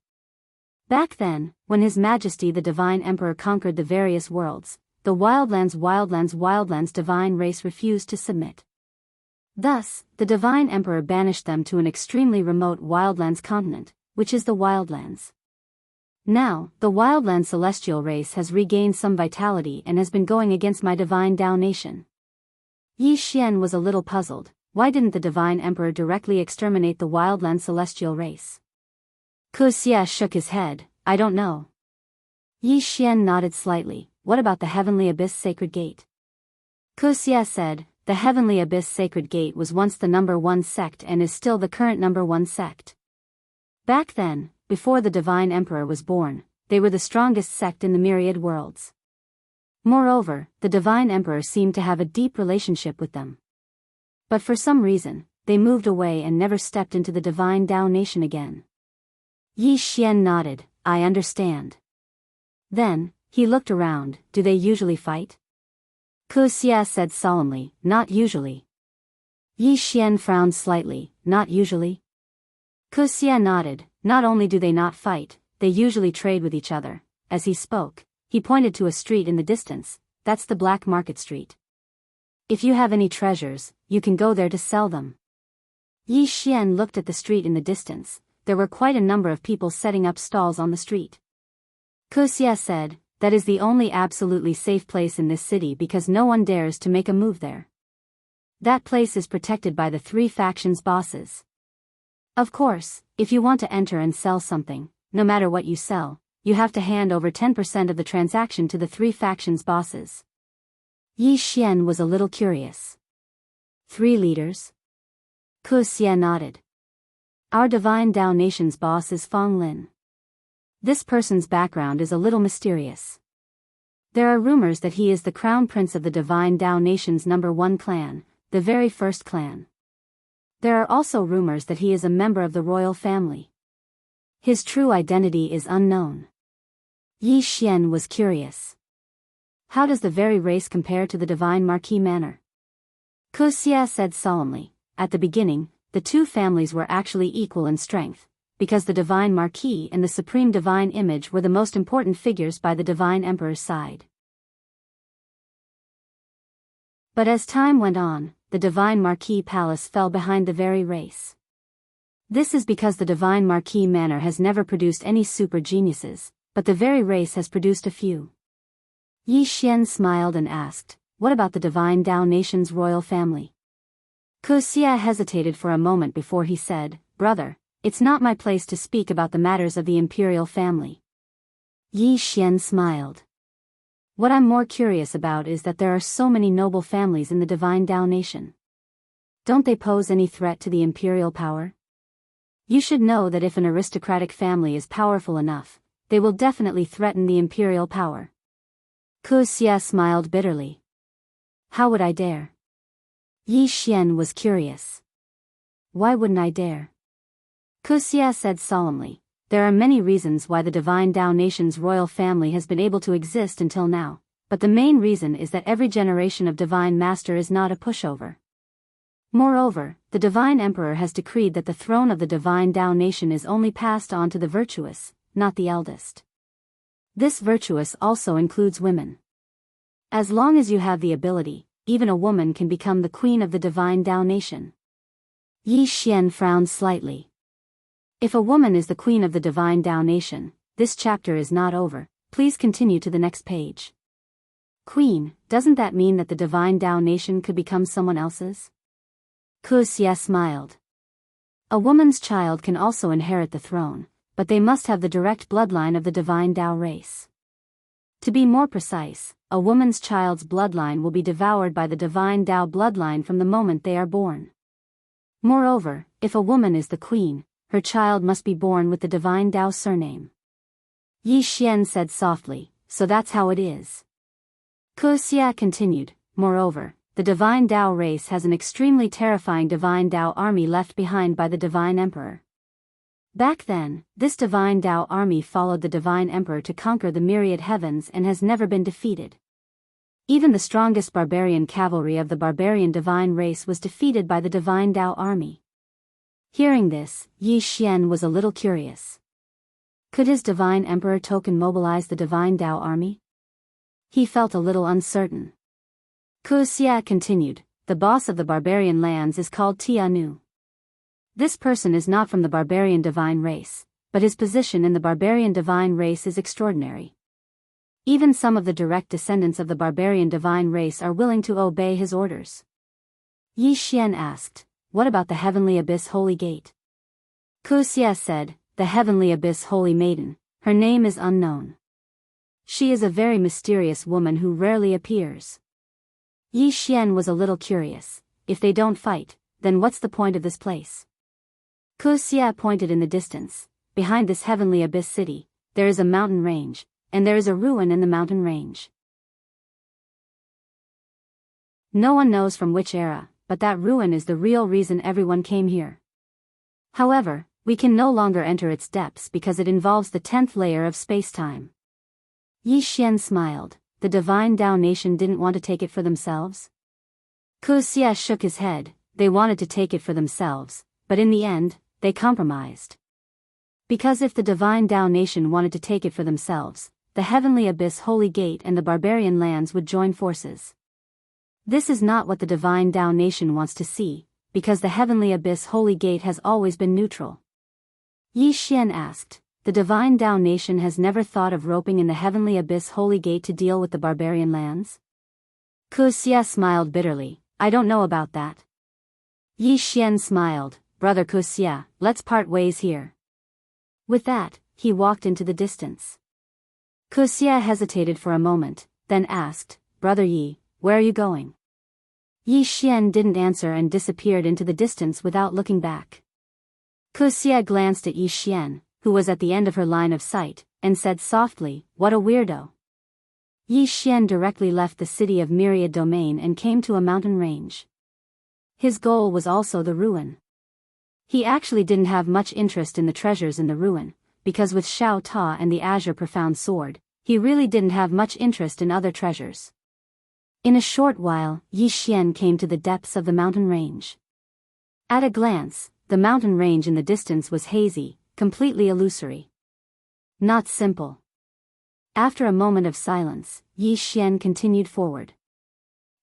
Back then, when His Majesty the Divine Emperor conquered the various worlds, the wildlands divine race refused to submit. Thus, the Divine Emperor banished them to an extremely remote wildlands continent, which is the wildlands. Now, the wildland celestial race has regained some vitality and has been going against my divine Dao nation. Yi Xian was a little puzzled. Why didn't the Divine Emperor directly exterminate the wildland celestial race? Wuxia shook his head. I don't know. Yi Xian nodded slightly. What about the Heavenly Abyss Sacred Gate? Wuxia said, the Heavenly Abyss Sacred Gate was once the number 1 sect and is still the current number 1 sect. Back then, before the Divine Emperor was born, they were the strongest sect in the myriad worlds. Moreover, the Divine Emperor seemed to have a deep relationship with them. But for some reason, they moved away and never stepped into the Divine Dao nation again. Yi Xian nodded, I understand. Then, he looked around. Do they usually fight? Wuxia said solemnly, not usually. Yi Xian frowned slightly, not usually? Wuxia nodded, not only do they not fight, they usually trade with each other. As he spoke, he pointed to a street in the distance. That's the Black Market Street. If you have any treasures, you can go there to sell them. Yi Xian looked at the street in the distance. There were quite a number of people setting up stalls on the street. Wuxia said, that is the only absolutely safe place in this city because no one dares to make a move there. That place is protected by the 3 factions' bosses. Of course, if you want to enter and sell something, no matter what you sell, you have to hand over 10% of the transaction to the 3 factions' bosses. Yi Xian was a little curious. 3 leaders? Wuxia nodded. Our Divine Dao Nation's boss is Fong Lin. This person's background is a little mysterious. There are rumors that he is the crown prince of the Divine Dao Nation's number 1 clan, the very first clan. There are also rumors that he is a member of the royal family. His true identity is unknown. Yi Xian was curious. How does the very race compare to the Divine Marquis Manor? Wuxia said solemnly, at the beginning, the 2 families were actually equal in strength, because the Divine Marquis and the Supreme Divine Image were the most important figures by the Divine Emperor's side. But as time went on, the Divine Marquis Palace fell behind the very race. This is because the Divine Marquis Manor has never produced any super geniuses, but the very race has produced a few. Yi Xian smiled and asked, what about the Divine Dao Nation's royal family? Wuxia hesitated for a moment before he said, Brother, it's not my place to speak about the matters of the imperial family. Yi Xian smiled. What I'm more curious about is that there are so many noble families in the Divine Dao Nation. Don't they pose any threat to the imperial power? You should know that if an aristocratic family is powerful enough, they will definitely threaten the imperial power. Wuxia smiled bitterly. How would I dare? Yi Xian was curious. Why wouldn't I dare? Wuxia said solemnly, there are many reasons why the divine Dao nation's royal family has been able to exist until now, but the main reason is that every generation of divine master is not a pushover. Moreover, the divine emperor has decreed that the throne of the divine Dao nation is only passed on to the virtuous, not the eldest. This virtuous also includes women. As long as you have the ability, even a woman can become the queen of the divine Dao nation. Yi Xian frowned slightly. If a woman is the queen of the divine Dao nation, this chapter is not over. Please continue to the next page. Queen, doesn't that mean that the divine Dao nation could become someone else's? Wuxia smiled. A woman's child can also inherit the throne, but they must have the direct bloodline of the divine Dao race. To be more precise, a woman's child's bloodline will be devoured by the divine Dao bloodline from the moment they are born. Moreover, if a woman is the queen, her child must be born with the divine Dao surname. Yi Xian said softly, so that's how it is. Wuxia continued, moreover, the divine Dao race has an extremely terrifying divine Dao army left behind by the divine emperor. Back then, this divine Dao army followed the divine emperor to conquer the myriad heavens and has never been defeated. Even the strongest barbarian cavalry of the barbarian divine race was defeated by the divine Dao army. Hearing this, Yi Xian was a little curious. Could his divine emperor token mobilize the divine Dao army? He felt a little uncertain. Wuxia continued, the boss of the barbarian lands is called Tianu. This person is not from the barbarian divine race, but his position in the barbarian divine race is extraordinary. Even some of the direct descendants of the barbarian divine race are willing to obey his orders. Yi Xian asked, what about the heavenly abyss holy gate? Wuxia said, the heavenly abyss holy maiden, her name is unknown. She is a very mysterious woman who rarely appears. Yi Xian was a little curious, if they don't fight, then what's the point of this place? Wuxia pointed in the distance, behind this heavenly abyss city, there is a mountain range, and there is a ruin in the mountain range. No one knows from which era, but that ruin is the real reason everyone came here. However, we can no longer enter its depths because it involves the 10th layer of space-time. Yi Xian smiled, the divine Dao nation didn't want to take it for themselves? Wuxia shook his head, they wanted to take it for themselves, but in the end, they compromised. Because if the divine Dao nation wanted to take it for themselves, the heavenly abyss holy gate and the barbarian lands would join forces. This is not what the divine Dao nation wants to see, because the heavenly abyss holy gate has always been neutral. Yi Xian asked, the divine Dao nation has never thought of roping in the heavenly abyss holy gate to deal with the barbarian lands? Wuxia smiled bitterly, I don't know about that. Yi Xian smiled, brother Wuxia, let's part ways here. With that, he walked into the distance. Wuxia hesitated for a moment, then asked, brother Yi, where are you going? Yi Xian didn't answer and disappeared into the distance without looking back. Wuxia glanced at Yi Xian, who was at the end of her line of sight, and said softly, what a weirdo. Yi Xian directly left the city of Myriad Domain and came to a mountain range. His goal was also the ruin. He actually didn't have much interest in the treasures in the ruin, because with Xiao Ta and the Azure Profound Sword, he really didn't have much interest in other treasures. In a short while, Yi Xian came to the depths of the mountain range. At a glance, the mountain range in the distance was hazy, completely illusory. Not simple. After a moment of silence, Yi Xian continued forward.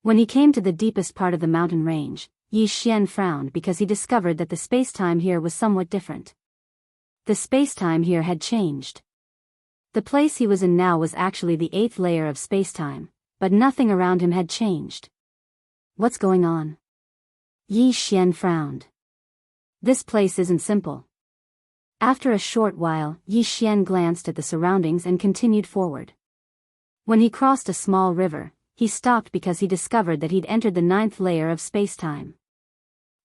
When he came to the deepest part of the mountain range, Yi Xian frowned because he discovered that the space-time here was somewhat different. The space-time here had changed. The place he was in now was actually the 8th layer of space-time, but nothing around him had changed. What's going on? Yi Xian frowned. This place isn't simple. After a short while, Yi Xian glanced at the surroundings and continued forward. When he crossed a small river, he stopped because he discovered that he'd entered the 9th layer of space-time.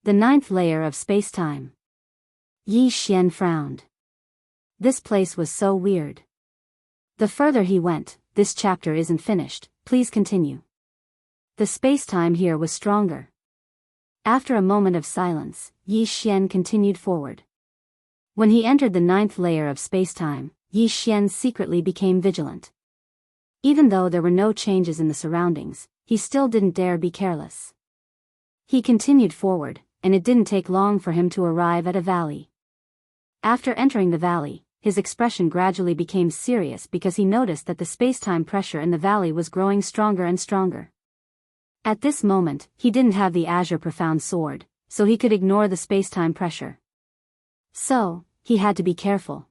The 9th layer of space-time. Yi Xian frowned. This place was so weird. The further he went, this chapter isn't finished, please continue. The space-time here was stronger. After a moment of silence, Yi Xian continued forward. When he entered the 9th layer of space-time, Yi Xian secretly became vigilant. Even though there were no changes in the surroundings, he still didn't dare be careless. He continued forward, and it didn't take long for him to arrive at a valley. After entering the valley, his expression gradually became serious because he noticed that the space-time pressure in the valley was growing stronger and stronger. At this moment, he didn't have the Azure Profound Sword, so he could ignore the space-time pressure. So, he had to be careful.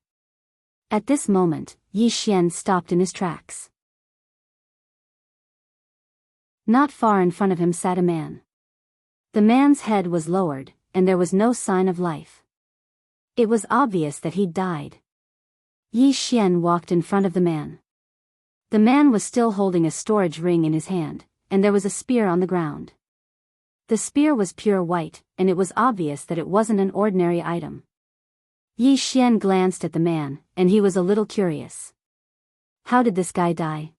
At this moment, Yi Xian stopped in his tracks. Not far in front of him sat a man. The man's head was lowered, and there was no sign of life. It was obvious that he'd died. Yi Xian walked in front of the man. The man was still holding a storage ring in his hand, and there was a spear on the ground. The spear was pure white, and it was obvious that it wasn't an ordinary item. Yi Xian glanced at the man, and he was a little curious. How did this guy die?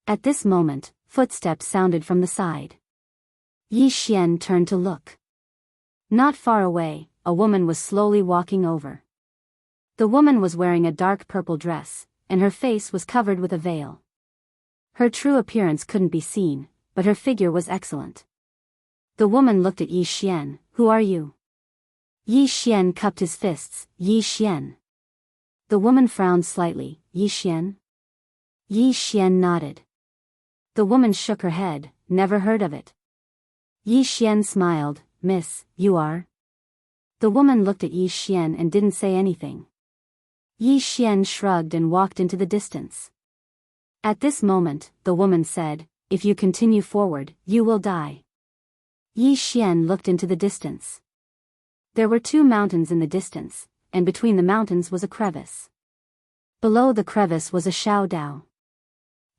At this moment, footsteps sounded from the side. Yi Xian turned to look. Not far away, a woman was slowly walking over. The woman was wearing a dark purple dress, and her face was covered with a veil. Her true appearance couldn't be seen, but her figure was excellent. The woman looked at Yi Xian. Who are you? Yi Xian cupped his fists. Yi Xian. The woman frowned slightly. Yi Xian? Yi Xian nodded. The woman shook her head. Never heard of it. Yi Xian smiled. Miss, you are? The woman looked at Yi Xian and didn't say anything. Yi Xian shrugged and walked into the distance. At this moment, the woman said, if you continue forward, you will die. Yi Xian looked into the distance. There were 2 mountains in the distance, and between the mountains was a crevice. Below the crevice was a Xiaodao.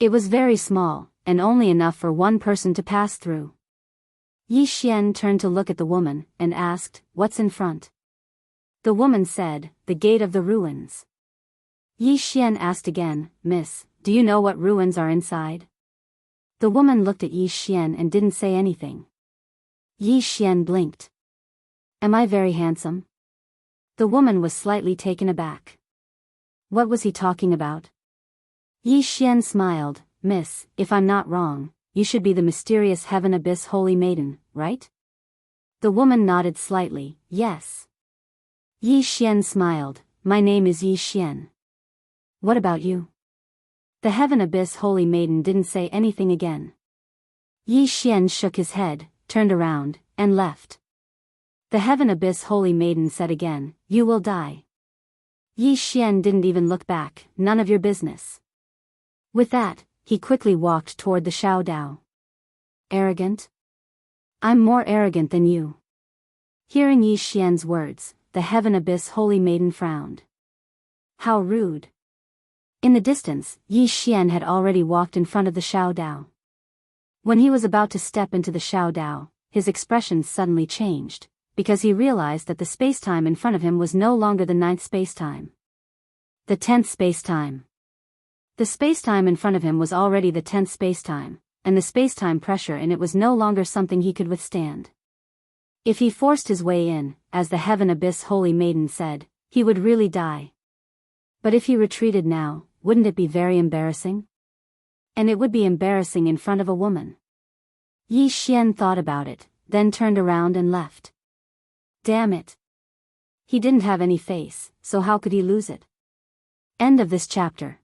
It was very small, and only enough for one person to pass through. Yi Xian turned to look at the woman, and asked, what's in front? The woman said, the gate of the ruins. Yi Xian asked again, Miss, do you know what ruins are inside? The woman looked at Yi Xian and didn't say anything. Yi Xian blinked. Am I very handsome? The woman was slightly taken aback. What was he talking about? Yi Xian smiled. Miss, if I'm not wrong, you should be the mysterious Heaven Abyss Holy Maiden, right? The woman nodded slightly. Yes. Yi Xian smiled. My name is Yi Xian. What about you? The Heaven Abyss Holy Maiden didn't say anything again. Yi Xian shook his head, turned around, and left. The Heaven Abyss Holy Maiden said again, you will die. Yi Xian didn't even look back. None of your business. With that, he quickly walked toward the Xiaodao. Arrogant? I'm more arrogant than you. Hearing Yi Xian's words, the Heaven Abyss Holy Maiden frowned. How rude. In the distance, Yi Xian had already walked in front of the Xiaodao. When he was about to step into the Xiaodao, his expression suddenly changed, because he realized that the spacetime in front of him was no longer the 9th spacetime. The 10th spacetime. The spacetime in front of him was already the 10th spacetime, and the spacetime pressure in it was no longer something he could withstand. If he forced his way in, as the Heaven Abyss Holy Maiden said, he would really die. But if he retreated now, wouldn't it be very embarrassing? And it would be embarrassing in front of a woman. Yi Xian thought about it, then turned around and left. Damn it. He didn't have any face, so how could he lose it? End of this chapter.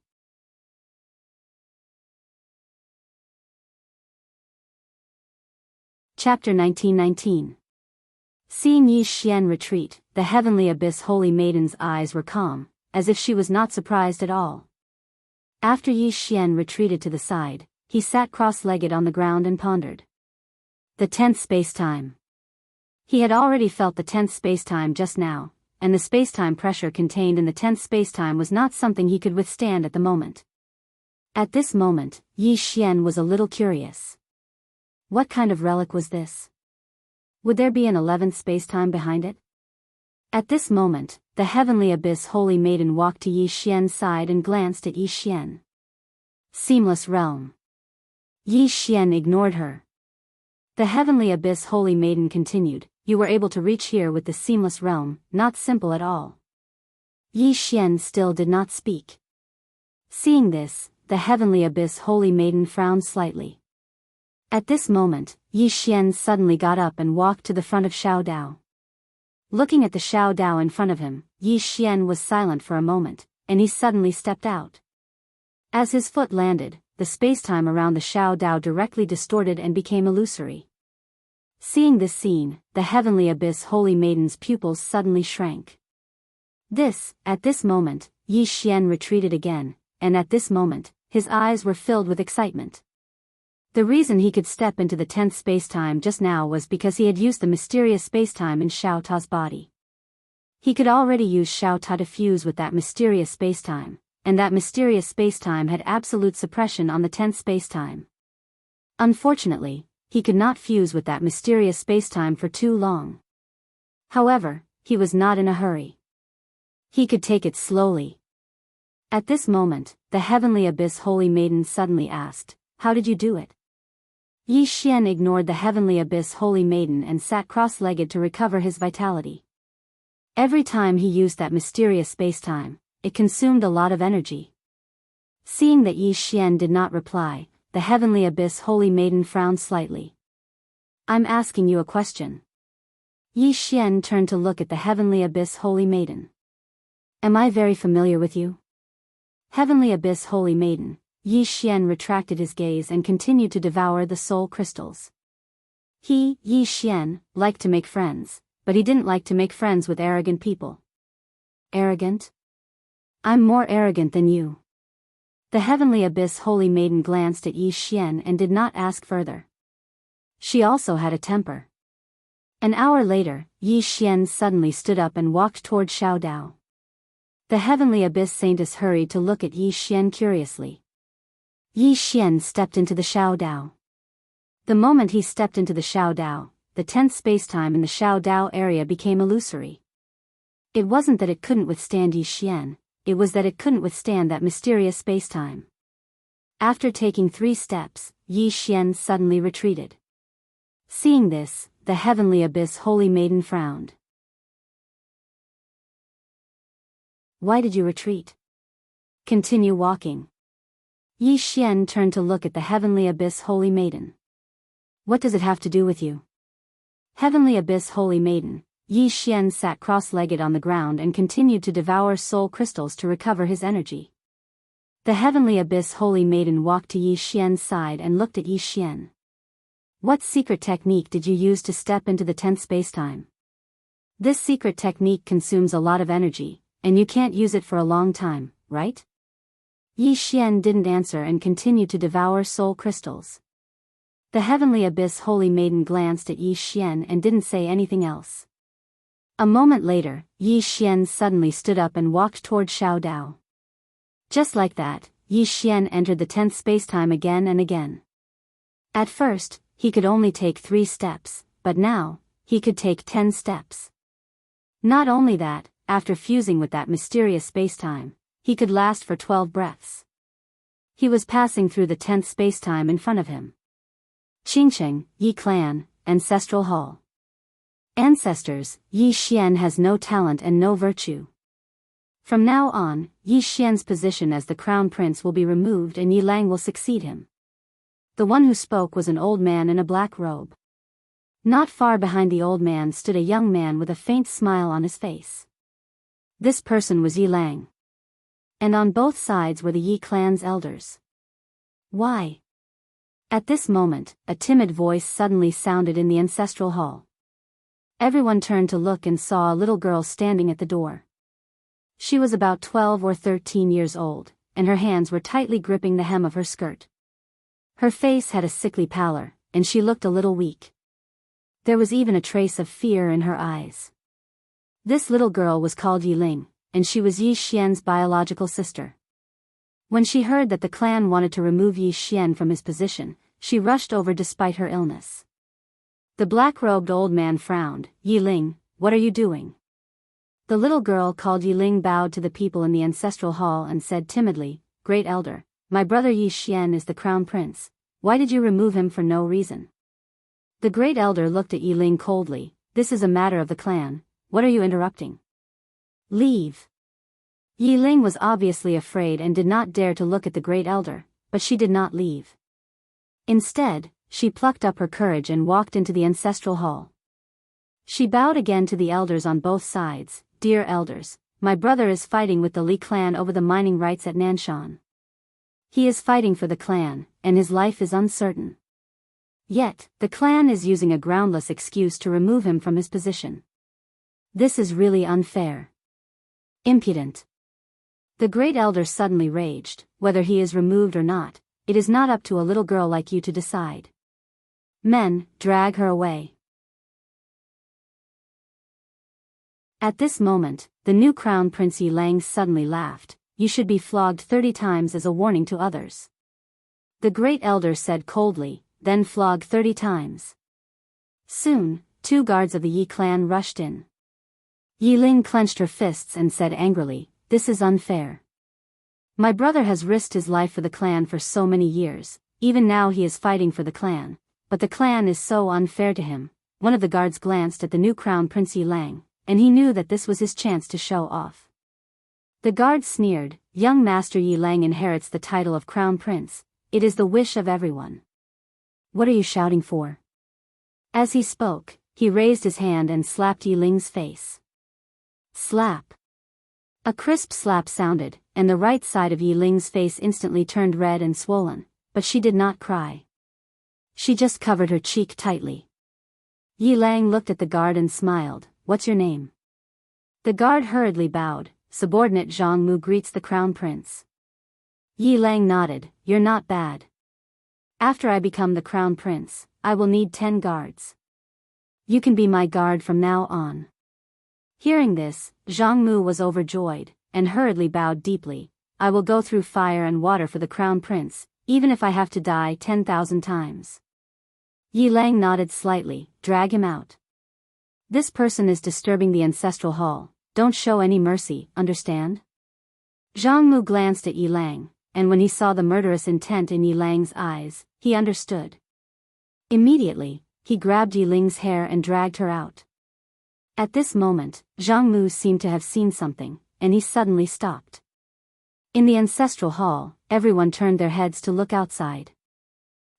Chapter 1919. Seeing Yi Xian retreat, the Heavenly Abyss Holy Maiden's eyes were calm, as if she was not surprised at all. After Yi Xian retreated to the side, he sat cross-legged on the ground and pondered. The 10th spacetime. He had already felt the 10th spacetime just now, and the spacetime pressure contained in the 10th spacetime was not something he could withstand at the moment. At this moment, Yi Xian was a little curious. What kind of relic was this? Would there be an 11th spacetime behind it? At this moment, the Heavenly Abyss Holy Maiden walked to Yi Xian's side and glanced at Yi Xian. Seamless realm. Yi Xian ignored her. The Heavenly Abyss Holy Maiden continued, you were able to reach here with the seamless realm, not simple at all. Yi Xian still did not speak. Seeing this, the Heavenly Abyss Holy Maiden frowned slightly. At this moment, Yi Xian suddenly got up and walked to the front of Xiao Dao. Looking at the Xiao Dao in front of him, Yi Xian was silent for a moment, and he suddenly stepped out. As his foot landed, the spacetime around the Xiao Dao directly distorted and became illusory. Seeing this scene, the Heavenly Abyss Holy Maiden's pupils suddenly shrank. At this moment, Yi Xian retreated again, and at this moment, his eyes were filled with excitement. The reason he could step into the 10th spacetime just now was because he had used the mysterious spacetime in Xiao Ta's body. He could already use Xiao Ta to fuse with that mysterious spacetime, and that mysterious spacetime had absolute suppression on the 10th spacetime. Unfortunately, he could not fuse with that mysterious spacetime for too long. However, he was not in a hurry. He could take it slowly. At this moment, the Heavenly Abyss Holy Maiden suddenly asked, how did you do it? Yi Xian ignored the Heavenly Abyss Holy Maiden and sat cross-legged to recover his vitality. Every time he used that mysterious spacetime, it consumed a lot of energy. Seeing that Yi Xian did not reply, the Heavenly Abyss Holy Maiden frowned slightly. I'm asking you a question. Yi Xian turned to look at the Heavenly Abyss Holy Maiden. Am I very familiar with you? Heavenly Abyss Holy Maiden, Yi Xian retracted his gaze and continued to devour the soul crystals. He, Yi Xian, liked to make friends, but he didn't like to make friends with arrogant people. Arrogant? I'm more arrogant than you. The Heavenly Abyss Holy Maiden glanced at Yi Xian and did not ask further. She also had a temper. An hour later, Yi Xian suddenly stood up and walked toward Xiao Dao. The Heavenly Abyss Saintess hurried to look at Yi Xian curiously. Yi Xian stepped into the Xiao Dao. The moment he stepped into the Xiao Dao, the 10th spacetime in the Xiao Dao area became illusory. It wasn't that it couldn't withstand Yi Xian, it was that it couldn't withstand that mysterious spacetime. After taking 3 steps, Yi Xian suddenly retreated. Seeing this, the Heavenly Abyss Holy Maiden frowned. Why did you retreat? Continue walking. Yi Xian turned to look at the Heavenly Abyss Holy Maiden. What does it have to do with you? Heavenly Abyss Holy Maiden, Yi Xian sat cross-legged on the ground and continued to devour soul crystals to recover his energy. The Heavenly Abyss Holy Maiden walked to Yi Xian's side and looked at Yi Xian. What secret technique did you use to step into the 10th spacetime? This secret technique consumes a lot of energy, and you can't use it for a long time, right? Yi Xian didn't answer and continued to devour soul crystals. The Heavenly Abyss Holy Maiden glanced at Yi Xian and didn't say anything else. A moment later, Yi Xian suddenly stood up and walked toward Xiao Dao. Just like that, Yi Xian entered the 10th spacetime again and again. At first, he could only take 3 steps, but now, he could take 10 steps. Not only that, after fusing with that mysterious spacetime, he could last for 12 breaths. He was passing through the 10th spacetime in front of him. Qingcheng, Yi Clan, Ancestral Hall. Ancestors, Yi Xian has no talent and no virtue. From now on, Yi Xian's position as the crown prince will be removed and Yi Lang will succeed him. The one who spoke was an old man in a black robe. Not far behind the old man stood a young man with a faint smile on his face. This person was Yi Lang. And on both sides were the Yi clan's elders. Why? At this moment, a timid voice suddenly sounded in the ancestral hall. Everyone turned to look and saw a little girl standing at the door. She was about 12 or 13 years old, and her hands were tightly gripping the hem of her skirt. Her face had a sickly pallor, and she looked a little weak. There was even a trace of fear in her eyes. This little girl was called Yi Ling, and she was Yi Xian's biological sister. When she heard that the clan wanted to remove Yi Xian from his position, she rushed over despite her illness. The black-robed old man frowned. Yi Ling, what are you doing? The little girl called Yiling bowed to the people in the ancestral hall and said timidly, "Great elder, my brother Yi Xian is the crown prince. Why did you remove him for no reason?" The great elder looked at Yiling coldly. "This is a matter of the clan. What are you interrupting? Leave." Yiling was obviously afraid and did not dare to look at the great elder, but she did not leave. Instead, she plucked up her courage and walked into the ancestral hall. She bowed again to the elders on both sides. "Dear elders, my brother is fighting with the Li clan over the mining rights at Nanshan. He is fighting for the clan, and his life is uncertain. Yet, the clan is using a groundless excuse to remove him from his position. This is really unfair. Impudent." The great elder suddenly raged. "Whether he is removed or not, it is not up to a little girl like you to decide. Men, drag her away." At this moment, the new crown prince Yiling suddenly laughed. "You should be flogged 30 times as a warning to others." The great elder said coldly, "Then flog 30 times." Soon, 2 guards of the Yi clan rushed in. Yiling clenched her fists and said angrily, "This is unfair. My brother has risked his life for the clan for so many years, even now he is fighting for the clan, but the clan is so unfair to him." One of the guards glanced at the new crown prince Yiling, and he knew that this was his chance to show off. The guard sneered, "Young master Yiling inherits the title of crown prince. It is the wish of everyone. What are you shouting for?" As he spoke, he raised his hand and slapped Yiling's face. Slap. A crisp slap sounded, and the right side of Yiling's face instantly turned red and swollen, but she did not cry. She just covered her cheek tightly. Yiling looked at the guard and smiled. "What's your name?" The guard hurriedly bowed. "Subordinate Jianghu greets the crown prince." Yiling nodded. "You're not bad. After I become the crown prince, I will need 10 guards. You can be my guard from now on." Hearing this, Jianghu was overjoyed, and hurriedly bowed deeply. "I will go through fire and water for the crown prince, even if I have to die 10,000 times." Yiling nodded slightly. "Drag him out. This person is disturbing the ancestral hall. Don't show any mercy, understand?" Jianghu glanced at Yiling, and when he saw the murderous intent in Yiling's eyes, he understood. Immediately, he grabbed Yiling's hair and dragged her out. At this moment, Jianghu seemed to have seen something, and he suddenly stopped. In the ancestral hall, everyone turned their heads to look outside.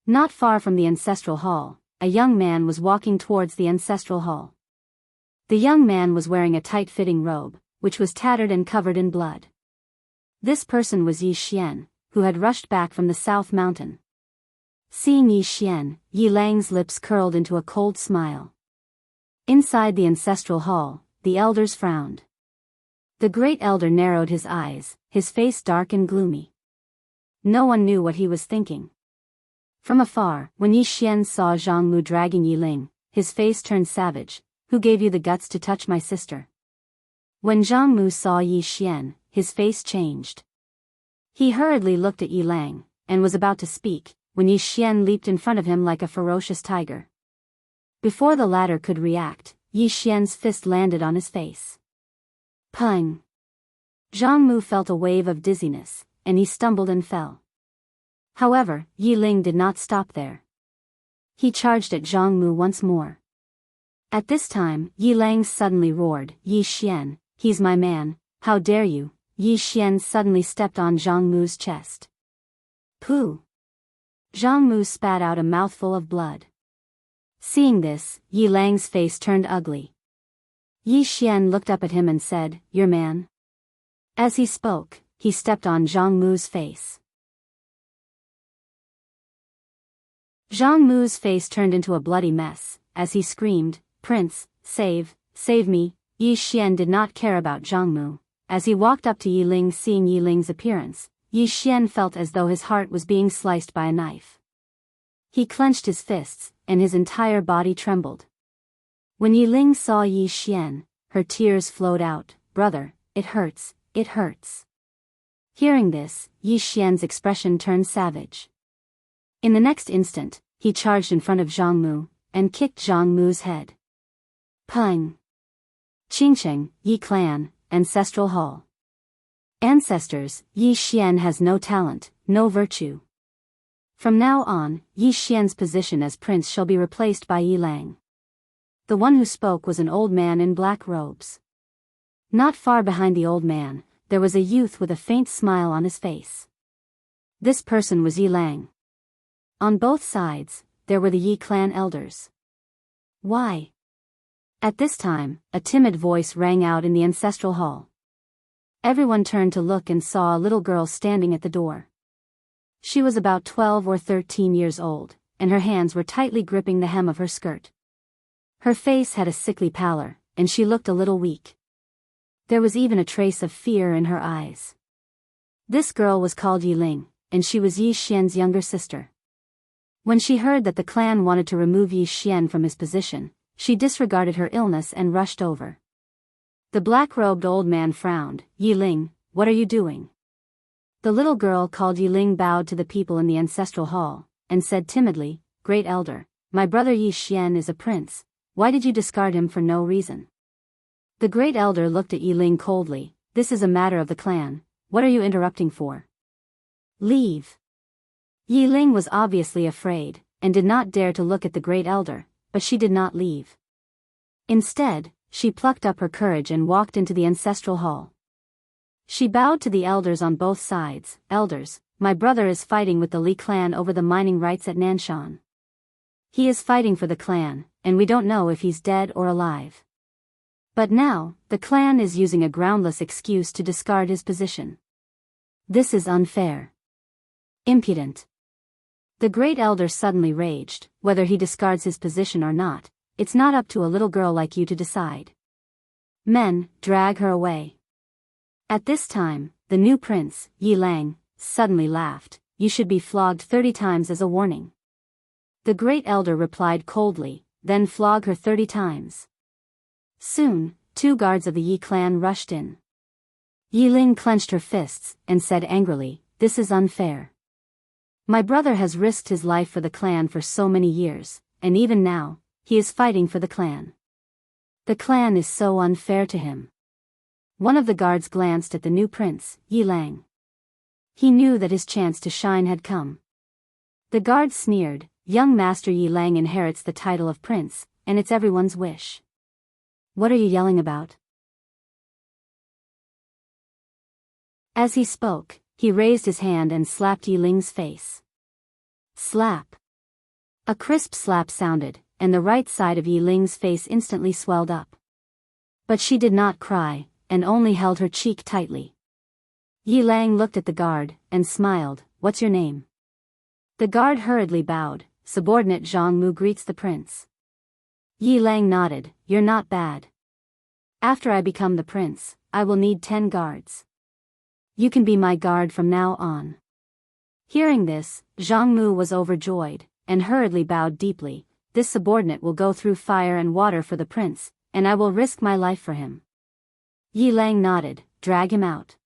Not far from the ancestral hall, a young man was walking towards the ancestral hall. The young man was wearing a tight-fitting robe, which was tattered and covered in blood. This person was Yi Xian, who had rushed back from the South Mountain. Seeing Yi Xian, Yiling's lips curled into a cold smile. Inside the ancestral hall, the elders frowned. The great elder narrowed his eyes, his face dark and gloomy. No one knew what he was thinking. From afar, when Yi Xian saw Jianghu dragging Yiling, his face turned savage. "Who gave you the guts to touch my sister?" When Jianghu saw Yi Xian, his face changed. He hurriedly looked at Yiling, and was about to speak, when Yi Xian leaped in front of him like a ferocious tiger. Before the latter could react, Yi Xian's fist landed on his face. Pung! Jianghu felt a wave of dizziness, and he stumbled and fell. However, Yiling did not stop there. He charged at Jianghu once more. At this time, Yiling suddenly roared, "Yi Xian, he's my man, how dare you!" Yi Xian suddenly stepped on Jianghu's chest. Pooh! Jianghu spat out a mouthful of blood. Seeing this, Yiling's face turned ugly. Yi Xian looked up at him and said, "Your man?" As he spoke, he stepped on Jianghu's face. Jianghu's face turned into a bloody mess, as he screamed, "Prince, save me!" Yi Xian did not care about Jianghu. As he walked up to Yiling, seeing Yiling's appearance, Yi Xian felt as though his heart was being sliced by a knife. He clenched his fists, and his entire body trembled. When Yiling saw Yi Xian, her tears flowed out. "Brother, it hurts, it hurts." Hearing this, Yi Xian's expression turned savage. In the next instant, he charged in front of Jianghu, and kicked Jianghu's head. Pung! Qingsheng, Yi Clan, Ancestral Hall. Ancestors, Yi Xian has no talent, no virtue. From now on, Yi Xian's position as prince shall be replaced by Yi Lang. The one who spoke was an old man in black robes. Not far behind the old man, there was a youth with a faint smile on his face. This person was Yi Lang. On both sides, there were the Yi clan elders. Why? At this time, a timid voice rang out in the ancestral hall. Everyone turned to look and saw a little girl standing at the door. She was about 12 or 13 years old, and her hands were tightly gripping the hem of her skirt. Her face had a sickly pallor, and she looked a little weak. There was even a trace of fear in her eyes. This girl was called Yi Ling, and she was Yi Xian's younger sister. When she heard that the clan wanted to remove Yi Xian from his position, she disregarded her illness and rushed over. The black-robed old man frowned. Yi Ling, what are you doing? The little girl called Yi Ling bowed to the people in the ancestral hall, and said timidly, Great Elder, my brother Yi Xian is a prince, why did you discard him for no reason? The Great Elder looked at Yi Ling coldly, this is a matter of the clan, what are you interrupting for? Leave. Yi Ling was obviously afraid, and did not dare to look at the Great Elder, but she did not leave. Instead, she plucked up her courage and walked into the ancestral hall. She bowed to the elders on both sides. Elders, my brother is fighting with the Li clan over the mining rights at Nanshan. He is fighting for the clan, and we don't know if he's dead or alive. But now, the clan is using a groundless excuse to discard his position. This is unfair. Impudent. The Great Elder suddenly raged, whether he discards his position or not, it's not up to a little girl like you to decide. Men, drag her away. At this time, the new prince, Yi Lang, suddenly laughed, you should be flogged 30 times as a warning. The Great Elder replied coldly, then flog her 30 times. Soon, 2 guards of the Yi clan rushed in. Yi Ling clenched her fists, and said angrily, this is unfair. My brother has risked his life for the clan for so many years, and even now, he is fighting for the clan. The clan is so unfair to him. One of the guards glanced at the new prince, Yi Lang. He knew that his chance to shine had come. The guard sneered, young Master Yi Lang inherits the title of prince, and it's everyone's wish. What are you yelling about? As he spoke, he raised his hand and slapped Yi Ling's face. Slap. A crisp slap sounded, and the right side of Yi Ling's face instantly swelled up. But she did not cry, and only held her cheek tightly. Yi Lang looked at the guard, and smiled, what's your name? The guard hurriedly bowed, subordinate Jianghu greets the prince. Yi Lang nodded, you're not bad. After I become the prince, I will need 10 guards. You can be my guard from now on. Hearing this, Jianghu was overjoyed, and hurriedly bowed deeply, this subordinate will go through fire and water for the prince, and I will risk my life for him. Yi Lang nodded, drag him out.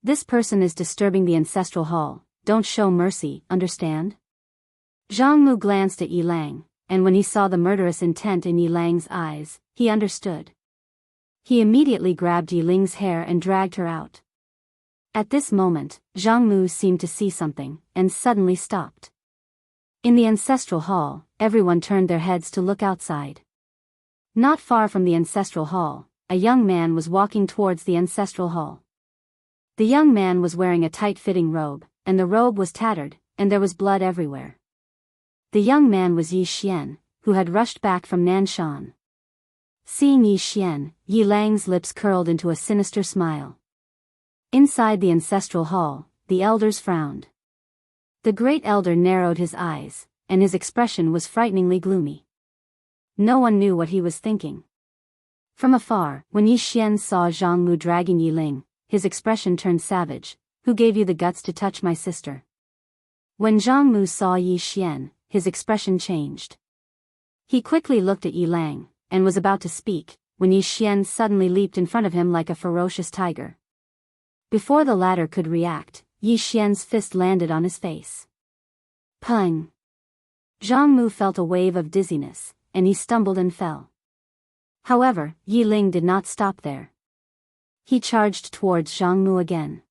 This person is disturbing the ancestral hall, don't show mercy, understand? Jianghu glanced at Yi Lang, and when he saw the murderous intent in Yi Lang's eyes, he understood. He immediately grabbed Yi Ling's hair and dragged her out. At this moment, Jianghu seemed to see something, and suddenly stopped. In the ancestral hall, everyone turned their heads to look outside. Not far from the ancestral hall, a young man was walking towards the ancestral hall. The young man was wearing a tight-fitting robe, and the robe was tattered, and there was blood everywhere. The young man was Yi Xian, who had rushed back from Nanshan. Seeing Yi Xian, Yi Lang's lips curled into a sinister smile. Inside the ancestral hall, the elders frowned. The Great Elder narrowed his eyes, and his expression was frighteningly gloomy. No one knew what he was thinking. From afar, when Yi Xian saw Jianghu dragging Yi Ling, his expression turned savage, who gave you the guts to touch my sister? When Jianghu saw Yi Xian, his expression changed. He quickly looked at Yi Lang, and was about to speak, when Yi Xian suddenly leaped in front of him like a ferocious tiger. Before the latter could react, Yi Xian's fist landed on his face. Pung! Jianghu felt a wave of dizziness, and he stumbled and fell. However, Yi Ling did not stop there. He charged towards Jianghu again.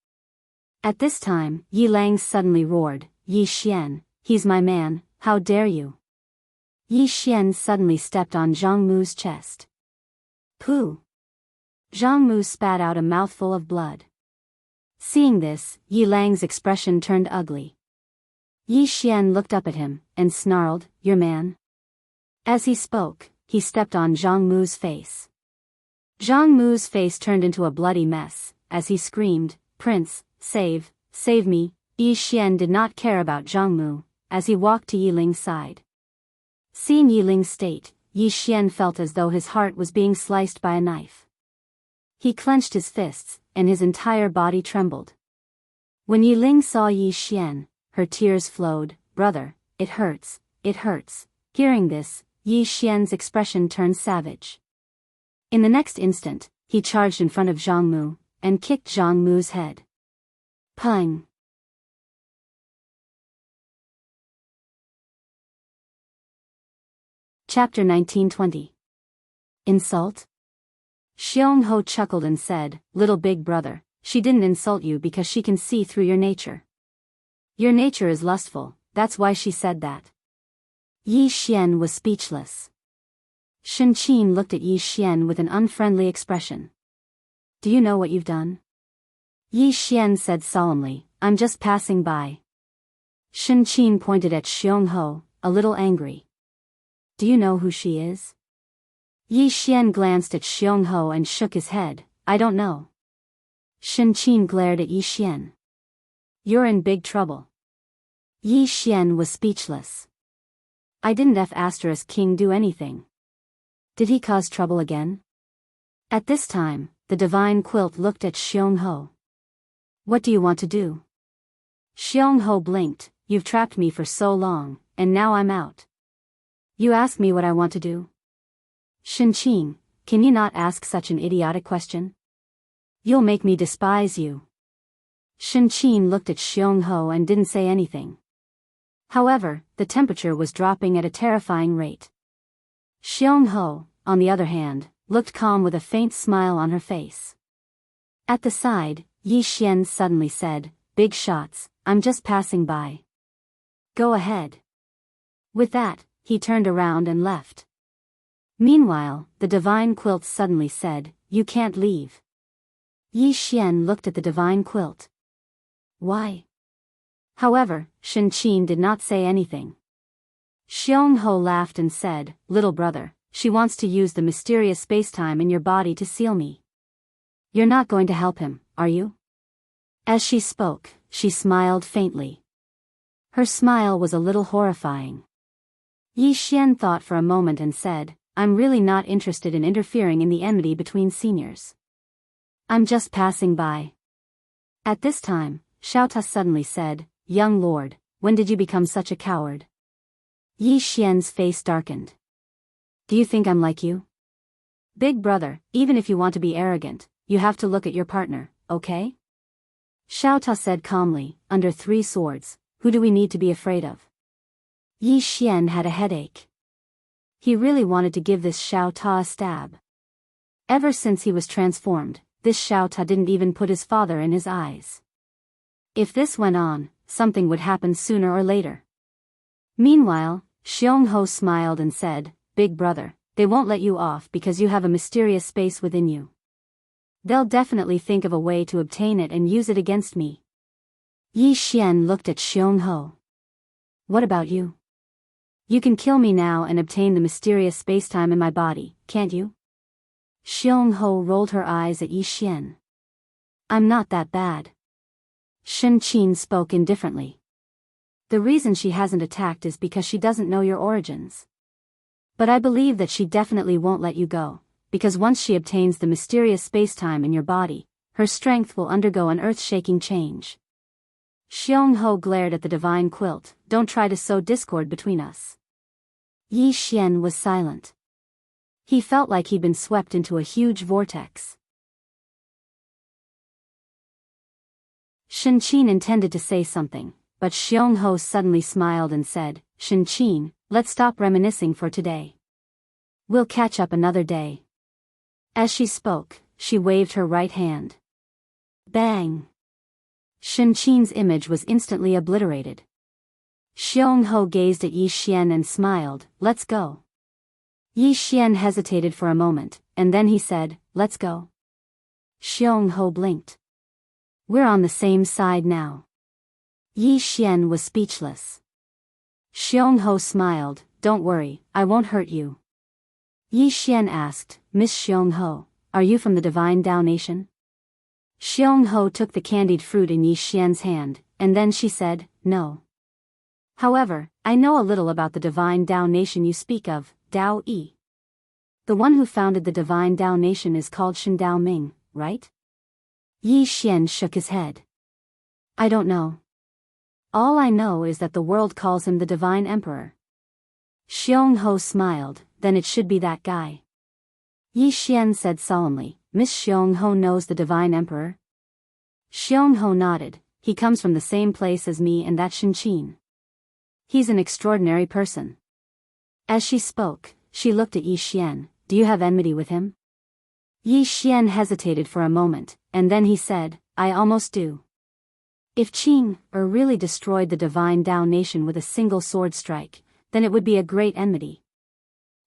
At this time, Yi Lang suddenly roared, "Yi Xian, he's my man, how dare you!" Yi Xian suddenly stepped on Jianghu's chest. Pooh! Jianghu spat out a mouthful of blood. Seeing this, Yi Lang's expression turned ugly. Yi Xian looked up at him, and snarled, "Your man?" As he spoke, he stepped on Zhang Mu's face. Zhang Mu's face turned into a bloody mess, as he screamed, "Prince, save me!" Yi Xian did not care about Zhang Mu, as he walked to Yi Ling's side. Seeing Yi Ling's state, Yi Xian felt as though his heart was being sliced by a knife. He clenched his fists, and his entire body trembled. When Yi Ling saw Yi Xian, her tears flowed, "Brother, it hurts, it hurts." Hearing this, Yi Xian's expression turned savage. In the next instant, he charged in front of Zhang Mu, and kicked Zhang Mu's head. Pang! Chapter 1920. Insult? Jianghu chuckled and said, "Little big brother, she didn't insult you because she can see through your nature. Your nature is lustful, that's why she said that." Yi Xian was speechless. Shen Qin looked at Yi Xian with an unfriendly expression. "Do you know what you've done?" Yi Xian said solemnly, "I'm just passing by." Shen Qin pointed at Jianghu, a little angry. "Do you know who she is?" Yi Xian glanced at Jianghu and shook his head, "I don't know." Shen Qin glared at Yi Xian. "You're in big trouble." Yi Xian was speechless. "I didn't F** King do anything. Did he cause trouble again?" At this time, the divine quilt looked at Jianghu. "What do you want to do?" Jianghu blinked, "You've trapped me for so long, and now I'm out. You ask me what I want to do?" Shen Qin, can you not ask such an idiotic question? You'll make me despise you. Shen Qin looked at Jianghu and didn't say anything. However, the temperature was dropping at a terrifying rate. Jianghu, on the other hand, looked calm with a faint smile on her face. At the side, Yi Xian suddenly said, "Big shots, I'm just passing by. Go ahead." With that, he turned around and left. Meanwhile, the divine quilt suddenly said, "You can't leave." Yi Xian looked at the divine quilt. "Why?" However, Shen Qin did not say anything. Jianghu laughed and said, "Little brother, she wants to use the mysterious spacetime in your body to seal me. You're not going to help him, are you?" As she spoke, she smiled faintly. Her smile was a little horrifying. Yi Xian thought for a moment and said, "I'm really not interested in interfering in the enmity between seniors. I'm just passing by." At this time, Xiao Ta suddenly said, "Young lord, when did you become such a coward?" Yi Xian's face darkened. "Do you think I'm like you?" "Big brother, even if you want to be arrogant, you have to look at your partner, okay?" Xiao Ta said calmly, "Under 3 swords, who do we need to be afraid of?" Yi Xian had a headache. He really wanted to give this Xiao Ta a stab. Ever since he was transformed, this Xiao Ta didn't even put his father in his eyes. If this went on, something would happen sooner or later. Meanwhile, Jianghu smiled and said, "Big brother, they won't let you off because you have a mysterious space within you. They'll definitely think of a way to obtain it and use it against me." Yi Xian looked at Jianghu. "What about you? You can kill me now and obtain the mysterious spacetime in my body, can't you?" Jianghu rolled her eyes at Yi Xian. "I'm not that bad." Shen Qin spoke indifferently. "The reason she hasn't attacked is because she doesn't know your origins. But I believe that she definitely won't let you go, because once she obtains the mysterious spacetime in your body, her strength will undergo an earth-shaking change." Jianghu glared at the divine quilt, "Don't try to sow discord between us." Yi Xian was silent. He felt like he'd been swept into a huge vortex. Shen Qin intended to say something, but Jianghu suddenly smiled and said, "Shen Qin, let's stop reminiscing for today. We'll catch up another day." As she spoke, she waved her right hand. Bang! Shen Qin's image was instantly obliterated. Xiongho gazed at Yi Xian and smiled, let's go. Yi Xian hesitated for a moment, and then he said, let's go. Xiongho blinked. We're on the same side now. Yi Xian was speechless. Xiongho smiled, don't worry, I won't hurt you. Yi Xian asked, Miss Xiongho, are you from the Divine Dao Nation? Xiongho took the candied fruit in Yi Xian's hand, and then she said, no. However, I know a little about the Divine Dao Nation you speak of, Dao Yi. The one who founded the Divine Dao Nation is called Shen Dao Ming, right? Yi Xian shook his head. I don't know. All I know is that the world calls him the Divine Emperor. Xiongho smiled, then it should be that guy. Yi Xian said solemnly, Miss Xiongho knows the Divine Emperor? Xiongho nodded, he comes from the same place as me and that Shen Qin. He's an extraordinary person. As she spoke, she looked at Yi Xian, do you have enmity with him? Yi Xian hesitated for a moment, and then he said, I almost do. If Qing really destroyed the Divine Dao Nation with a single sword strike, then it would be a great enmity.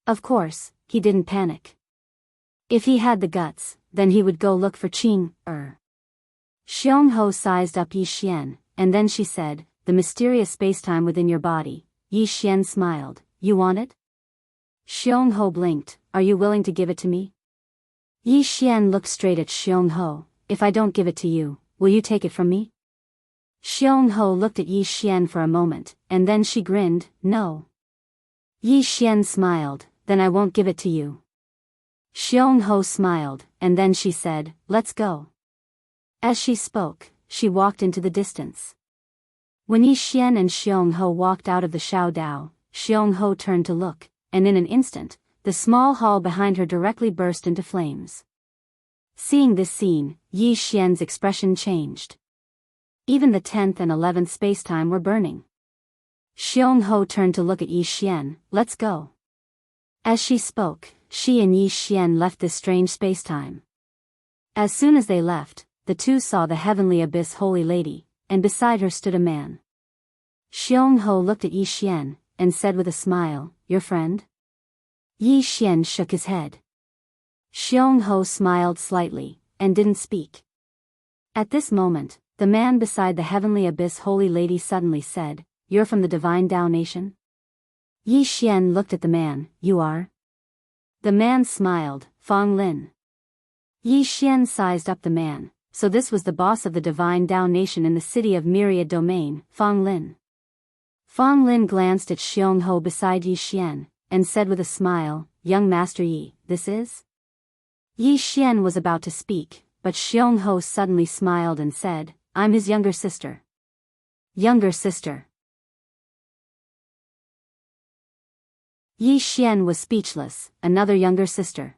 Of course, he didn't panic. If he had the guts, then he would go look for Qing. Xiongho sized up Yi Xian, and then she said, the mysterious spacetime within your body. Yi Xian smiled, you want it? Xiongho blinked, are you willing to give it to me? Yi Xian looked straight at Xiongho, if I don't give it to you, will you take it from me? Xiongho looked at Yi Xian for a moment, and then she grinned, no. Yi Xian smiled, then I won't give it to you. Xiongho smiled, and then she said, let's go. As she spoke, she walked into the distance. When Yi Xian and Xiongho walked out of the Shao Dao, Xiongho turned to look, and in an instant, the small hall behind her directly burst into flames. Seeing this scene, Yi Xian's expression changed. Even the 10th and 11th spacetime were burning. Xiongho turned to look at Yi Xian, let's go. As she spoke, she and Yi Xian left this strange spacetime. As soon as they left, the two saw the heavenly abyss Holy Lady, and beside her stood a man. Xiongho looked at Yi Xian, and said with a smile, your friend? Yi Xian shook his head. Xiongho smiled slightly, and didn't speak. At this moment, the man beside the heavenly abyss Holy Lady suddenly said, you're from the Divine Dao Nation? Yi Xian looked at the man, you are? The man smiled, Fong Lin. Yi Xian sized up the man, so this was the boss of the Divine Dao Nation in the city of Myriad Domain, Fong Lin. Fong Lin glanced at Xiongho beside Yi Xian, and said with a smile, young Master Yi, this is? Yi Xian was about to speak, but Xiongho suddenly smiled and said, I'm his younger sister. Younger sister. Yi Xian was speechless, another younger sister.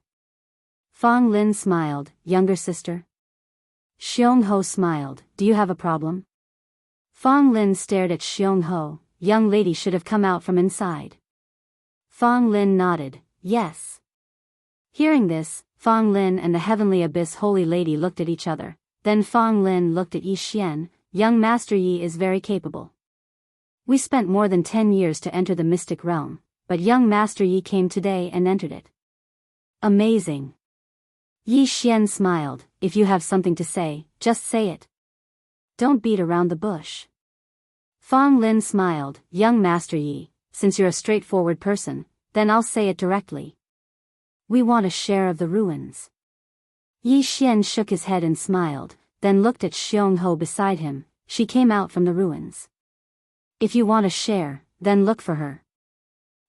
Fong Lin smiled, younger sister? Xiongho smiled, do you have a problem? Fong Lin stared at Xiongho, young lady should have come out from inside. Fong Lin nodded, yes. Hearing this, Fong Lin and the heavenly abyss Holy Lady looked at each other, then Fong Lin looked at Yi Xian, young Master Yi is very capable. We spent more than 10 years to enter the mystic realm, but young Master Yi came today and entered it. Amazing. Yi Xian smiled, if you have something to say, just say it. Don't beat around the bush. Fong Lin smiled, young Master Yi, since you're a straightforward person, then I'll say it directly. We want a share of the ruins. Yi Xian shook his head and smiled, then looked at Xiongho beside him, she came out from the ruins. If you want a share, then look for her.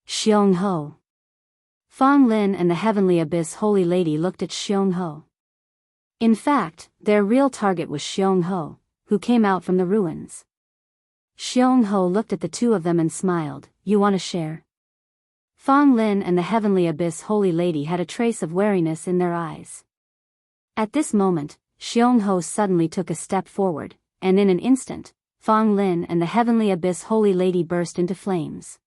Xiongho. Fong Lin and the heavenly abyss Holy Lady looked at Xiongho. In fact, their real target was Xiongho, who came out from the ruins. Xiongho looked at the two of them and smiled, you want to share? Fong Lin and the heavenly abyss Holy Lady had a trace of wariness in their eyes. At this moment, Xiongho suddenly took a step forward, and in an instant, Fong Lin and the heavenly abyss Holy Lady burst into flames.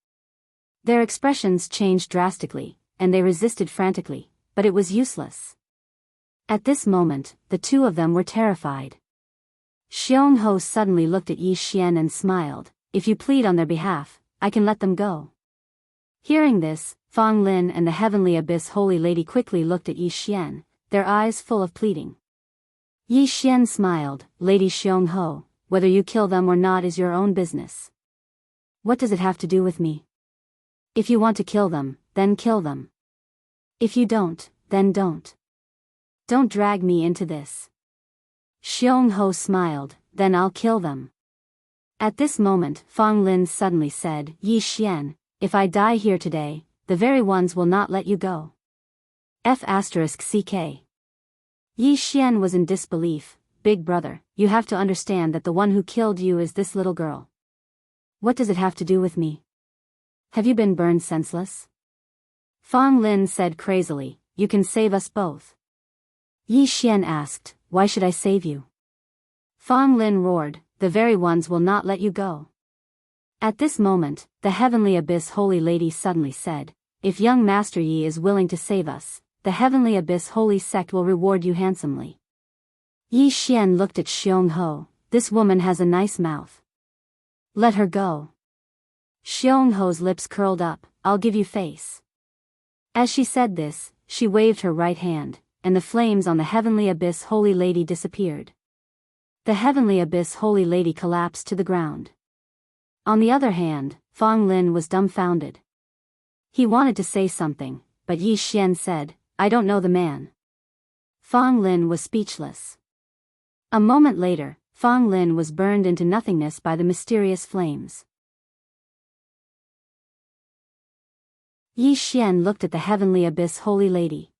Their expressions changed drastically, and they resisted frantically, but it was useless. At this moment, the two of them were terrified. Xiongho suddenly looked at Yi Xian and smiled. If you plead on their behalf, I can let them go. Hearing this, Fang Lin and the Heavenly Abyss Holy Lady quickly looked at Yi Xian, their eyes full of pleading. Yi Xian smiled. Lady Xiongho, whether you kill them or not is your own business. What does it have to do with me? If you want to kill them, then kill them. If you don't, then don't. Don't drag me into this. Xiongho smiled. Then I'll kill them. At this moment, Fang Lin suddenly said, Yi Xian, if I die here today, the very ones will not let you go. F***CK. Yi Xian was in disbelief. Big brother, you have to understand that the one who killed you is this little girl. What does it have to do with me? Have you been burned senseless? Fang Lin said crazily, you can save us both. Yi Xian asked, why should I save you? Fang Lin roared, the very ones will not let you go. At this moment, the Heavenly Abyss Holy Lady suddenly said, if young Master Yi is willing to save us, the Heavenly Abyss Holy Sect will reward you handsomely. Yi Xian looked at Xiongho. This woman has a nice mouth. Let her go. Xiongho's lips curled up. I'll give you face. As she said this, she waved her right hand, and the flames on the Heavenly Abyss Holy Lady disappeared. The Heavenly Abyss Holy Lady collapsed to the ground. On the other hand, Fang Lin was dumbfounded. He wanted to say something, but Yi Xian said, I don't know the man. Fang Lin was speechless. A moment later, Fang Lin was burned into nothingness by the mysterious flames. Yi Xian looked at the Heavenly Abyss Holy Lady.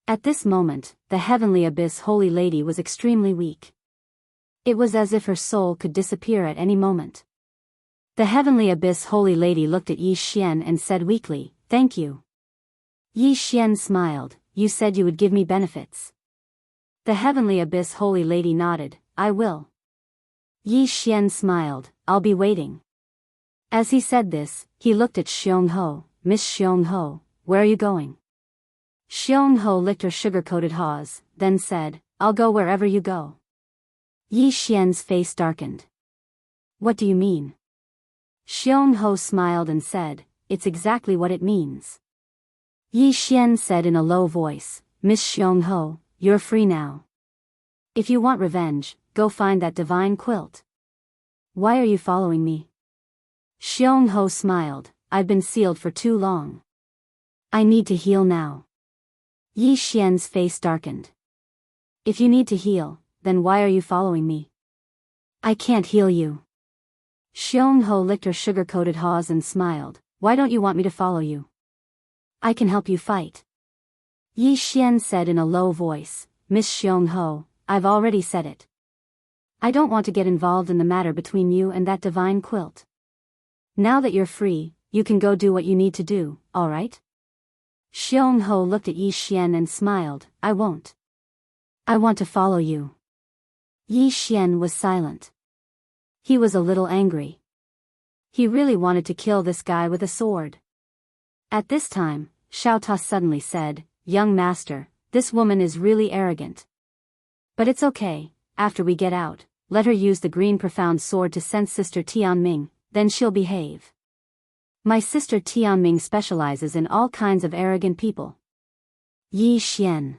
At this moment, the Heavenly Abyss Holy Lady was extremely weak. It was as if her soul could disappear at any moment. The Heavenly Abyss Holy Lady looked at Yi Xian and said weakly, thank you. Yi Xian smiled, you said you would give me benefits. The Heavenly Abyss Holy Lady nodded, I will. Yi Xian smiled, I'll be waiting. As he said this, he looked at Xiongho. Miss Xiongho, where are you going? Xiongho licked her sugar-coated haws, then said, I'll go wherever you go. Yi Xian's face darkened. What do you mean? Xiongho smiled and said, it's exactly what it means. Yi Xian said in a low voice, Miss Xiongho, you're free now. If you want revenge, go find that divine quilt. Why are you following me? Xiongho smiled, I've been sealed for too long. I need to heal now. Yi Xian's face darkened. If you need to heal, then why are you following me? I can't heal you. Xiongho licked her sugar-coated haws and smiled, why don't you want me to follow you? I can help you fight. Yi Xian said in a low voice, Miss Xiongho, I've already said it. I don't want to get involved in the matter between you and that divine quilt. Now that you're free, you can go do what you need to do, alright? Xiongho looked at Yi Xian and smiled, I won't. I want to follow you. Yi Xian was silent. He was a little angry. He really wanted to kill this guy with a sword. At this time, Xiao Ta suddenly said, young master, this woman is really arrogant. But it's okay, after we get out, let her use the green profound sword to sense Sister Tianming, then she'll behave. My sister Tianming specializes in all kinds of arrogant people. Yi Xian.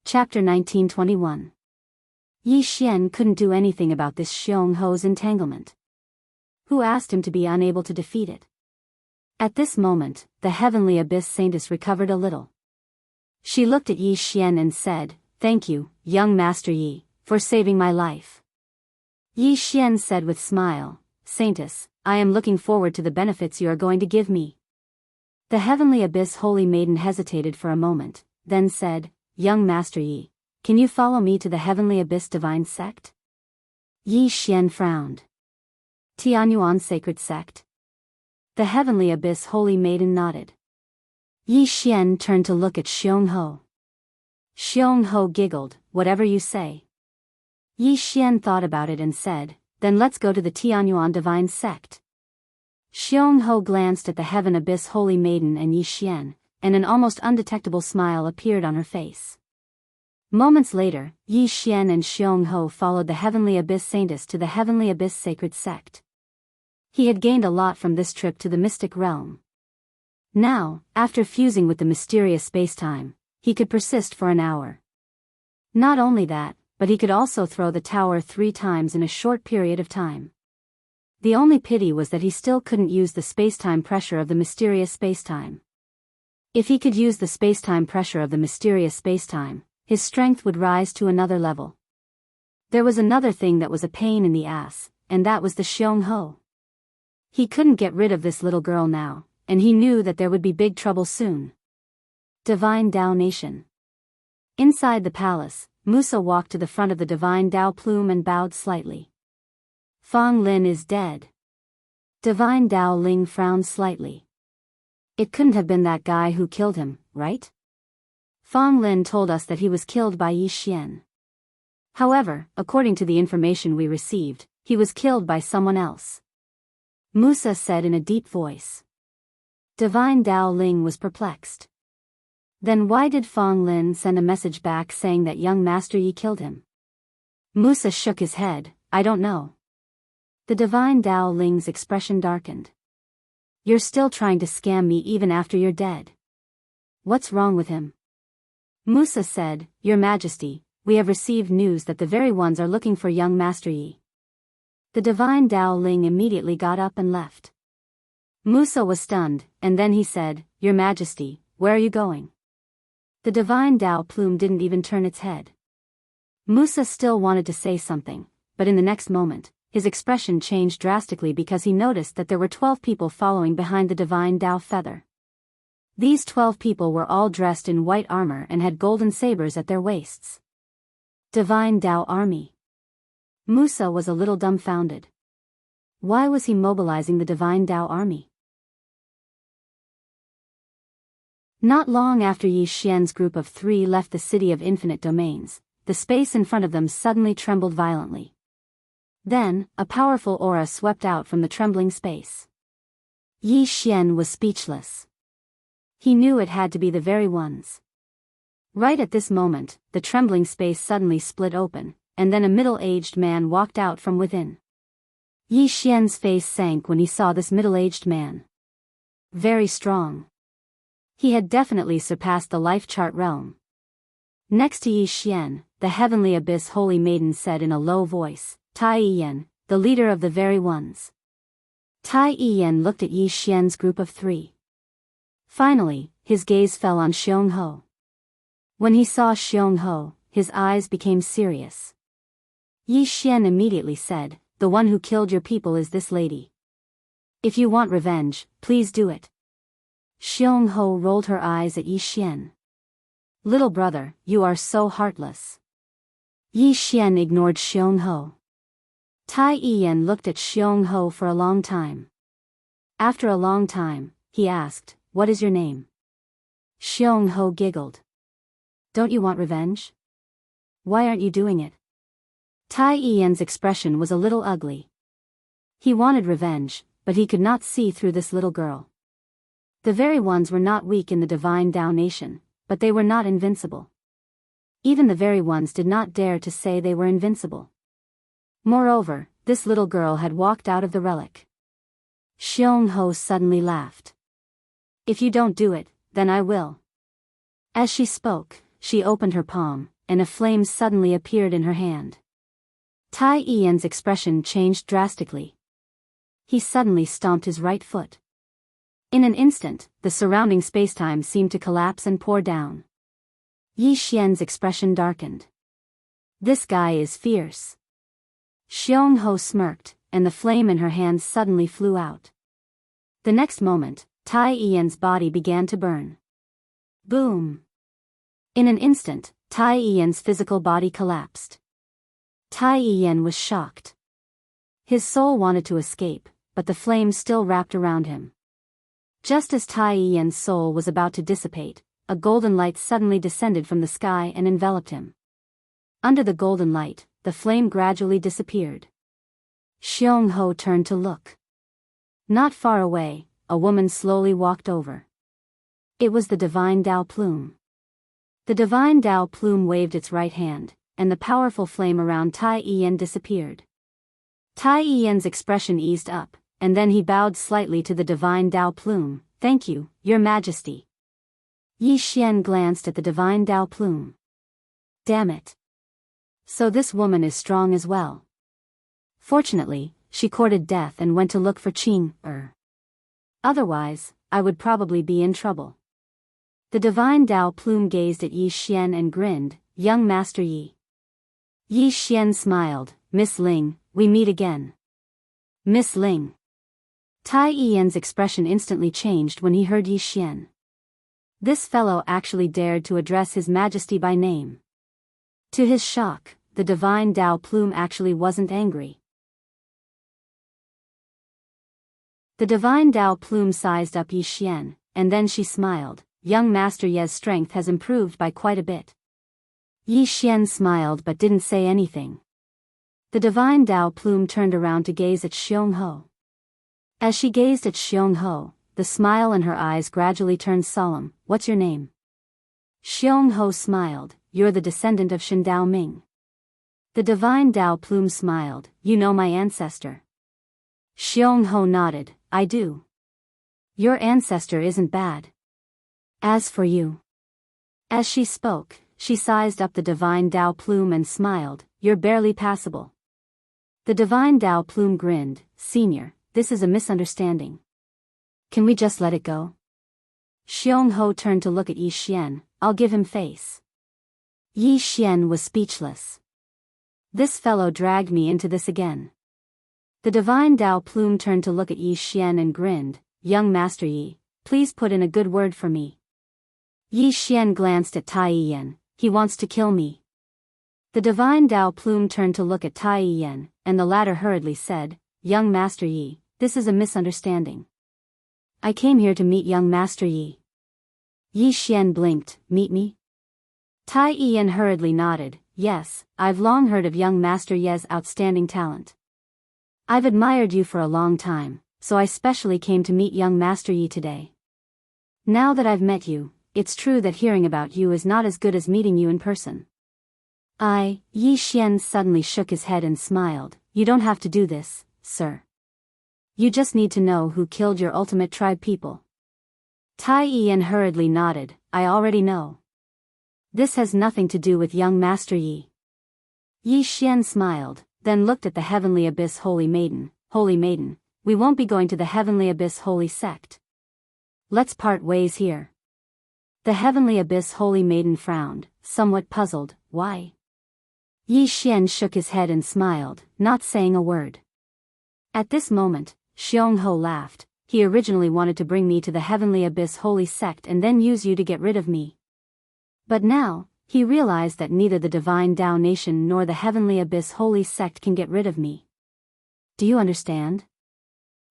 Chapter 1921. Yi Xian couldn't do anything about this Xiongho's entanglement. Who asked him to be unable to defeat it? At this moment, the Heavenly Abyss Saintess recovered a little. She looked at Yi Xian and said, thank you, young Master Yi, for saving my life. Yi Xian said with smile, Saintess, I am looking forward to the benefits you are going to give me. The Heavenly Abyss Holy Maiden hesitated for a moment, then said, young Master Yi, can you follow me to the Heavenly Abyss Divine Sect? Yi Xian frowned. Tianyuan Sacred Sect? The Heavenly Abyss Holy Maiden nodded. Yi Xian turned to look at Xiongho. Xiongho giggled, whatever you say. Yi Xian thought about it and said, then let's go to the Tianyuan Divine Sect. Jianghu glanced at the heaven abyss holy maiden and Yi Xian, and an almost undetectable smile appeared on her face. Moments later, Yi Xian and Jianghu followed the heavenly abyss saintess to the heavenly abyss sacred sect. He had gained a lot from this trip to the mystic realm. Now, after fusing with the mysterious spacetime, he could persist for an hour. Not only that, but he could also throw the tower 3 times in a short period of time. The only pity was that he still couldn't use the spacetime pressure of the mysterious spacetime. If he could use the spacetime pressure of the mysterious spacetime, his strength would rise to another level. There was another thing that was a pain in the ass, and that was the Jianghu. He couldn't get rid of this little girl now, and he knew that there would be big trouble soon. Divine Dao Nation. Inside the palace, Musa walked to the front of the Divine Dao plume and bowed slightly. Fang Lin is dead. Divine Dao Ling frowned slightly. It couldn't have been that guy who killed him, right? Fang Lin told us that he was killed by Yi Xian. However, according to the information we received, he was killed by someone else. Musa said in a deep voice. Divine Dao Ling was perplexed. Then why did Fang Lin send a message back saying that young Master Yi killed him? Musa shook his head. I don't know. The Divine Dao Ling's expression darkened. You're still trying to scam me even after you're dead. What's wrong with him? Musa said, Your Majesty, we have received news that the very ones are looking for young Master Yi. The Divine Dao Ling immediately got up and left. Musa was stunned, and then he said, Your Majesty, where are you going? The Divine Dao plume didn't even turn its head. Musa still wanted to say something, but in the next moment, his expression changed drastically because he noticed that there were 12 people following behind the Divine Dao feather. These 12 people were all dressed in white armor and had golden sabers at their waists. Divine Dao Army. Musa was a little dumbfounded. Why was he mobilizing the Divine Dao Army? Not long after Yi Xian's group of 3 left the City of Infinite Domains, the space in front of them suddenly trembled violently. Then, a powerful aura swept out from the trembling space. Yi Xian was speechless. He knew it had to be the very ones. Right at this moment, the trembling space suddenly split open, and then a middle-aged man walked out from within. Yi Xian's face sank when he saw this middle-aged man. Very strong. He had definitely surpassed the life chart realm. Next to Yi Xian, the heavenly abyss holy maiden said in a low voice, Tai Yiyan, the leader of the very ones. Tai Yiyan looked at Yi Xian's group of 3. Finally, his gaze fell on Jianghu. When he saw Jianghu, his eyes became serious. Yi Xian immediately said, The one who killed your people is this lady. If you want revenge, please do it. Jianghu rolled her eyes at Yi Xian. Little brother, you are so heartless. Yi Xian ignored Jianghu. Tai Yiyan looked at Jianghu for a long time. After a long time, he asked, What is your name? Jianghu giggled. Don't you want revenge? Why aren't you doing it? Tai Yiyan's expression was a little ugly. He wanted revenge, but he could not see through this little girl. The very ones were not weak in the Divine Dao Nation, but they were not invincible. Even the very ones did not dare to say they were invincible. Moreover, this little girl had walked out of the relic. Jianghu suddenly laughed. If you don't do it, then I will. As she spoke, she opened her palm, and a flame suddenly appeared in her hand. Tai Yiyan's expression changed drastically. He suddenly stomped his right foot. In an instant, the surrounding spacetime seemed to collapse and pour down. Yi Xian's expression darkened. This guy is fierce. Jianghu smirked, and the flame in her hand suddenly flew out. The next moment, Tai Yiyan's body began to burn. Boom! In an instant, Tai Yiyan's physical body collapsed. Tai Yiyan was shocked. His soul wanted to escape, but the flame still wrapped around him. Just as Tai Yiyan's soul was about to dissipate, a golden light suddenly descended from the sky and enveloped him. Under the golden light, the flame gradually disappeared. Jianghu turned to look. Not far away, a woman slowly walked over. It was the divine Tao plume. The divine Tao plume waved its right hand, and the powerful flame around Tai Iyan disappeared. Tai Iyan's expression eased up, and then he bowed slightly to the divine Tao plume. "Thank you, Your Majesty." Yi Xian glanced at the divine Tao plume. Damn it. So this woman is strong as well. Fortunately, she courted death and went to look for Qing. Otherwise, I would probably be in trouble. The divine Tao plume gazed at Yi Xian and grinned. "Young Master Yi." Yi Xian smiled. "Miss Ling, we meet again." Miss Ling. Tai Iyan's expression instantly changed when he heard Yi Xian. This fellow actually dared to address His Majesty by name. To his shock, the divine Tao plume actually wasn't angry. The divine Tao plume sized up Yi Xian, and then she smiled. "Young Master Ye's strength has improved by quite a bit." Yi Xian smiled but didn't say anything. The divine Tao plume turned around to gaze at Xiongho. As she gazed at Xiongho, the smile in her eyes gradually turned solemn. "What's your name?" Xiongho smiled. "You're the descendant of Shen Dao Ming." The divine Tao plume smiled. "You know my ancestor." Xiongho nodded. "I do. Your ancestor isn't bad. As for you." As she spoke, she sized up the divine Tao plume and smiled. "You're barely passable." The divine Tao plume grinned. "Senior, this is a misunderstanding. Can we just let it go?" Xiongho turned to look at Yi Xian. "I'll give him face." Yi Xian was speechless. This fellow dragged me into this again. The divine Tao plume turned to look at Yi Xian and grinned. "Young Master Yi, please put in a good word for me." Yi Xian glanced at Tai Iyan. "He wants to kill me." The divine Tao plume turned to look at Tai Iyan, and the latter hurriedly said, "Young Master Yi, this is a misunderstanding. I came here to meet young Master Yi." Yi Xian blinked. "Meet me?" Tai Iyan hurriedly nodded. "Yes, I've long heard of young Master Ye's outstanding talent. I've admired you for a long time, so I specially came to meet young Master Yi today. Now that I've met you, it's true that hearing about you is not as good as meeting you in person." Yi Xian suddenly shook his head and smiled. "You don't have to do this, sir. You just need to know who killed your ultimate tribe people." Tai Iyan hurriedly nodded. "I already know. This has nothing to do with young Master Yi." Yi Xian smiled, then looked at the Heavenly Abyss Holy Maiden. "Holy Maiden, we won't be going to the Heavenly Abyss Holy Sect. Let's part ways here." The Heavenly Abyss Holy Maiden frowned, somewhat puzzled. "Why?" Yi Xian shook his head and smiled, not saying a word. At this moment, Xiongho laughed. "He originally wanted to bring me to the Heavenly Abyss Holy Sect and then use you to get rid of me. But now, he realized that neither the Divine Tao Nation nor the Heavenly Abyss Holy Sect can get rid of me. Do you understand?"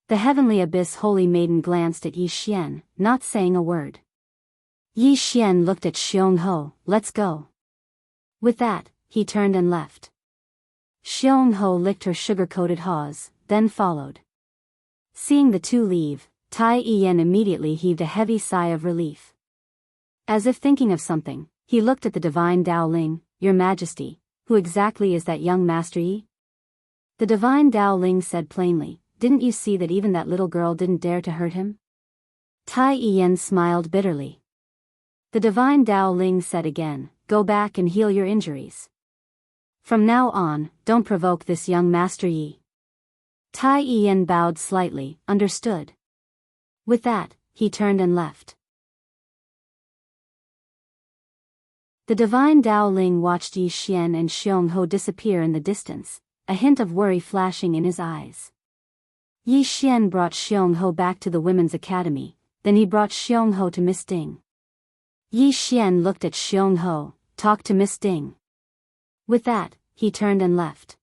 The Heavenly Abyss Holy Maiden glanced at Yi Xian, not saying a word. Yi Xian looked at Xiongho. "Let's go." With that, he turned and left. Xiongho licked her sugar-coated paws, then followed. Seeing the two leave, Tai Iyan immediately heaved a heavy sigh of relief. As if thinking of something, he looked at the divine Dao Ling. "Your Majesty, who exactly is that young Master Yi?" The divine Dao Ling said plainly, "Didn't you see that even that little girl didn't dare to hurt him?" Tai Iyan smiled bitterly. The divine Dao Ling said again, "Go back and heal your injuries. From now on, don't provoke this young Master Yi." Tai Iyan bowed slightly. "Understood." With that, he turned and left. The divine Dao Ling watched Yi Xian and Xiongho disappear in the distance, a hint of worry flashing in his eyes. Yi Xian brought Xiongho back to the Women's Academy, then he brought Xiongho to Miss Ding. Yi Xian looked at Xiongho. "Talk to Miss Ding." With that, he turned and left.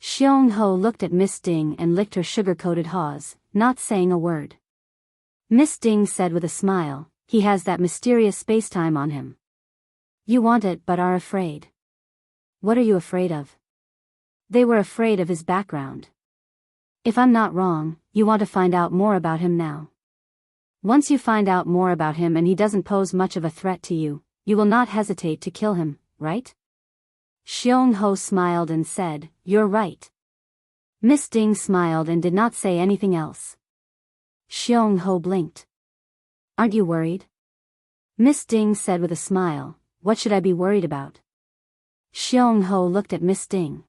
Xiongho looked at Miss Ding and licked her sugar-coated paws, not saying a word. Miss Ding said with a smile, "He has that mysterious space-time on him. You want it but are afraid." "What are you afraid of?" They were afraid of his background. If I'm not wrong, you want to find out more about him now. Once you find out more about him and he doesn't pose much of a threat to you, you will not hesitate to kill him, right? Jianghu smiled and said, "You're right." Miss Ding smiled and did not say anything else. Jianghu blinked. "Aren't you worried?" Miss Ding said with a smile, "What should I be worried about?" Jianghu looked at Miss Ding.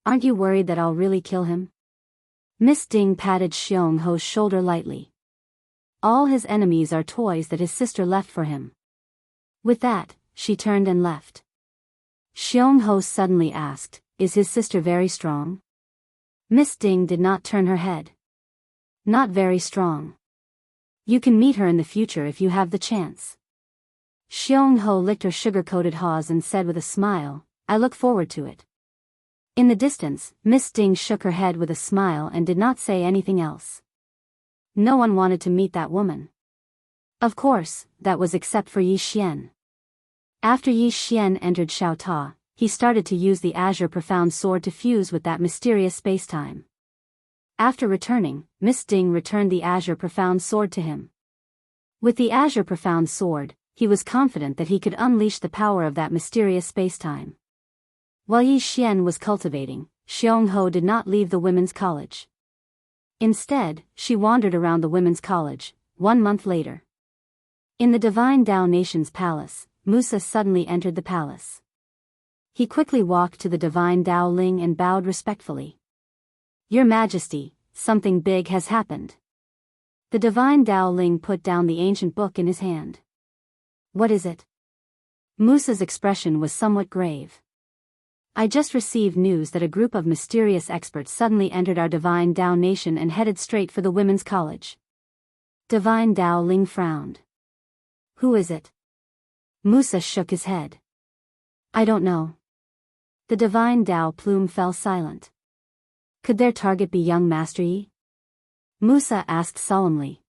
"Aren't you worried that I'll really kill him?" Miss Ding patted Jianghu's shoulder lightly. "All his enemies are toys that his sister left for him." With that, she turned and left. Jianghu suddenly asked, "Is his sister very strong?" Miss Ding did not turn her head. "Not very strong. You can meet her in the future if you have the chance." Jianghu licked her sugar-coated paws and said with a smile, "I look forward to it." In the distance, Miss Ding shook her head with a smile and did not say anything else. No one wanted to meet that woman. Of course, that was except for Yi Xian. After Yi Xian entered Xiaota, he started to use the Azure Profound Sword to fuse with that mysterious spacetime. After returning, Miss Ding returned the Azure Profound Sword to him. With the Azure Profound Sword, he was confident that he could unleash the power of that mysterious spacetime. While Yi Xian was cultivating, Jianghu did not leave the women's college. Instead, she wandered around the women's college. 1 month later, in the Divine Dao Nation's palace, Musa suddenly entered the palace. He quickly walked to the Divine Dao Ling and bowed respectfully. "Your Majesty, something big has happened." The Divine Dao Ling put down the ancient book in his hand. "What is it?" Musa's expression was somewhat grave. "I just received news that a group of mysterious experts suddenly entered our Divine Dao Nation and headed straight for the women's college." Divine Dao Ling frowned. "Who is it?" Musa shook his head. "I don't know." The Divine Dao Plume fell silent. "Could their target be young Master Yi?" Musa asked solemnly.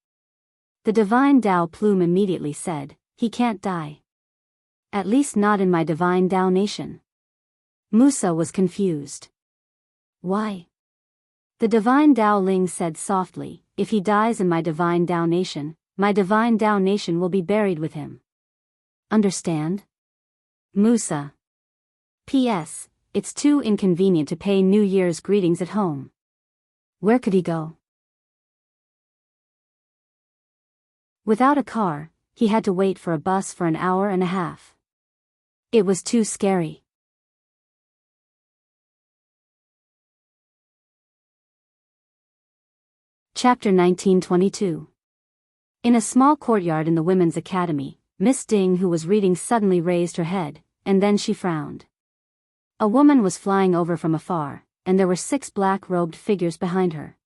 The Divine Dao Plume immediately said, "He can't die. At least not in my Divine Dao Nation." Musa was confused. "Why?" The Divine Dao Ling said softly, "If he dies in my Divine Dao Nation, my Divine Dao Nation will be buried with him. Understand?" Musa. P.S. It's too inconvenient to pay New Year's greetings at home. Where could he go? Without a car, he had to wait for a bus for an hour and a half. It was too scary. Chapter 1922. In a small courtyard in the Women's Academy, Miss Ding, who was reading, suddenly raised her head, and then she frowned. A woman was flying over from afar, and there were 6 black-robed figures behind her.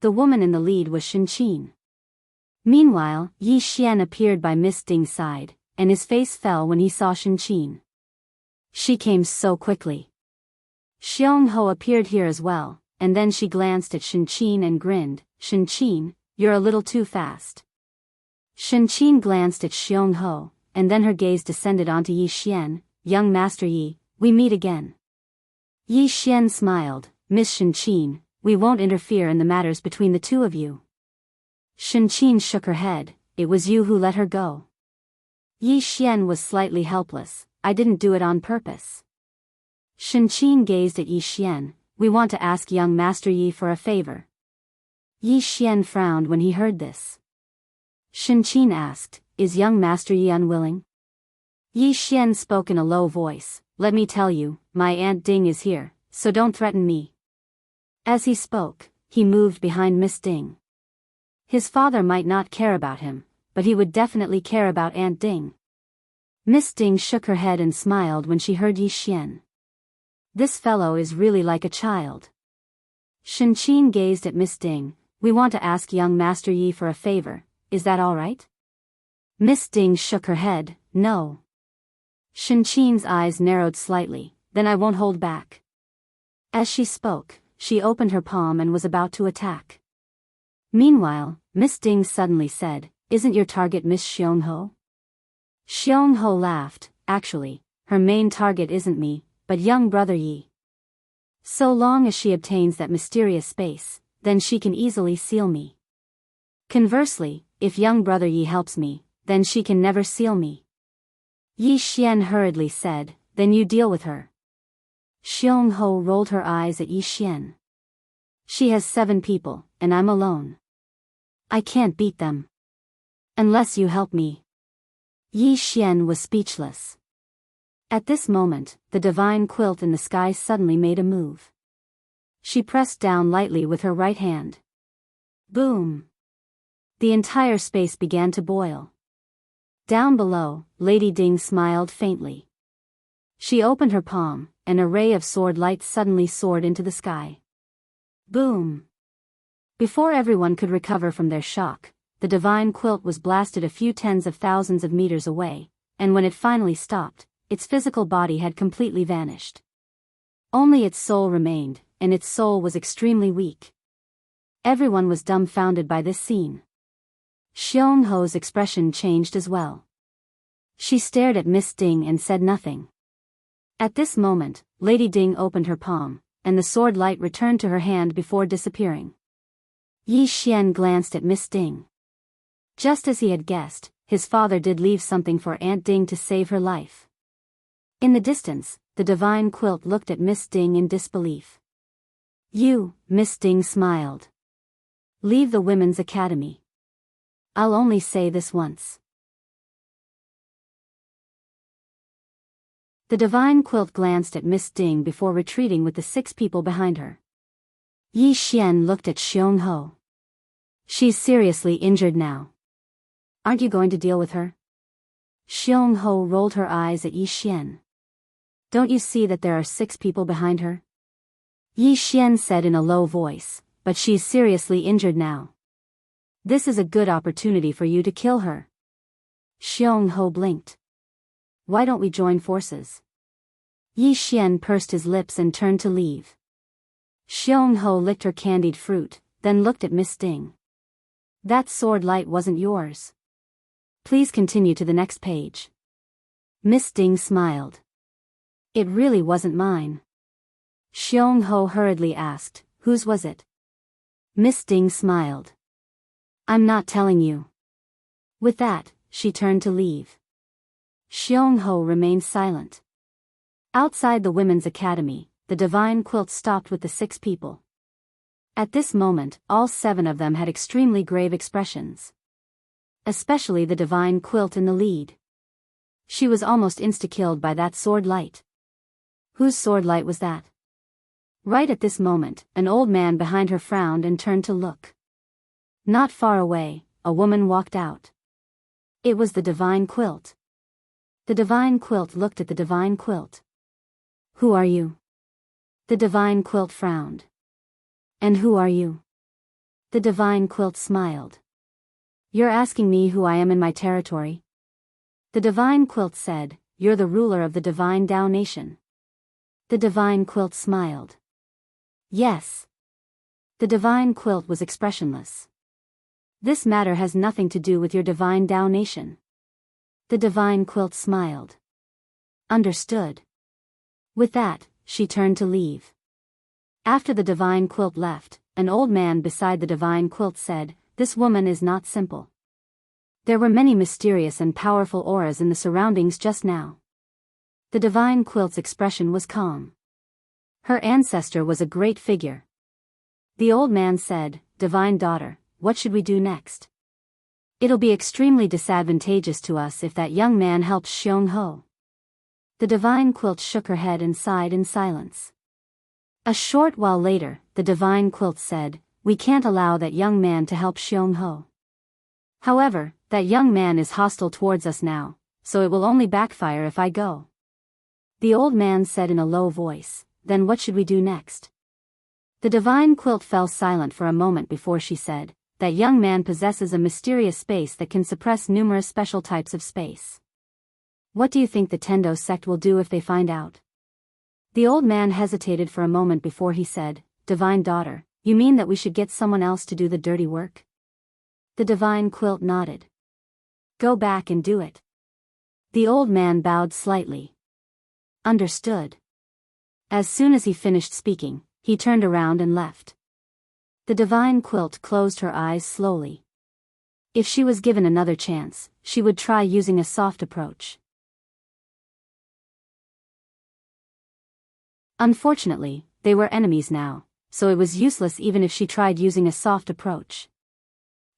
The woman in the lead was Shinqin. Meanwhile, Yi Xian appeared by Miss Ding's side, and his face fell when he saw Shinqin. She came so quickly. Jianghu appeared here as well, and then she glanced at Shinqin and grinned. "Shinqin, you're a little too fast." Shinqin glanced at Jianghu, and then her gaze descended onto Yi Xian. "Young Master Yi, we meet again." Yi Xian smiled. "Miss Shinqin, we won't interfere in the matters between the two of you." Shinqin shook her head. "It was you who let her go." Yi Xian was slightly helpless. "I didn't do it on purpose." Shinqin gazed at Yi Xian. "We want to ask young Master Yi for a favor." Yi Xian frowned when he heard this. Shinqin asked, "Is young Master Yi unwilling?" Yi Xian spoke in a low voice. "Let me tell you, my Aunt Ding is here, so don't threaten me." As he spoke, he moved behind Miss Ding. His father might not care about him, but he would definitely care about Aunt Ding. Miss Ding shook her head and smiled when she heard Yi Xian. "This fellow is really like a child." Shinqin gazed at Miss Ding. "We want to ask young Master Yi for a favor, is that all right?" Miss Ding shook her head. "No." Shinqin's eyes narrowed slightly. "Then I won't hold back." As she spoke, she opened her palm and was about to attack. Meanwhile, Miss Ding suddenly said, "Isn't your target Miss Jianghu?" Jianghu laughed. "Actually, her main target isn't me, but young brother Yi." So long as she obtains that mysterious space, then she can easily seal me. Conversely, if young brother Yi helps me, then she can never seal me. Yi Xian hurriedly said, then you deal with her. Xiongho rolled her eyes at Yi Xian. She has 7 people, and I'm alone. I can't beat them. Unless you help me. Yi Xian was speechless. At this moment, the divine quilt in the sky suddenly made a move. She pressed down lightly with her right hand. Boom! The entire space began to boil. Down below, Lady Ding smiled faintly. She opened her palm, and a ray of sword light suddenly soared into the sky. Boom! Before everyone could recover from their shock, the divine quilt was blasted a few tens of thousands of meters away, and when it finally stopped, its physical body had completely vanished. Only its soul remained, and its soul was extremely weak. Everyone was dumbfounded by this scene. Xiongho's expression changed as well. She stared at Miss Ding and said nothing. At this moment, Lady Ding opened her palm, and the sword light returned to her hand before disappearing. Yi Xian glanced at Miss Ding. Just as he had guessed, his father did leave something for Aunt Ding to save her life. In the distance, the divine quilt looked at Miss Ding in disbelief. You, Miss Ding smiled. Leave the Women's Academy. I'll only say this once. The divine quilt glanced at Miss Ding before retreating with the 6 people behind her. Yi Xian looked at Xiongho. She's seriously injured now. Aren't you going to deal with her? Xiongho rolled her eyes at Yi Xian. Don't you see that there are 6 people behind her? Yi Xian said in a low voice, but she's seriously injured now. This is a good opportunity for you to kill her. Xiongho blinked. Why don't we join forces? Yi Xian pursed his lips and turned to leave. Xiongho licked her candied fruit, then looked at Miss Ding. That sword light wasn't yours. Please continue to the next page. Miss Ding smiled. It really wasn't mine. Xiongho hurriedly asked, whose was it? Miss Ding smiled. I'm not telling you. With that, she turned to leave. Xiongho remained silent. Outside the Women's Academy, the divine quilt stopped with the 6 people. At this moment, all 7 of them had extremely grave expressions. Especially the divine quilt in the lead. She was almost insta-killed by that sword light. Whose sword light was that? Right at this moment, an old man behind her frowned and turned to look. Not far away, a woman walked out. It was the divine quilt. The divine quilt looked at the divine quilt. Who are you? The divine quilt frowned. And who are you? The divine quilt smiled. You're asking me who I am in my territory? The divine quilt said, you're the ruler of the divine Dao nation. The divine quilt smiled. Yes. The divine quilt was expressionless. This matter has nothing to do with your divine Dao nation. The divine quilt smiled. Understood. With that, she turned to leave. After the divine quilt left, an old man beside the divine quilt said, this woman is not simple. There were many mysterious and powerful auras in the surroundings just now. The divine quilt's expression was calm. Her ancestor was a great figure. The old man said, divine daughter, what should we do next? It'll be extremely disadvantageous to us if that young man helps Xiongho. The divine quilt shook her head and sighed in silence. A short while later, the divine quilt said, we can't allow that young man to help Xiongho. However, that young man is hostile towards us now, so it will only backfire if I go. The old man said in a low voice, then what should we do next? The divine quilt fell silent for a moment before she said, that young man possesses a mysterious space that can suppress numerous special types of space. What do you think the Tendo sect will do if they find out? The old man hesitated for a moment before he said, divine daughter, you mean that we should get someone else to do the dirty work? The divine quilt nodded. Go back and do it. The old man bowed slightly. Understood. As soon as he finished speaking, he turned around and left. The divine quilt closed her eyes slowly. If she was given another chance, she would try using a soft approach. Unfortunately, they were enemies now, so it was useless even if she tried using a soft approach.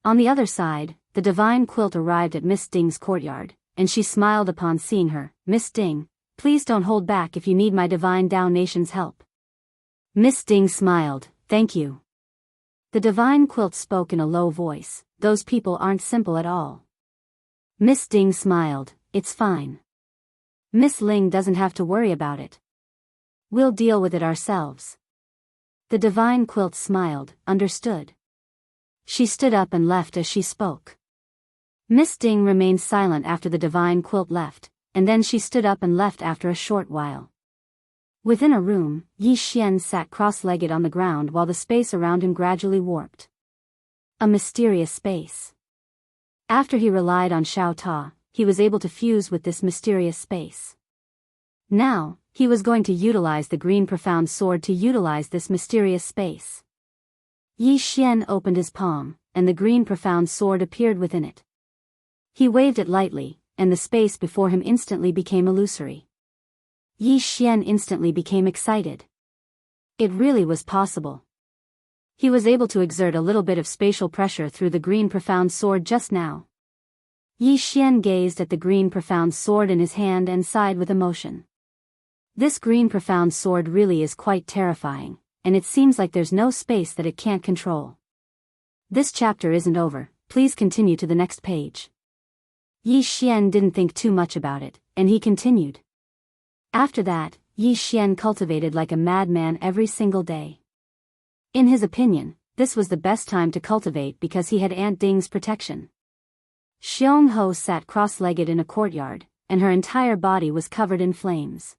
On the other side, the divine quilt arrived at Miss Ding's courtyard, and she smiled upon seeing her. "Miss Ding, please don't hold back if you need my divine Dao Nation's help." Miss Ding smiled, "Thank you." The divine quilt spoke in a low voice, "Those people aren't simple at all." Miss Ding smiled, "It's fine. Miss Ling doesn't have to worry about it. We'll deal with it ourselves." The divine quilt smiled, "Understood." She stood up and left as she spoke. Miss Ding remained silent after the divine quilt left, and then she stood up and left after a short while. Within a room, Yi Xian sat cross-legged on the ground while the space around him gradually warped. A mysterious space. After he relied on Xiao Ta, he was able to fuse with this mysterious space. Now, he was going to utilize the green profound sword to utilize this mysterious space. Yi Xian opened his palm, and the green profound sword appeared within it. He waved it lightly, and the space before him instantly became illusory. Yi Xian instantly became excited. It really was possible. He was able to exert a little bit of spatial pressure through the green profound sword just now. Yi Xian gazed at the green profound sword in his hand and sighed with emotion. This green profound sword really is quite terrifying, and it seems like there's no space that it can't control. This chapter isn't over, please continue to the next page. Yi Xian didn't think too much about it, and he continued. After that, Yi Xian cultivated like a madman every single day. In his opinion, this was the best time to cultivate because he had Aunt Ding's protection. Jianghu sat cross-legged in a courtyard, and her entire body was covered in flames.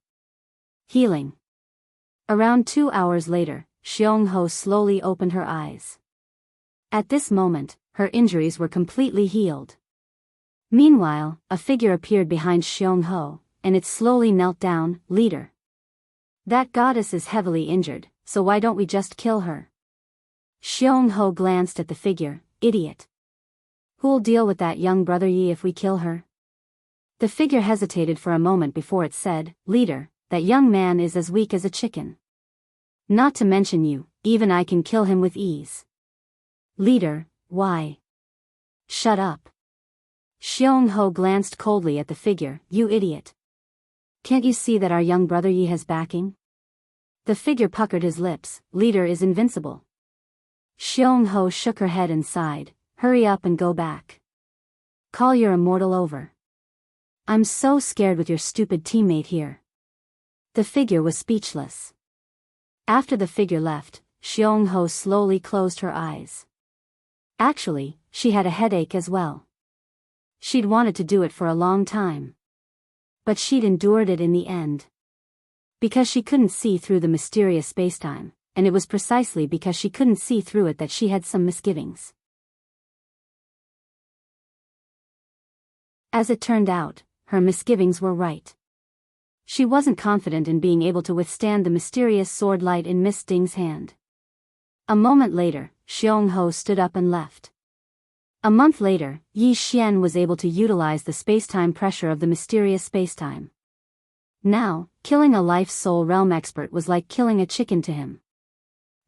Healing. Around 2 hours later, Jianghu slowly opened her eyes. At this moment, her injuries were completely healed. Meanwhile, a figure appeared behind Jianghu, and it slowly knelt down. "Leader. That goddess is heavily injured, so why don't we just kill her?" Jianghu glanced at the figure. "Idiot. Who'll deal with that young brother Yi if we kill her?" The figure hesitated for a moment before it said, "Leader, that young man is as weak as a chicken. Not to mention you, even I can kill him with ease." "Leader, why?" "Shut up." Jianghu glanced coldly at the figure. "You idiot. Can't you see that our young brother Yi has backing?" The figure puckered his lips. "Leader is invincible." Jianghu shook her head and sighed. "Hurry up and go back. Call your immortal over. I'm so scared with your stupid teammate here." The figure was speechless. After the figure left, Jianghu slowly closed her eyes. Actually, she had a headache as well. She'd wanted to do it for a long time. But she'd endured it in the end. Because she couldn't see through the mysterious spacetime, and it was precisely because she couldn't see through it that she had some misgivings. As it turned out, her misgivings were right. She wasn't confident in being able to withstand the mysterious sword light in Miss Ding's hand. A moment later, Jianghu stood up and left. A month later, Yi Xian was able to utilize the spacetime pressure of the mysterious spacetime. Now, killing a life soul realm expert was like killing a chicken to him.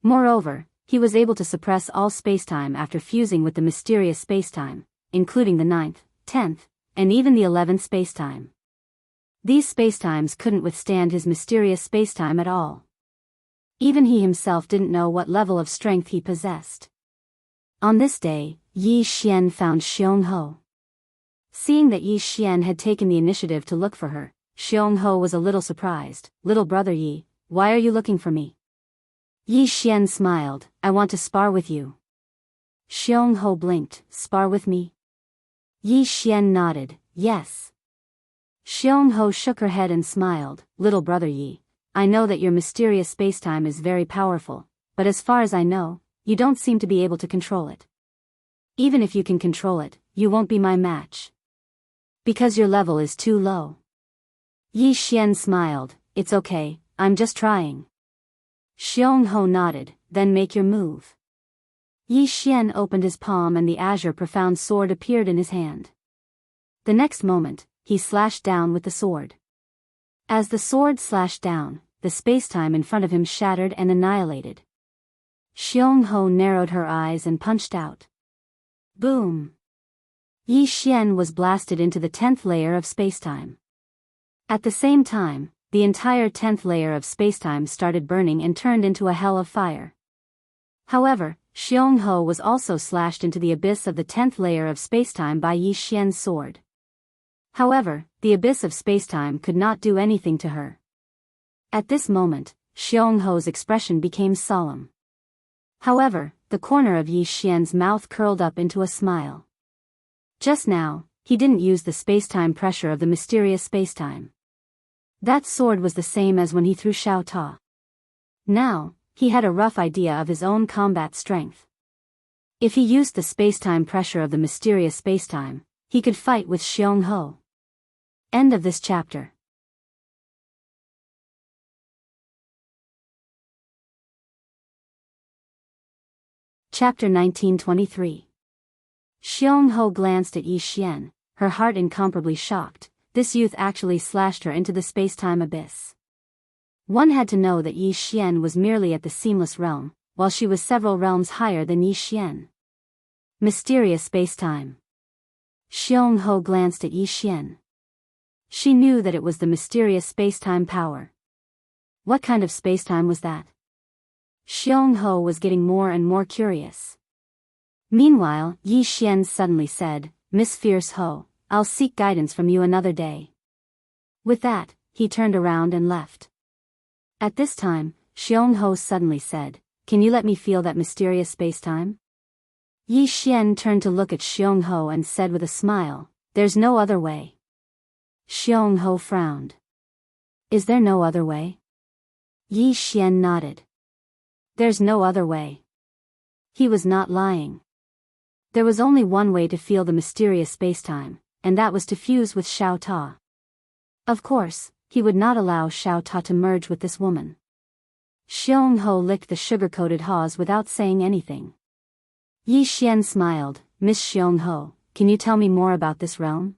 Moreover, he was able to suppress all spacetime after fusing with the mysterious spacetime, including the 9th, 10th, and even the 11th spacetime. These spacetimes couldn't withstand his mysterious spacetime at all. Even he himself didn't know what level of strength he possessed. On this day, Yi Xian found Jianghu. Seeing that Yi Xian had taken the initiative to look for her, Jianghu was a little surprised. "Little brother Yi, why are you looking for me?" Yi Xian smiled. "I want to spar with you." Jianghu blinked. "Spar with me?" Yi Xian nodded. "Yes." Jianghu shook her head and smiled. "Little brother Yi, I know that your mysterious spacetime is very powerful, but as far as I know, you don't seem to be able to control it. Even if you can control it, you won't be my match. Because your level is too low." Yi Xian smiled. "It's okay, I'm just trying. Xiongho nodded, then make your move. Yi Xian opened his palm and the azure profound sword appeared in his hand. The next moment, he slashed down with the sword. As the sword slashed down, the spacetime in front of him shattered and annihilated. Xiongho narrowed her eyes and punched out. Boom! Yi Xian was blasted into the 10th layer of spacetime. At the same time, the entire 10th layer of spacetime started burning and turned into a hell of fire. However, Xiongho was also slashed into the abyss of the 10th layer of spacetime by Yi Xian's sword. However, the abyss of spacetime could not do anything to her. At this moment, Xiongho's expression became solemn. However, the corner of Yi Xian's mouth curled up into a smile. Just now, he didn't use the spacetime pressure of the mysterious spacetime. That sword was the same as when he threw Xiao Ta. Now, he had a rough idea of his own combat strength. If he used the spacetime pressure of the mysterious spacetime, he could fight with Xiongho. End of this chapter. Chapter 1923. Xiongho glanced at Yi Xian, her heart incomparably shocked. This youth actually slashed her into the spacetime abyss. One had to know that Yi Xian was merely at the seamless realm, while she was several realms higher than Yi Xian. Mysterious spacetime. Xiongho glanced at Yi Xian. She knew that it was the mysterious spacetime power. What kind of spacetime was that? Xiongho was getting more and more curious. Meanwhile, Yi Xian suddenly said, Miss Fierce Ho, I'll seek guidance from you another day. With that, he turned around and left. At this time, Xiongho suddenly said, Can you let me feel that mysterious spacetime? Yi Xian turned to look at Xiongho and said with a smile, There's no other way. Xiongho frowned. Is there no other way? Yi Xian nodded. There's no other way. He was not lying. There was only one way to feel the mysterious spacetime, and that was to fuse with Xiao Ta. Of course, he would not allow Xiao Ta to merge with this woman. Xiongho licked the sugar-coated haws without saying anything. Yi Xian smiled, Miss Xiongho, can you tell me more about this realm?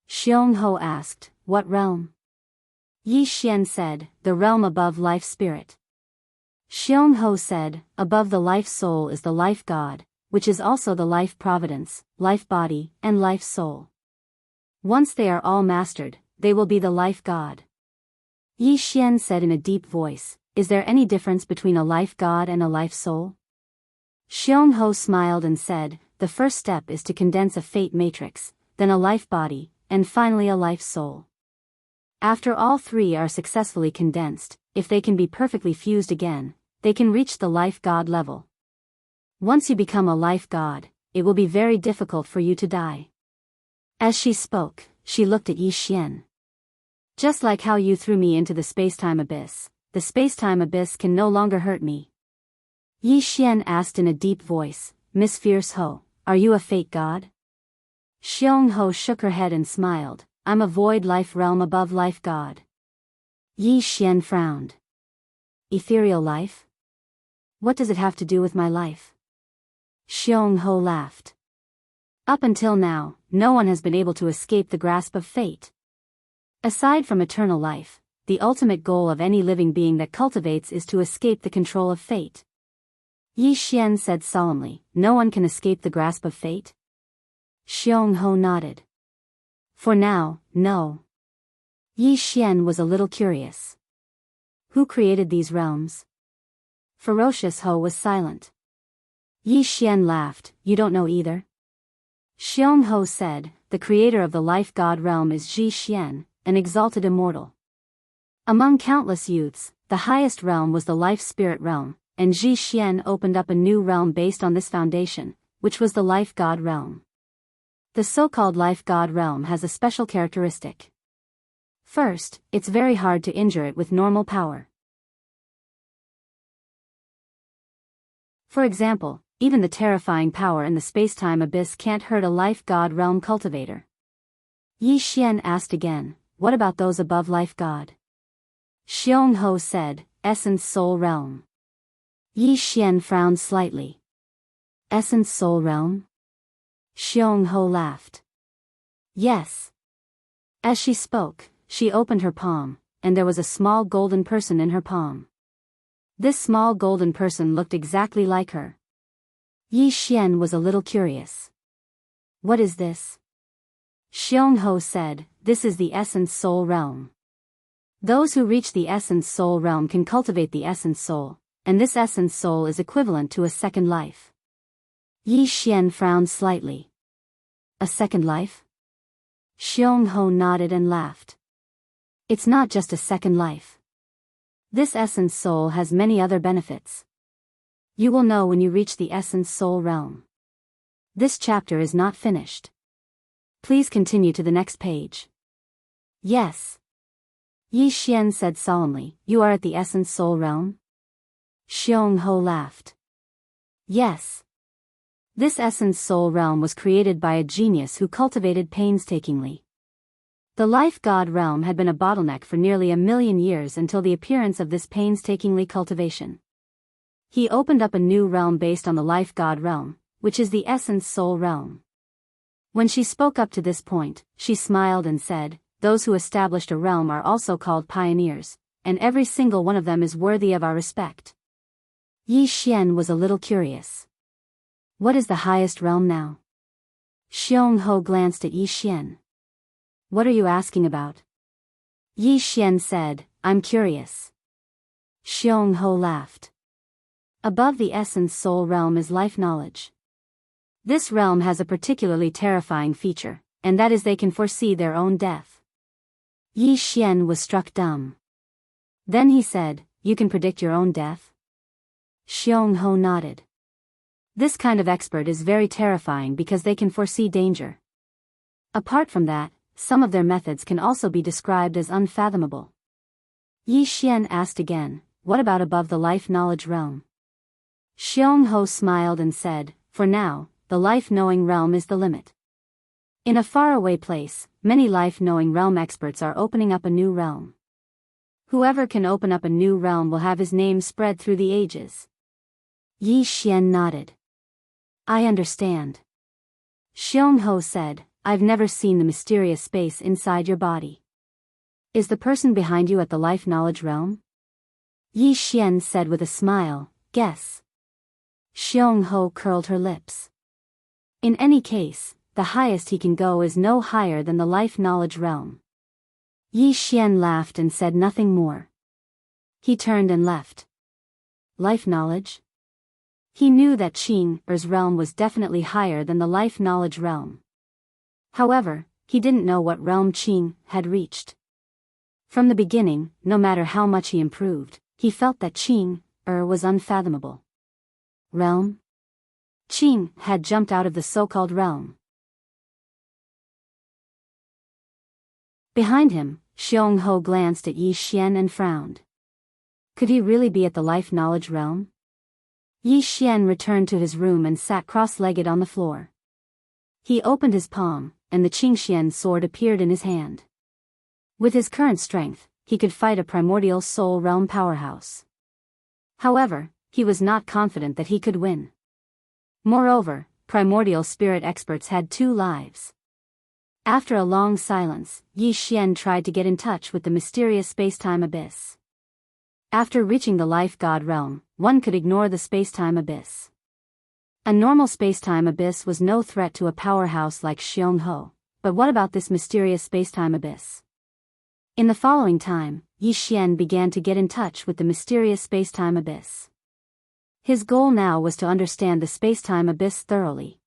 Xiongho asked, What realm? Yi Xian said, The realm above life spirit. Xiongho said, Above the life soul is the life god, which is also the life providence, life body, and life soul. Once they are all mastered, they will be the life god. Yi Xian said in a deep voice, Is there any difference between a life god and a life soul? Xiongho smiled and said, The first step is to condense a fate matrix, then a life body, and finally a life soul. After all three are successfully condensed, if they can be perfectly fused again, they can reach the life god level. Once you become a life god, it will be very difficult for you to die. As she spoke, she looked at Yi Xian. Just like how you threw me into the spacetime abyss, the spacetime abyss can no longer hurt me. Yi Xian asked in a deep voice, Miss Fierce Ho, are you a fate god? Xiongho shook her head and smiled, I'm a void life realm above life god. Yi Xian frowned. Ethereal life? What does it have to do with my life? Xiongho laughed. Up until now, no one has been able to escape the grasp of fate. Aside from eternal life, the ultimate goal of any living being that cultivates is to escape the control of fate. Yi Xian said solemnly, No one can escape the grasp of fate? Xiongho nodded. For now, no. Yi Xian was a little curious. Who created these realms? Ferocious Ho was silent. Yi Xian laughed, You don't know either? Xiongho said, The creator of the life god realm is Ji Xian, an exalted immortal. Among countless youths, the highest realm was the life spirit realm, and Ji Xian opened up a new realm based on this foundation, which was the life god realm. The so-called life god realm has a special characteristic. First, it's very hard to injure it with normal power. For example, even the terrifying power in the spacetime abyss can't hurt a life god realm cultivator. Yi Xian asked again, What about those above life god? Jianghu said, Essence Soul Realm. Yi Xian frowned slightly. Essence Soul Realm? Jianghu laughed. Yes. As she spoke, she opened her palm, and there was a small golden person in her palm. This small golden person looked exactly like her. Yi Xian was a little curious. What is this? Jianghu said, This is the Essence Soul Realm. Those who reach the Essence Soul Realm can cultivate the Essence Soul, and this Essence Soul is equivalent to a second life. Yi Xian frowned slightly. A second life? Jianghu nodded and laughed. It's not just a second life. This Essence Soul has many other benefits. You will know when you reach the Essence Soul Realm. This chapter is not finished. Please continue to the next page. Yes. Yi Xian said solemnly, You are at the Essence Soul Realm? Jianghu laughed. Yes. This Essence Soul Realm was created by a genius who cultivated painstakingly. The Life God Realm had been a bottleneck for nearly 1,000,000 years until the appearance of this painstakingly cultivation. He opened up a new realm based on the Life God Realm, which is the Essence Soul Realm. When she spoke up to this point, she smiled and said, Those who established a realm are also called pioneers, and every single one of them is worthy of our respect. Yi Xian was a little curious. What is the highest realm now? Jianghu glanced at Yi Xian. What are you asking about? Yi Xian said, I'm curious. Jianghu laughed. Above the Essence Soul Realm is life knowledge. This realm has a particularly terrifying feature, and that is they can foresee their own death. Yi Xian was struck dumb. Then he said, You can predict your own death? Jianghu nodded. This kind of expert is very terrifying because they can foresee danger. Apart from that, some of their methods can also be described as unfathomable. Yi Xian asked again, What about above the life knowledge realm? Jianghu smiled and said, For now, the life-knowing realm is the limit. In a faraway place, many life-knowing realm experts are opening up a new realm. Whoever can open up a new realm will have his name spread through the ages. Yi Xian nodded. I understand. Jianghu said, I've never seen the mysterious space inside your body. Is the person behind you at the life knowledge realm? Yi Xian said with a smile, Guess. Jianghu curled her lips. In any case, the highest he can go is no higher than the life knowledge realm. Yi Xian laughed and said nothing more. He turned and left. Life knowledge? He knew that Qing's realm was definitely higher than the life knowledge realm. However, he didn't know what realm Qing had reached. From the beginning, no matter how much he improved, he felt that Qing was unfathomable. Realm? Qing had jumped out of the so-called realm. Behind him, Jianghu glanced at Yi Xian and frowned. Could he really be at the life knowledge realm? Yi Xian returned to his room and sat cross-legged on the floor. He opened his palm, and the Qingxian sword appeared in his hand. With his current strength, he could fight a primordial soul realm powerhouse. However, he was not confident that he could win. Moreover, primordial spirit experts had 2 lives. After a long silence, Yi Xian tried to get in touch with the mysterious spacetime abyss. After reaching the life god realm, one could ignore the spacetime abyss. A normal spacetime abyss was no threat to a powerhouse like Jianghu, but what about this mysterious spacetime abyss? In the following time, Yi Xian began to get in touch with the mysterious spacetime abyss. His goal now was to understand the spacetime abyss thoroughly.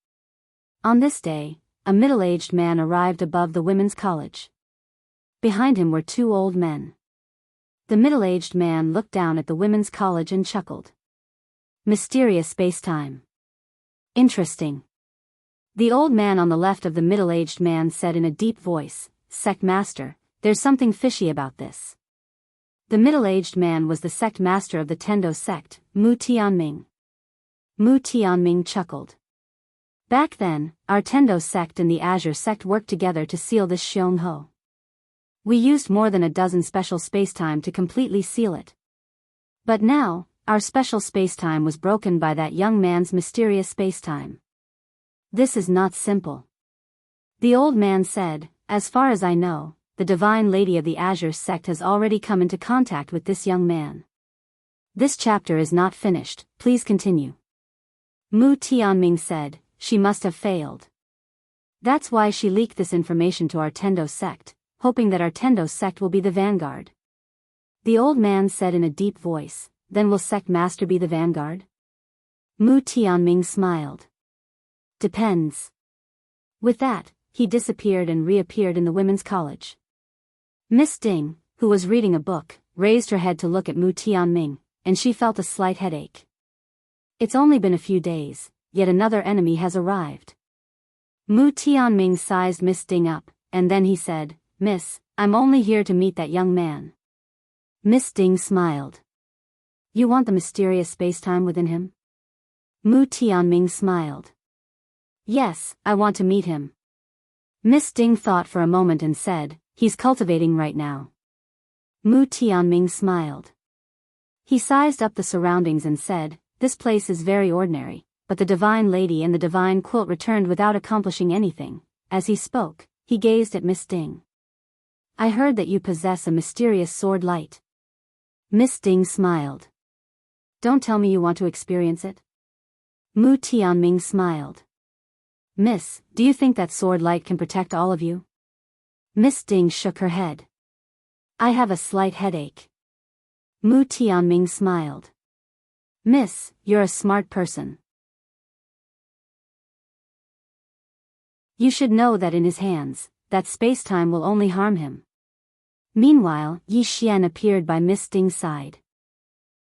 On this day, a middle-aged man arrived above the women's college. Behind him were 2 old men. The middle-aged man looked down at the women's college and chuckled. Mysterious spacetime. Interesting. The old man on the left of the middle-aged man said in a deep voice, Sect Master, there's something fishy about this. The middle-aged man was the sect master of the Tendo sect, Mu Tianming. Mu Tianming chuckled. Back then, our Tendo sect and the Azure sect worked together to seal this Jianghu. We used more than a dozen special spacetime to completely seal it. But now, our special spacetime was broken by that young man's mysterious spacetime. This is not simple. The old man said, as far as I know, the Divine Lady of the Azure sect has already come into contact with this young man. This chapter is not finished, please continue. Mu Tianming said, she must have failed. That's why she leaked this information to our Tendo sect, hoping that our Tendo sect will be the vanguard. The old man said in a deep voice, then will sect master be the vanguard? Mu Tianming smiled. Depends. With that, he disappeared and reappeared in the women's college. Miss Ding, who was reading a book, raised her head to look at Mu Tianming, and she felt a slight headache. It's only been a few days, yet another enemy has arrived. Mu Tianming sized Miss Ding up, and then he said, Miss, I'm only here to meet that young man. Miss Ding smiled. You want the mysterious spacetime within him? Mu Tianming smiled. Yes, I want to meet him. Miss Ding thought for a moment and said, he's cultivating right now. Mu Tianming smiled. He sized up the surroundings and said, this place is very ordinary, but the Divine Lady and the Divine Quilt returned without accomplishing anything. As he spoke, he gazed at Miss Ding. I heard that you possess a mysterious sword light. Miss Ding smiled. Don't tell me you want to experience it. Mu Tianming smiled. Miss, do you think that sword light can protect all of you? Miss Ding shook her head. I have a slight headache. Mu Tianming smiled. Miss, you're a smart person. You should know that in his hands, that spacetime will only harm him. Meanwhile, Yi Xian appeared by Miss Ding's side.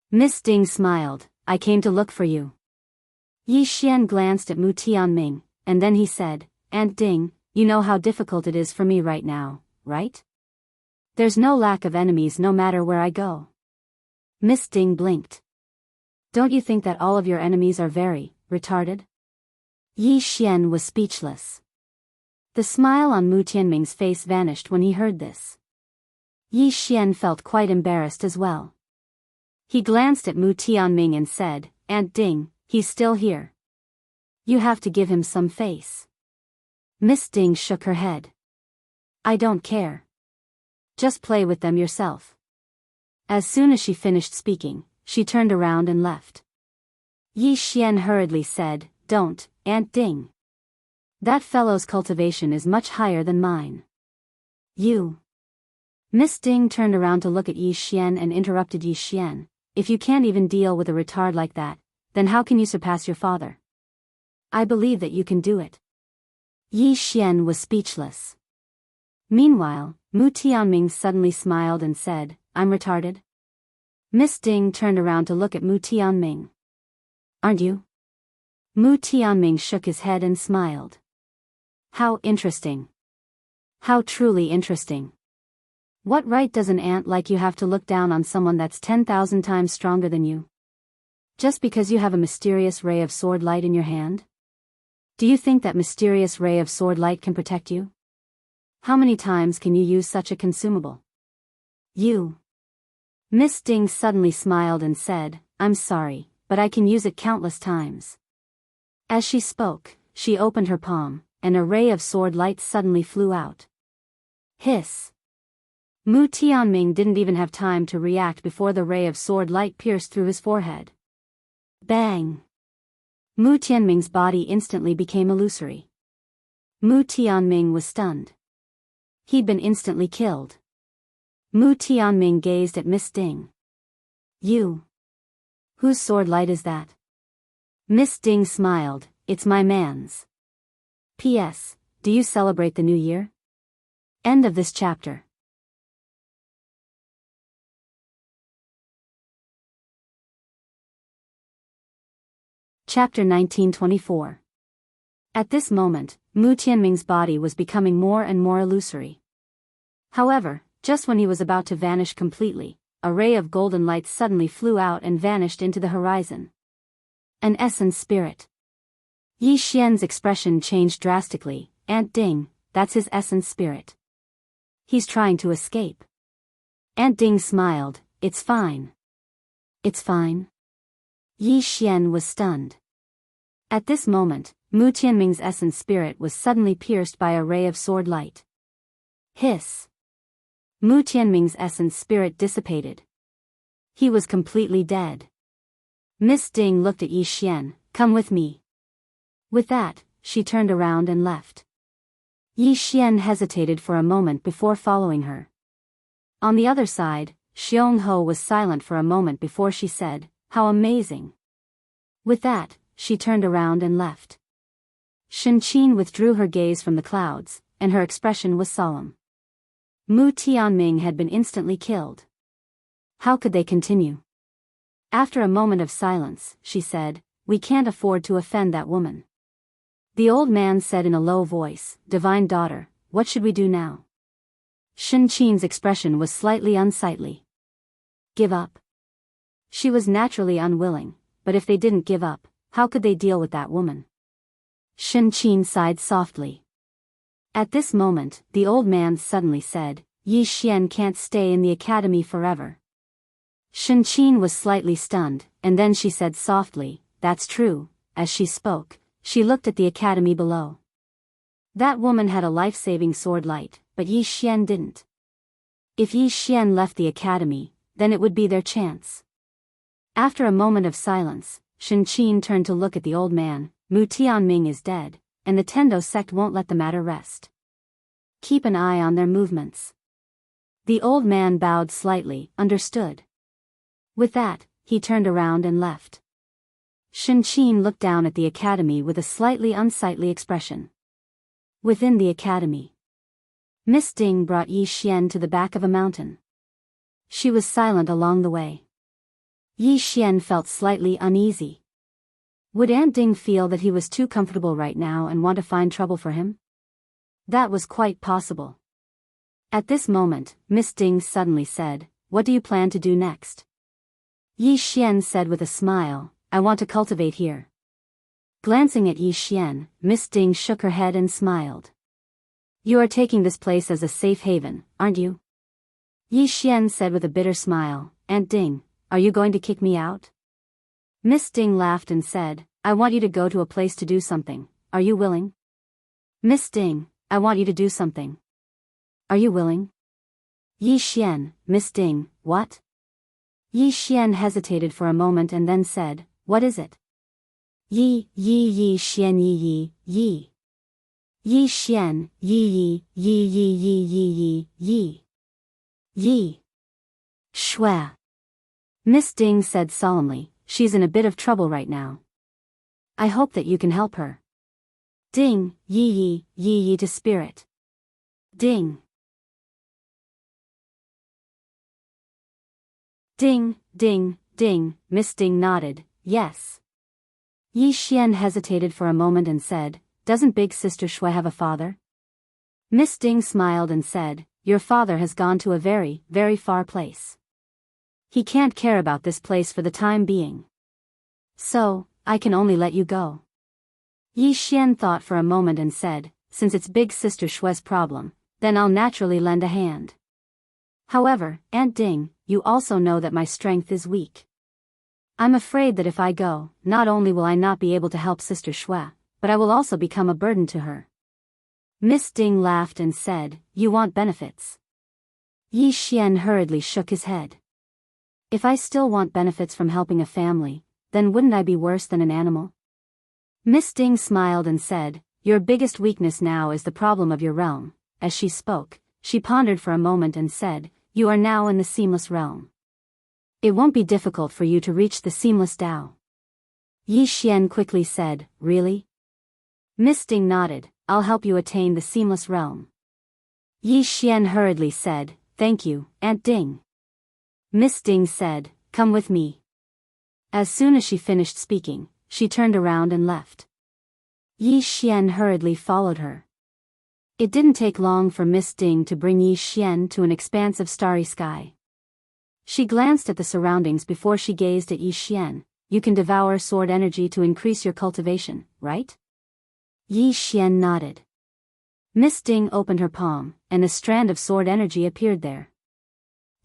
Miss Ding smiled, I came to look for you. Yi Xian glanced at Mu Tianming, and then he said, Aunt Ding, you know how difficult it is for me right now, right? There's no lack of enemies no matter where I go. Miss Ding blinked. Don't you think that all of your enemies are very retarded? Yi Xian was speechless. The smile on Mu Tianming's face vanished when he heard this. Yi Xian felt quite embarrassed as well. He glanced at Mu Tianming and said, Aunt Ding, he's still here. You have to give him some face. Miss Ding shook her head. I don't care. Just play with them yourself. As soon as she finished speaking, she turned around and left. Yi Xian hurriedly said, Don't, Aunt Ding. That fellow's cultivation is much higher than mine. You. Miss Ding turned around to look at Yi Xian and interrupted Yi Xian. If you can't even deal with a retard like that, then how can you surpass your father? I believe that you can do it. Yi Xian was speechless. Meanwhile, Mu Tianming suddenly smiled and said, I'm retarded? Miss Ding turned around to look at Mu Tianming. Aren't you? Mu Tianming shook his head and smiled. How interesting. How truly interesting. What right does an ant like you have to look down on someone that's 10,000 times stronger than you? Just because you have a mysterious ray of sword light in your hand? Do you think that mysterious ray of sword light can protect you? How many times can you use such a consumable? You. Miss Ding suddenly smiled and said, I'm sorry, but I can use it countless times. As she spoke, she opened her palm, and a ray of sword light suddenly flew out. Hiss. Mu Tianming didn't even have time to react before the ray of sword light pierced through his forehead. Bang! Mu Tianming's body instantly became illusory. Mu Tianming was stunned. He'd been instantly killed. Mu Tianming gazed at Miss Ding. You. Whose sword light is that? Miss Ding smiled, it's my man's. P.S. Do you celebrate the new year? End of this chapter. Chapter 1924. At this moment, Mu Tianming's body was becoming more and more illusory. However, just when he was about to vanish completely, a ray of golden light suddenly flew out and vanished into the horizon. An essence spirit. Yi Xian's expression changed drastically. Aunt Ding, that's his essence spirit. He's trying to escape. Aunt Ding smiled. It's fine. It's fine. Yi Xian was stunned. At this moment, Mu Tianming's essence spirit was suddenly pierced by a ray of sword light. Hiss. Mu Tianming's essence spirit dissipated. He was completely dead. Miss Ding looked at Yi Xian. Come with me. With that, she turned around and left. Yi Xian hesitated for a moment before following her. On the other side, Xiong Ho was silent for a moment before she said, How amazing. With that, she turned around and left. Shen Qin withdrew her gaze from the clouds, and her expression was solemn. Mu Tianming had been instantly killed. How could they continue? After a moment of silence, she said, We can't afford to offend that woman. The old man said in a low voice, Divine daughter, what should we do now? Shen Qin's expression was slightly unsightly. Give up. She was naturally unwilling, but if they didn't give up, how could they deal with that woman? Shen Qin sighed softly. At this moment, the old man suddenly said, Yi Xian can't stay in the academy forever. Shen Qin was slightly stunned, and then she said softly, That's true. As she spoke, she looked at the academy below. That woman had a life-saving sword light, but Yi Xian didn't. If Yi Xian left the academy, then it would be their chance. After a moment of silence, Shen Qin turned to look at the old man. Mu Tianming is dead, and the Tendo sect won't let the matter rest. Keep an eye on their movements. The old man bowed slightly, understood. With that, he turned around and left. Shen Qin looked down at the academy with a slightly unsightly expression. Within the academy, Miss Ding brought Yi Xian to the back of a mountain. She was silent along the way. Yi Xian felt slightly uneasy. Would Aunt Ding feel that he was too comfortable right now and want to find trouble for him? That was quite possible. At this moment, Miss Ding suddenly said, What do you plan to do next? Yi Xian said with a smile, I want to cultivate here. Glancing at Yi Xian, Miss Ding shook her head and smiled. You are taking this place as a safe haven, aren't you? Yi Xian said with a bitter smile, Aunt Ding, are you going to kick me out? Miss Ding laughed and said, I want you to go to a place to do something, are you willing? Miss Ding, I want you to do something. Are you willing? Yi Xian, Miss Ding, what? Yi Xian hesitated for a moment and then said, What is it? Yi Xian Yi. Yi Xian Yi. Shua. Miss Ding said solemnly, She's in a bit of trouble right now. I hope that you can help her. Ding, Yi to spirit. Ding. Ding, ding, ding, Miss Ding nodded, yes. Yi Xian hesitated for a moment and said, Doesn't Big Sister Shui have a father? Miss Ding smiled and said, Your father has gone to a very, very far place. He can't care about this place for the time being. So, I can only let you go. Yi Xian thought for a moment and said, Since it's Big Sister Shui's problem, then I'll naturally lend a hand. However, Aunt Ding, you also know that my strength is weak. I'm afraid that if I go, not only will I not be able to help Sister Shui, but I will also become a burden to her. Miss Ding laughed and said, You want benefits. Yi Xian hurriedly shook his head. If I still want benefits from helping a family, then wouldn't I be worse than an animal? Miss Ding smiled and said, Your biggest weakness now is the problem of your realm. As she spoke, she pondered for a moment and said, You are now in the seamless realm. It won't be difficult for you to reach the seamless Tao. Yi Xian quickly said, Really? Miss Ding nodded, I'll help you attain the seamless realm. Yi Xian hurriedly said, Thank you, Aunt Ding. Miss Ding said, Come with me. As soon as she finished speaking, she turned around and left. Yi Xian hurriedly followed her. It didn't take long for Miss Ding to bring Yi Xian to an expanse of starry sky. She glanced at the surroundings before she gazed at Yi Xian. You can devour sword energy to increase your cultivation, right? Yi Xian nodded. Miss Ding opened her palm, and a strand of sword energy appeared there.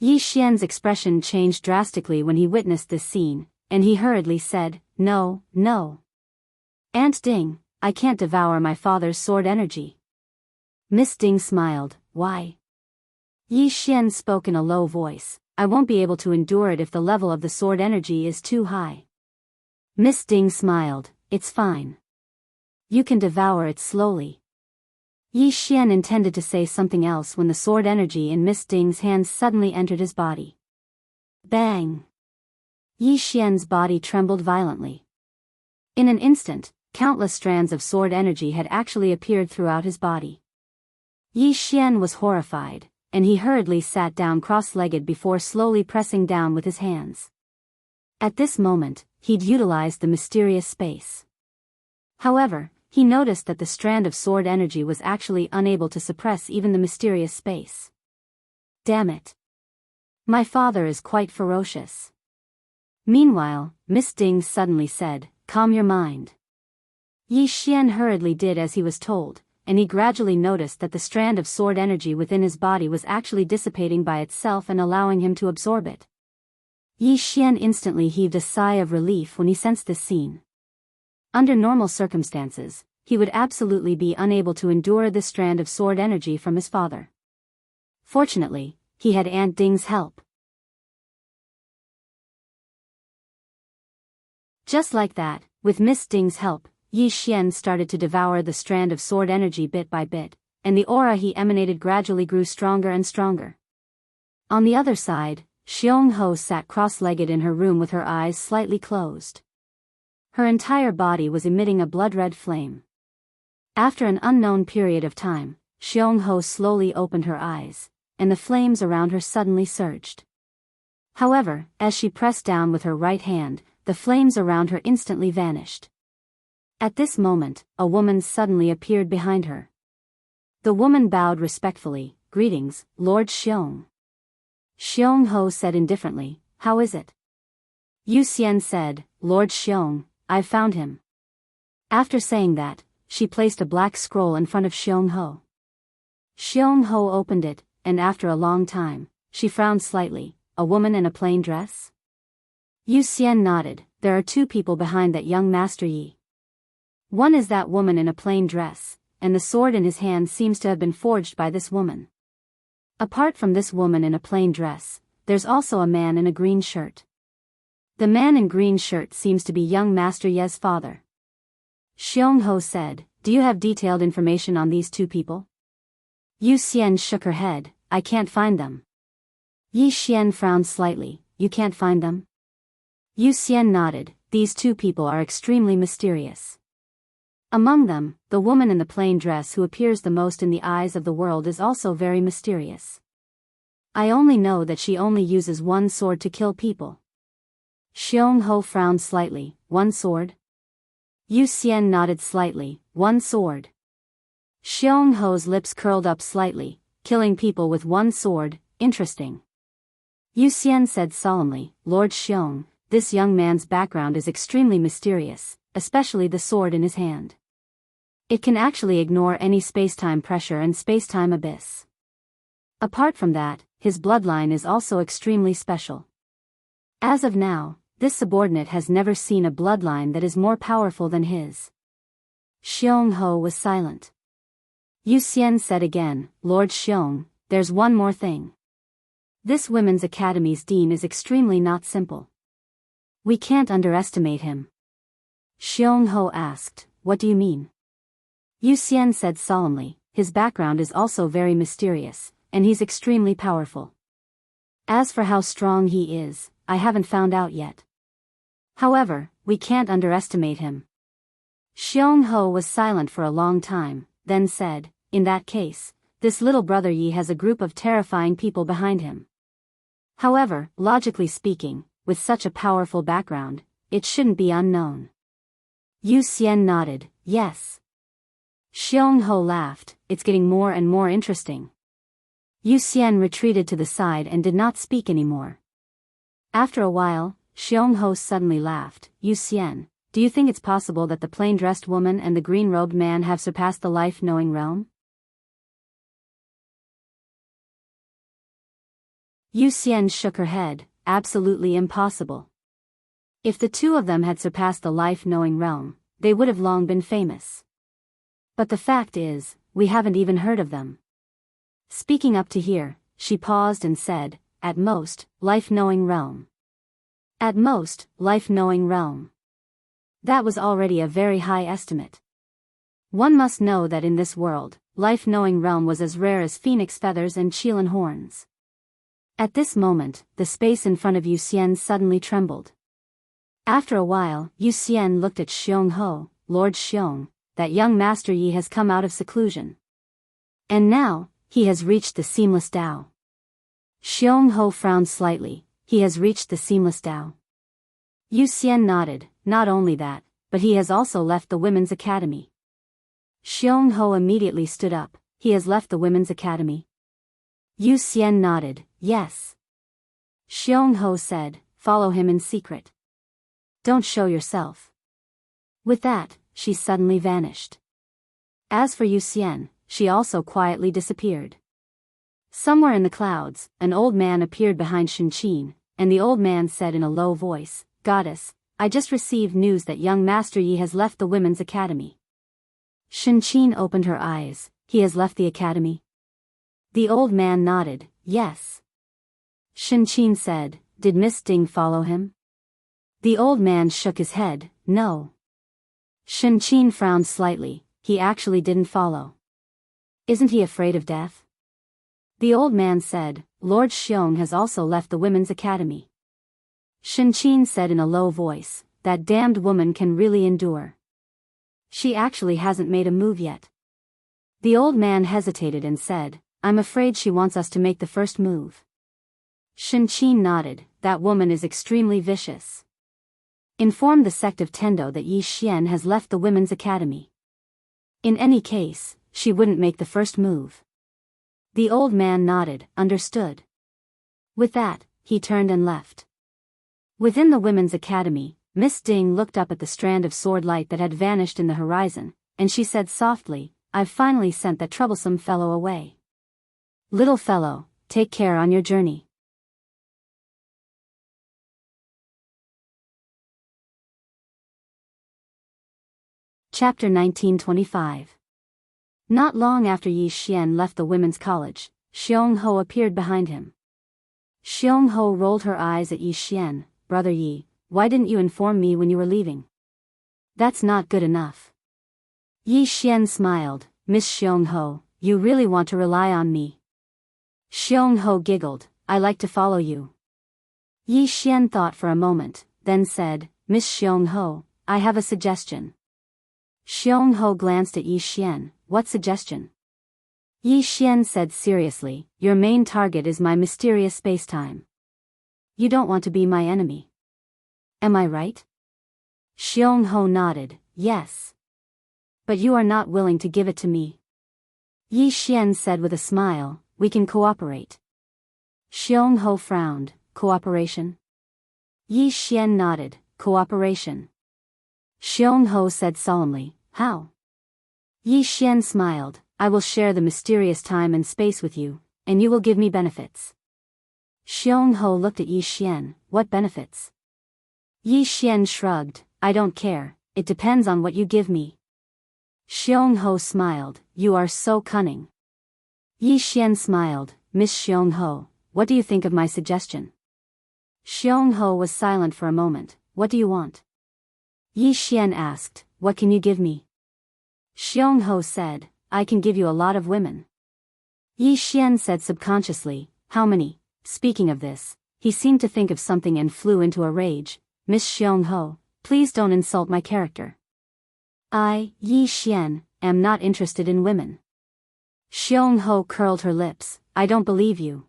Yi Xian's expression changed drastically when he witnessed this scene, and he hurriedly said, "No, no. Aunt Ding, I can't devour my father's sword energy." Miss Ding smiled. "Why?" Yi Xian spoke in a low voice. "I won't be able to endure it if the level of the sword energy is too high." Miss Ding smiled. "It's fine. You can devour it slowly." Yi Xian intended to say something else when the sword energy in Miss Ding's hands suddenly entered his body. Bang! Yi Xian's body trembled violently. In an instant, countless strands of sword energy had actually appeared throughout his body. Yi Xian was horrified, and he hurriedly sat down cross-legged before slowly pressing down with his hands. At this moment, he'd utilized the mysterious space. However, he noticed that the strand of sword energy was actually unable to suppress even the mysterious space. Damn it. My father is quite ferocious. Meanwhile, Miss Ding suddenly said, "Calm your mind." Yi Xian hurriedly did as he was told, and he gradually noticed that the strand of sword energy within his body was actually dissipating by itself and allowing him to absorb it. Yi Xian instantly heaved a sigh of relief when he sensed this scene. Under normal circumstances, he would absolutely be unable to endure this strand of sword energy from his father. Fortunately, he had Aunt Ding's help. Just like that, with Miss Ding's help, Yi Xian started to devour the strand of sword energy bit by bit, and the aura he emanated gradually grew stronger and stronger. On the other side, Jianghu sat cross-legged in her room with her eyes slightly closed. Her entire body was emitting a blood-red flame. After an unknown period of time, Jianghu slowly opened her eyes, and the flames around her suddenly surged. However, as she pressed down with her right hand, the flames around her instantly vanished. At this moment, a woman suddenly appeared behind her. The woman bowed respectfully. "Greetings, Lord Xiong." Jianghu said indifferently, "How is it?" Yu Xian said, "Lord Xiong, I've found him." After saying that, she placed a black scroll in front of Jianghu. Jianghu opened it, and after a long time, she frowned slightly. "A woman in a plain dress?" Yu Xian nodded. "There are two people behind that young Master Yi. One is that woman in a plain dress, and the sword in his hand seems to have been forged by this woman. Apart from this woman in a plain dress, there's also a man in a green shirt. The man in green shirt seems to be young Master Ye's father." Jianghu said, "Do you have detailed information on these two people?" Yu Xian shook her head. "I can't find them." Yi Xian frowned slightly. "You can't find them?" Yu Xian nodded. "These two people are extremely mysterious. Among them, the woman in the plain dress who appears the most in the eyes of the world is also very mysterious. I only know that she only uses one sword to kill people." Jianghu frowned slightly. "One sword?" Yu Xian nodded slightly. "One sword." Jianghu's lips curled up slightly. "Killing people with one sword, interesting." Yu Xian said solemnly, "Lord Xiong, this young man's background is extremely mysterious, especially the sword in his hand. It can actually ignore any space-time pressure and space-time abyss. Apart from that, his bloodline is also extremely special. As of now, this subordinate has never seen a bloodline that is more powerful than his." Jianghu was silent. Yu Xian said again, "Lord Xiong, there's one more thing. This women's academy's dean is extremely not simple. We can't underestimate him." Jianghu asked, "What do you mean?" Yu Xian said solemnly, "His background is also very mysterious, and he's extremely powerful. As for how strong he is, I haven't found out yet. However, we can't underestimate him." Jianghu was silent for a long time, then said, "In that case, this little brother Yi has a group of terrifying people behind him. However, logically speaking, with such a powerful background, it shouldn't be unknown." Yu Xian nodded, "Yes." Jianghu laughed. "It's getting more and more interesting." Yu Xian retreated to the side and did not speak anymore. After a while, Jianghu suddenly laughed. "Yu Xian, do you think it's possible that the plain-dressed woman and the green-robed man have surpassed the life-knowing realm?" Yu Xian shook her head, absolutely impossible. If the two of them had surpassed the life-knowing realm, they would have long been famous. But the fact is, we haven't even heard of them. Speaking up to here, she paused and said, at most, life-knowing realm. At most, life-knowing realm. That was already a very high estimate. One must know that in this world, life-knowing realm was as rare as phoenix feathers and qilin horns. At this moment, the space in front of Yu Xian suddenly trembled. After a while, Yu Xian looked at Xiong Ho, Lord Xiong, that young Master Yi has come out of seclusion. And now, he has reached the seamless Tao. Xiong Ho frowned slightly, he has reached the seamless Tao. Yu Xian nodded, not only that, but he has also left the Women's Academy. Xiong Ho immediately stood up, he has left the Women's Academy. Yu Xian nodded, yes. Xiong Ho said, follow him in secret. Don't show yourself. With that, she suddenly vanished. As for Yu Xian, she also quietly disappeared. Somewhere in the clouds, an old man appeared behind Shinqin, and the old man said in a low voice, Goddess, I just received news that young Master Yi has left the Women's Academy. Shinqin opened her eyes, he has left the academy? The old man nodded, yes. Shinqin said, did Miss Ding follow him? The old man shook his head, no. Shinqin frowned slightly, he actually didn't follow. Isn't he afraid of death? The old man said, Lord Xiong has also left the Women's Academy. Shinqin said in a low voice, that damned woman can really endure. She actually hasn't made a move yet. The old man hesitated and said, I'm afraid she wants us to make the first move. Shinqin nodded, that woman is extremely vicious. Inform the sect of Tendo that Yi Xian has left the Women's Academy. In any case, she wouldn't make the first move. The old man nodded, understood. With that, he turned and left. Within the Women's Academy, Miss Ding looked up at the strand of sword light that had vanished in the horizon, and she said softly, I've finally sent that troublesome fellow away. Little fellow, take care on your journey. Chapter 1925. Not long after Yi Xian left the women's college, Xiong Ho appeared behind him. Xiong Ho rolled her eyes at Yi Xian, Brother Yi, why didn't you inform me when you were leaving? That's not good enough. Yi Xian smiled, Miss Xiong Ho, you really want to rely on me? Xiong Ho giggled, I like to follow you. Yi Xian thought for a moment, then said, Miss Xiong Ho, I have a suggestion. Xiong Ho glanced at Yi Xian, what suggestion? Yi Xian said seriously, your main target is my mysterious spacetime. You don't want to be my enemy. Am I right? Xiong Ho nodded, yes. But you are not willing to give it to me. Yi Xian said with a smile, we can cooperate. Xiong Ho frowned, cooperation? Yi Xian nodded, cooperation. Xiong Ho said solemnly, how? Yi Xian smiled, I will share the mysterious time and space with you, and you will give me benefits. Xiong Ho looked at Yi Xian, what benefits? Yi Xian shrugged, I don't care, it depends on what you give me. Xiong Ho smiled, you are so cunning. Yi Xian smiled, Miss Xiong Ho, what do you think of my suggestion? Xiong Ho was silent for a moment, what do you want? Yi Xian asked, what can you give me? Xiong Ho said, I can give you a lot of women. Yi Xian said subconsciously, how many? Speaking of this, he seemed to think of something and flew into a rage, Miss Xiong Ho, please don't insult my character. I, Yi Xian, am not interested in women. Xiong Ho curled her lips, I don't believe you.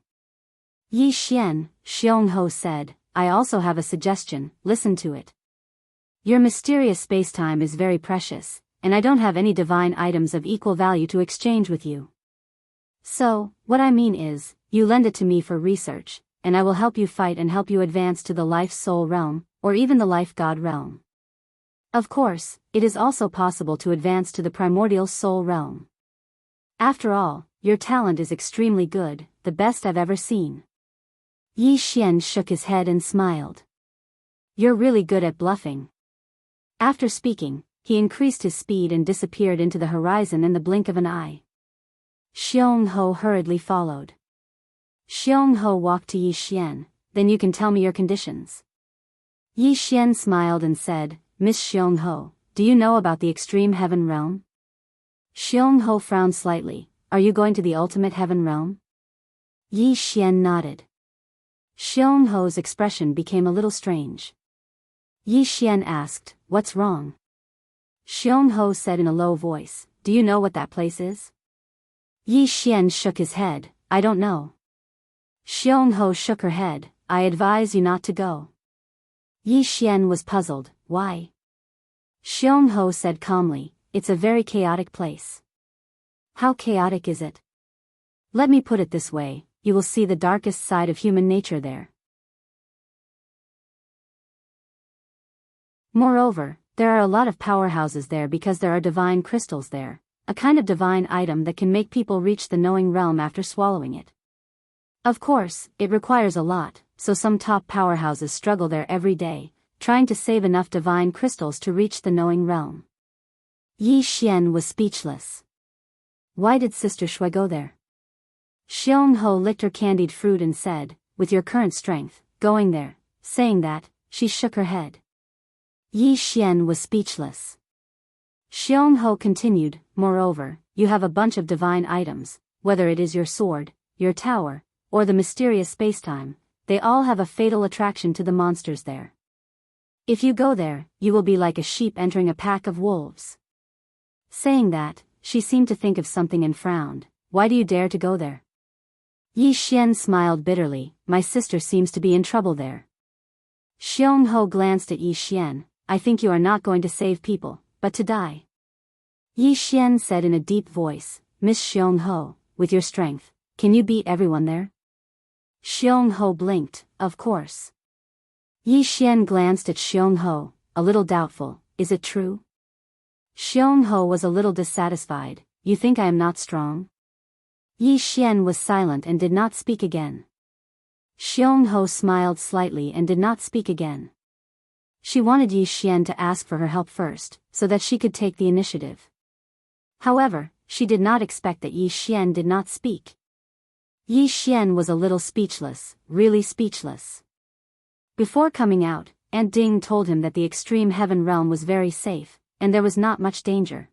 Yi Xian, Xiong Ho said, I also have a suggestion, listen to it. Your mysterious spacetime is very precious, and I don't have any divine items of equal value to exchange with you. So, what I mean is, you lend it to me for research, and I will help you fight and help you advance to the life-soul realm, or even the life-god realm. Of course, it is also possible to advance to the primordial soul realm. After all, your talent is extremely good, the best I've ever seen. Yi Xian shook his head and smiled. You're really good at bluffing. After speaking, he increased his speed and disappeared into the horizon in the blink of an eye. Xiongho hurriedly followed. Xiongho walked to Yi Xian. Then you can tell me your conditions. Yi Xian smiled and said, Miss Xiongho, do you know about the extreme heaven realm? Xiongho frowned slightly. Are you going to the ultimate heaven realm? Yi Xian nodded. Xiongho's expression became a little strange. Yi Xian asked, What's wrong? Xiongho said in a low voice, Do you know what that place is? Yi Xian shook his head, I don't know. Xiongho shook her head, I advise you not to go. Yi Xian was puzzled, why? Xiongho said calmly, It's a very chaotic place. How chaotic is it? Let me put it this way, you will see the darkest side of human nature there. Moreover, there are a lot of powerhouses there because there are divine crystals there, a kind of divine item that can make people reach the knowing realm after swallowing it. Of course, it requires a lot, so some top powerhouses struggle there every day, trying to save enough divine crystals to reach the knowing realm. Yi Xian was speechless. Why did Sister Shui go there? Xiongho licked her candied fruit and said, With your current strength, going there. Saying that, she shook her head. Yi Xian was speechless. Xiongho continued, Moreover, you have a bunch of divine items, whether it is your sword, your tower, or the mysterious spacetime, they all have a fatal attraction to the monsters there. If you go there, you will be like a sheep entering a pack of wolves. Saying that, she seemed to think of something and frowned. Why do you dare to go there? Yi Xian smiled bitterly, My sister seems to be in trouble there. Xiongho glanced at Yi Xian, I think you are not going to save people, but to die. Yi Xian said in a deep voice, Miss Xiongho, with your strength, can you beat everyone there? Xiongho blinked, Of course. Yi Xian glanced at Xiongho, a little doubtful, Is it true? Xiongho was a little dissatisfied, You think I am not strong? Yi Xian was silent and did not speak again. Xiongho smiled slightly and did not speak again. She wanted Yi Xian to ask for her help first, so that she could take the initiative. However, she did not expect that Yi Xian did not speak. Yi Xian was a little speechless, really speechless. Before coming out, Aunt Ding told him that the extreme heaven realm was very safe, and there was not much danger.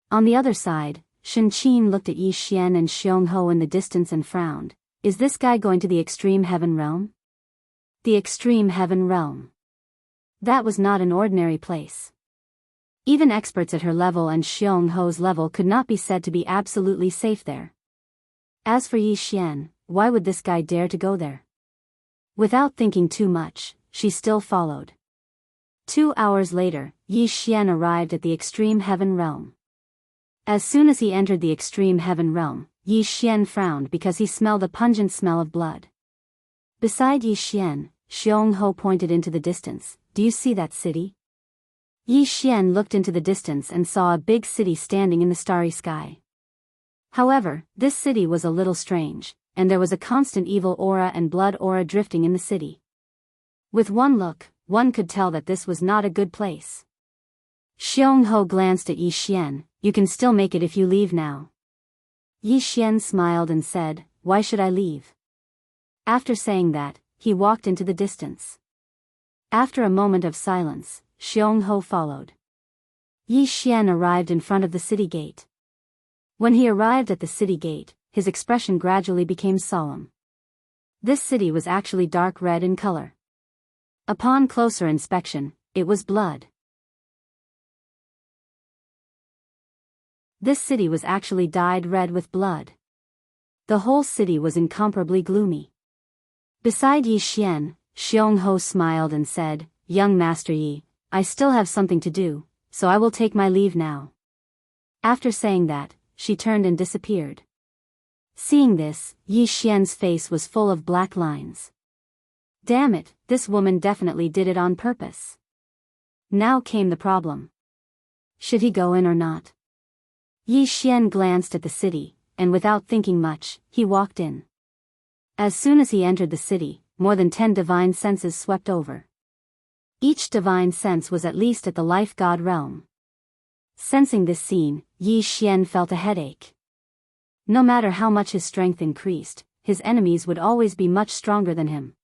On the other side, Shen Qin looked at Yi Xian and Xiongho in the distance and frowned. Is this guy going to the extreme heaven realm? The extreme heaven realm. That was not an ordinary place. Even experts at her level and Xiongho's level could not be said to be absolutely safe there. As for Yi Xian, why would this guy dare to go there? Without thinking too much, she still followed. 2 hours later, Yi Xian arrived at the extreme heaven realm. As soon as he entered the extreme heaven realm, Yi Xian frowned because he smelled a pungent smell of blood. Beside Yi Xian, Xiongho pointed into the distance, Do you see that city? Yi Xian looked into the distance and saw a big city standing in the starry sky. However, this city was a little strange, and there was a constant evil aura and blood aura drifting in the city. With one look, one could tell that this was not a good place. Xiongho glanced at Yi Xian, You can still make it if you leave now. Yi Xian smiled and said, Why should I leave? After saying that, he walked into the distance. After a moment of silence, Xiongho followed. Yi Xian arrived in front of the city gate. When he arrived at the city gate, his expression gradually became solemn. This city was actually dark red in color. Upon closer inspection, it was blood. This city was actually dyed red with blood. The whole city was incomparably gloomy. Beside Yi Xian, Xiongho smiled and said, Young Master Yi, I still have something to do, so I will take my leave now. After saying that, she turned and disappeared. Seeing this, Yi Xian's face was full of black lines. Damn it, this woman definitely did it on purpose. Now came the problem. Should he go in or not? Yi Xian glanced at the city, and without thinking much, he walked in. As soon as he entered the city, more than 10 divine senses swept over. Each divine sense was at least at the life god realm. Sensing this scene, Yi Xian felt a headache. No matter how much his strength increased, his enemies would always be much stronger than him.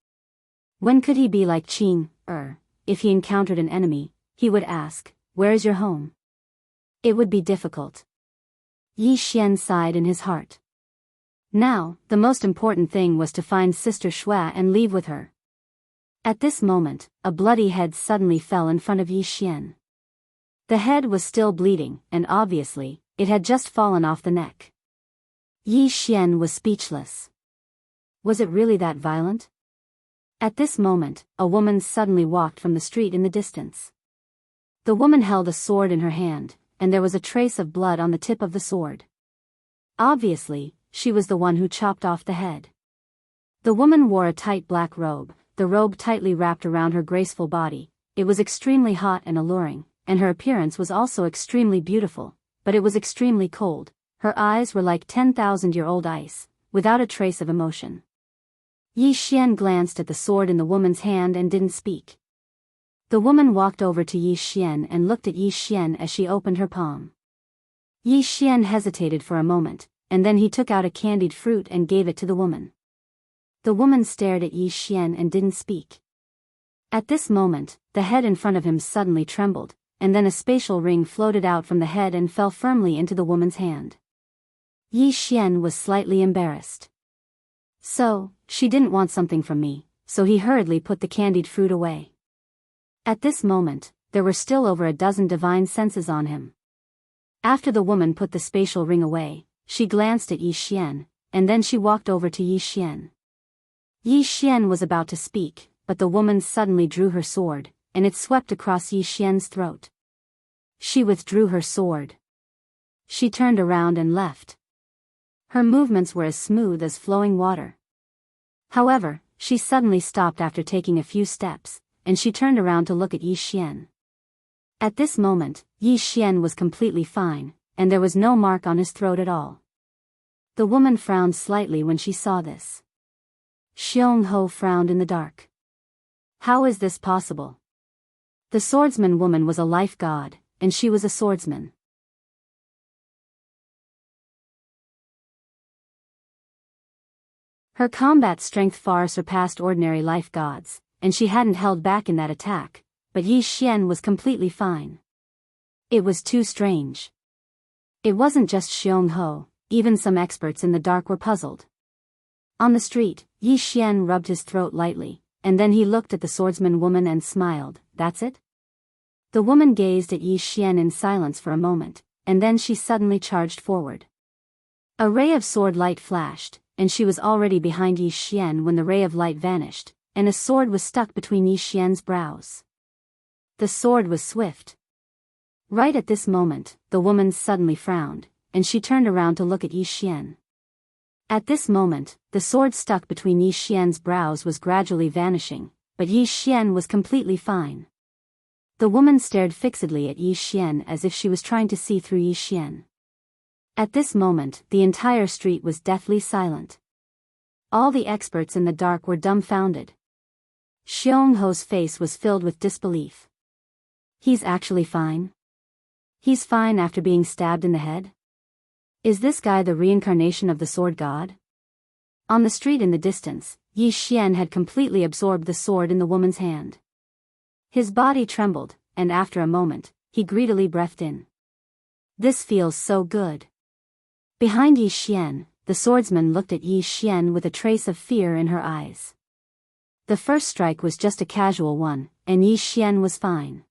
When could he be like Qing? If he encountered an enemy, he would ask, "Where is your home?" It would be difficult. Yi Xian sighed in his heart. Now, the most important thing was to find Sister Xue and leave with her. At this moment, a bloody head suddenly fell in front of Yi Xian. The head was still bleeding, and obviously, it had just fallen off the neck. Yi Xian was speechless. Was it really that violent? At this moment, a woman suddenly walked from the street in the distance. The woman held a sword in her hand, and there was a trace of blood on the tip of the sword. Obviously, she was the one who chopped off the head. The woman wore a tight black robe, the robe tightly wrapped around her graceful body. It was extremely hot and alluring, and her appearance was also extremely beautiful, but it was extremely cold. Her eyes were like 10,000-year-old ice, without a trace of emotion. Yi Xian glanced at the sword in the woman's hand and didn't speak. The woman walked over to Yi Xian and looked at Yi Xian as she opened her palm. Yi Xian hesitated for a moment, and then he took out a candied fruit and gave it to the woman. The woman stared at Yi Xian and didn't speak. At this moment, the head in front of him suddenly trembled, and then a spatial ring floated out from the head and fell firmly into the woman's hand. Yi Xian was slightly embarrassed. So, she didn't want something from me, so he hurriedly put the candied fruit away. At this moment, there were still over a dozen divine senses on him. After the woman put the spatial ring away, she glanced at Yi Xian, and then she walked over to Yi Xian. Yi Xian was about to speak, but the woman suddenly drew her sword, and it swept across Yi Xian's throat. She withdrew her sword. She turned around and left. Her movements were as smooth as flowing water. However, she suddenly stopped after taking a few steps, and she turned around to look at Yi Xian. At this moment, Yi Xian was completely fine, and there was no mark on his throat at all. The woman frowned slightly when she saw this. Jianghu frowned in the dark. How is this possible? The swordsman woman was a life god, and she was a swordsman. Her combat strength far surpassed ordinary life gods, and she hadn't held back in that attack, but Yi Xian was completely fine. It was too strange. It wasn't just Jianghu, even some experts in the dark were puzzled. On the street, Yi Xian rubbed his throat lightly, and then he looked at the swordsman woman and smiled. That's it? The woman gazed at Yi Xian in silence for a moment, and then she suddenly charged forward. A ray of sword light flashed, and she was already behind Yi Xian when the ray of light vanished, and a sword was stuck between Yi Xian's brows. The sword was swift. Right at this moment, the woman suddenly frowned, and she turned around to look at Yi Xian. At this moment, the sword stuck between Yi Xian's brows was gradually vanishing, but Yi Xian was completely fine. The woman stared fixedly at Yi Xian as if she was trying to see through Yi Xian. At this moment, the entire street was deathly silent. All the experts in the dark were dumbfounded. Xionghu's face was filled with disbelief. He's actually fine? He's fine after being stabbed in the head? Is this guy the reincarnation of the sword god? On the street in the distance, Yi Xian had completely absorbed the sword in the woman's hand. His body trembled, and after a moment, he greedily breathed in. This feels so good. Behind Yi Xian, the swordsman looked at Yi Xian with a trace of fear in her eyes. The first strike was just a casual one, and Yi Xian was fine.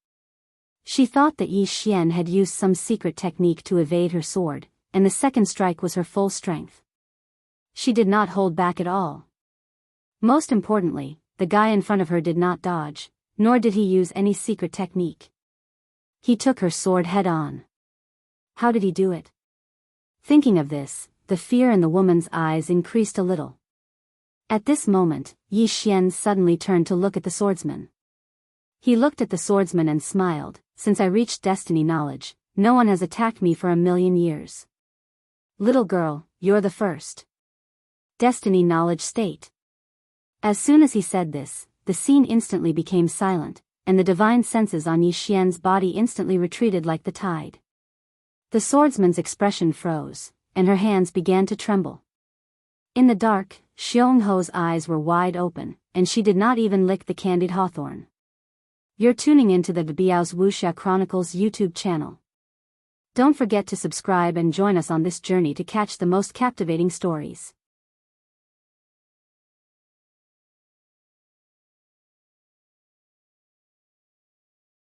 She thought that Yi Xian had used some secret technique to evade her sword, and the second strike was her full strength. She did not hold back at all. Most importantly, the guy in front of her did not dodge, nor did he use any secret technique. He took her sword head-on. How did he do it? Thinking of this, the fear in the woman's eyes increased a little. At this moment, Yi Xian suddenly turned to look at the swordsman. He looked at the swordsman and smiled. Since I reached destiny knowledge, no one has attacked me for 1,000,000 years. Little girl, you're the first. Destiny knowledge state. As soon as he said this, the scene instantly became silent, and the divine senses on Yi Xian's body instantly retreated like the tide. The swordsman's expression froze, and her hands began to tremble. In the dark, Xiongho's eyes were wide open, and she did not even lick the candied hawthorn. You're tuning into the Biyao's Wuxia Chronicles YouTube channel. Don't forget to subscribe and join us on this journey to catch the most captivating stories.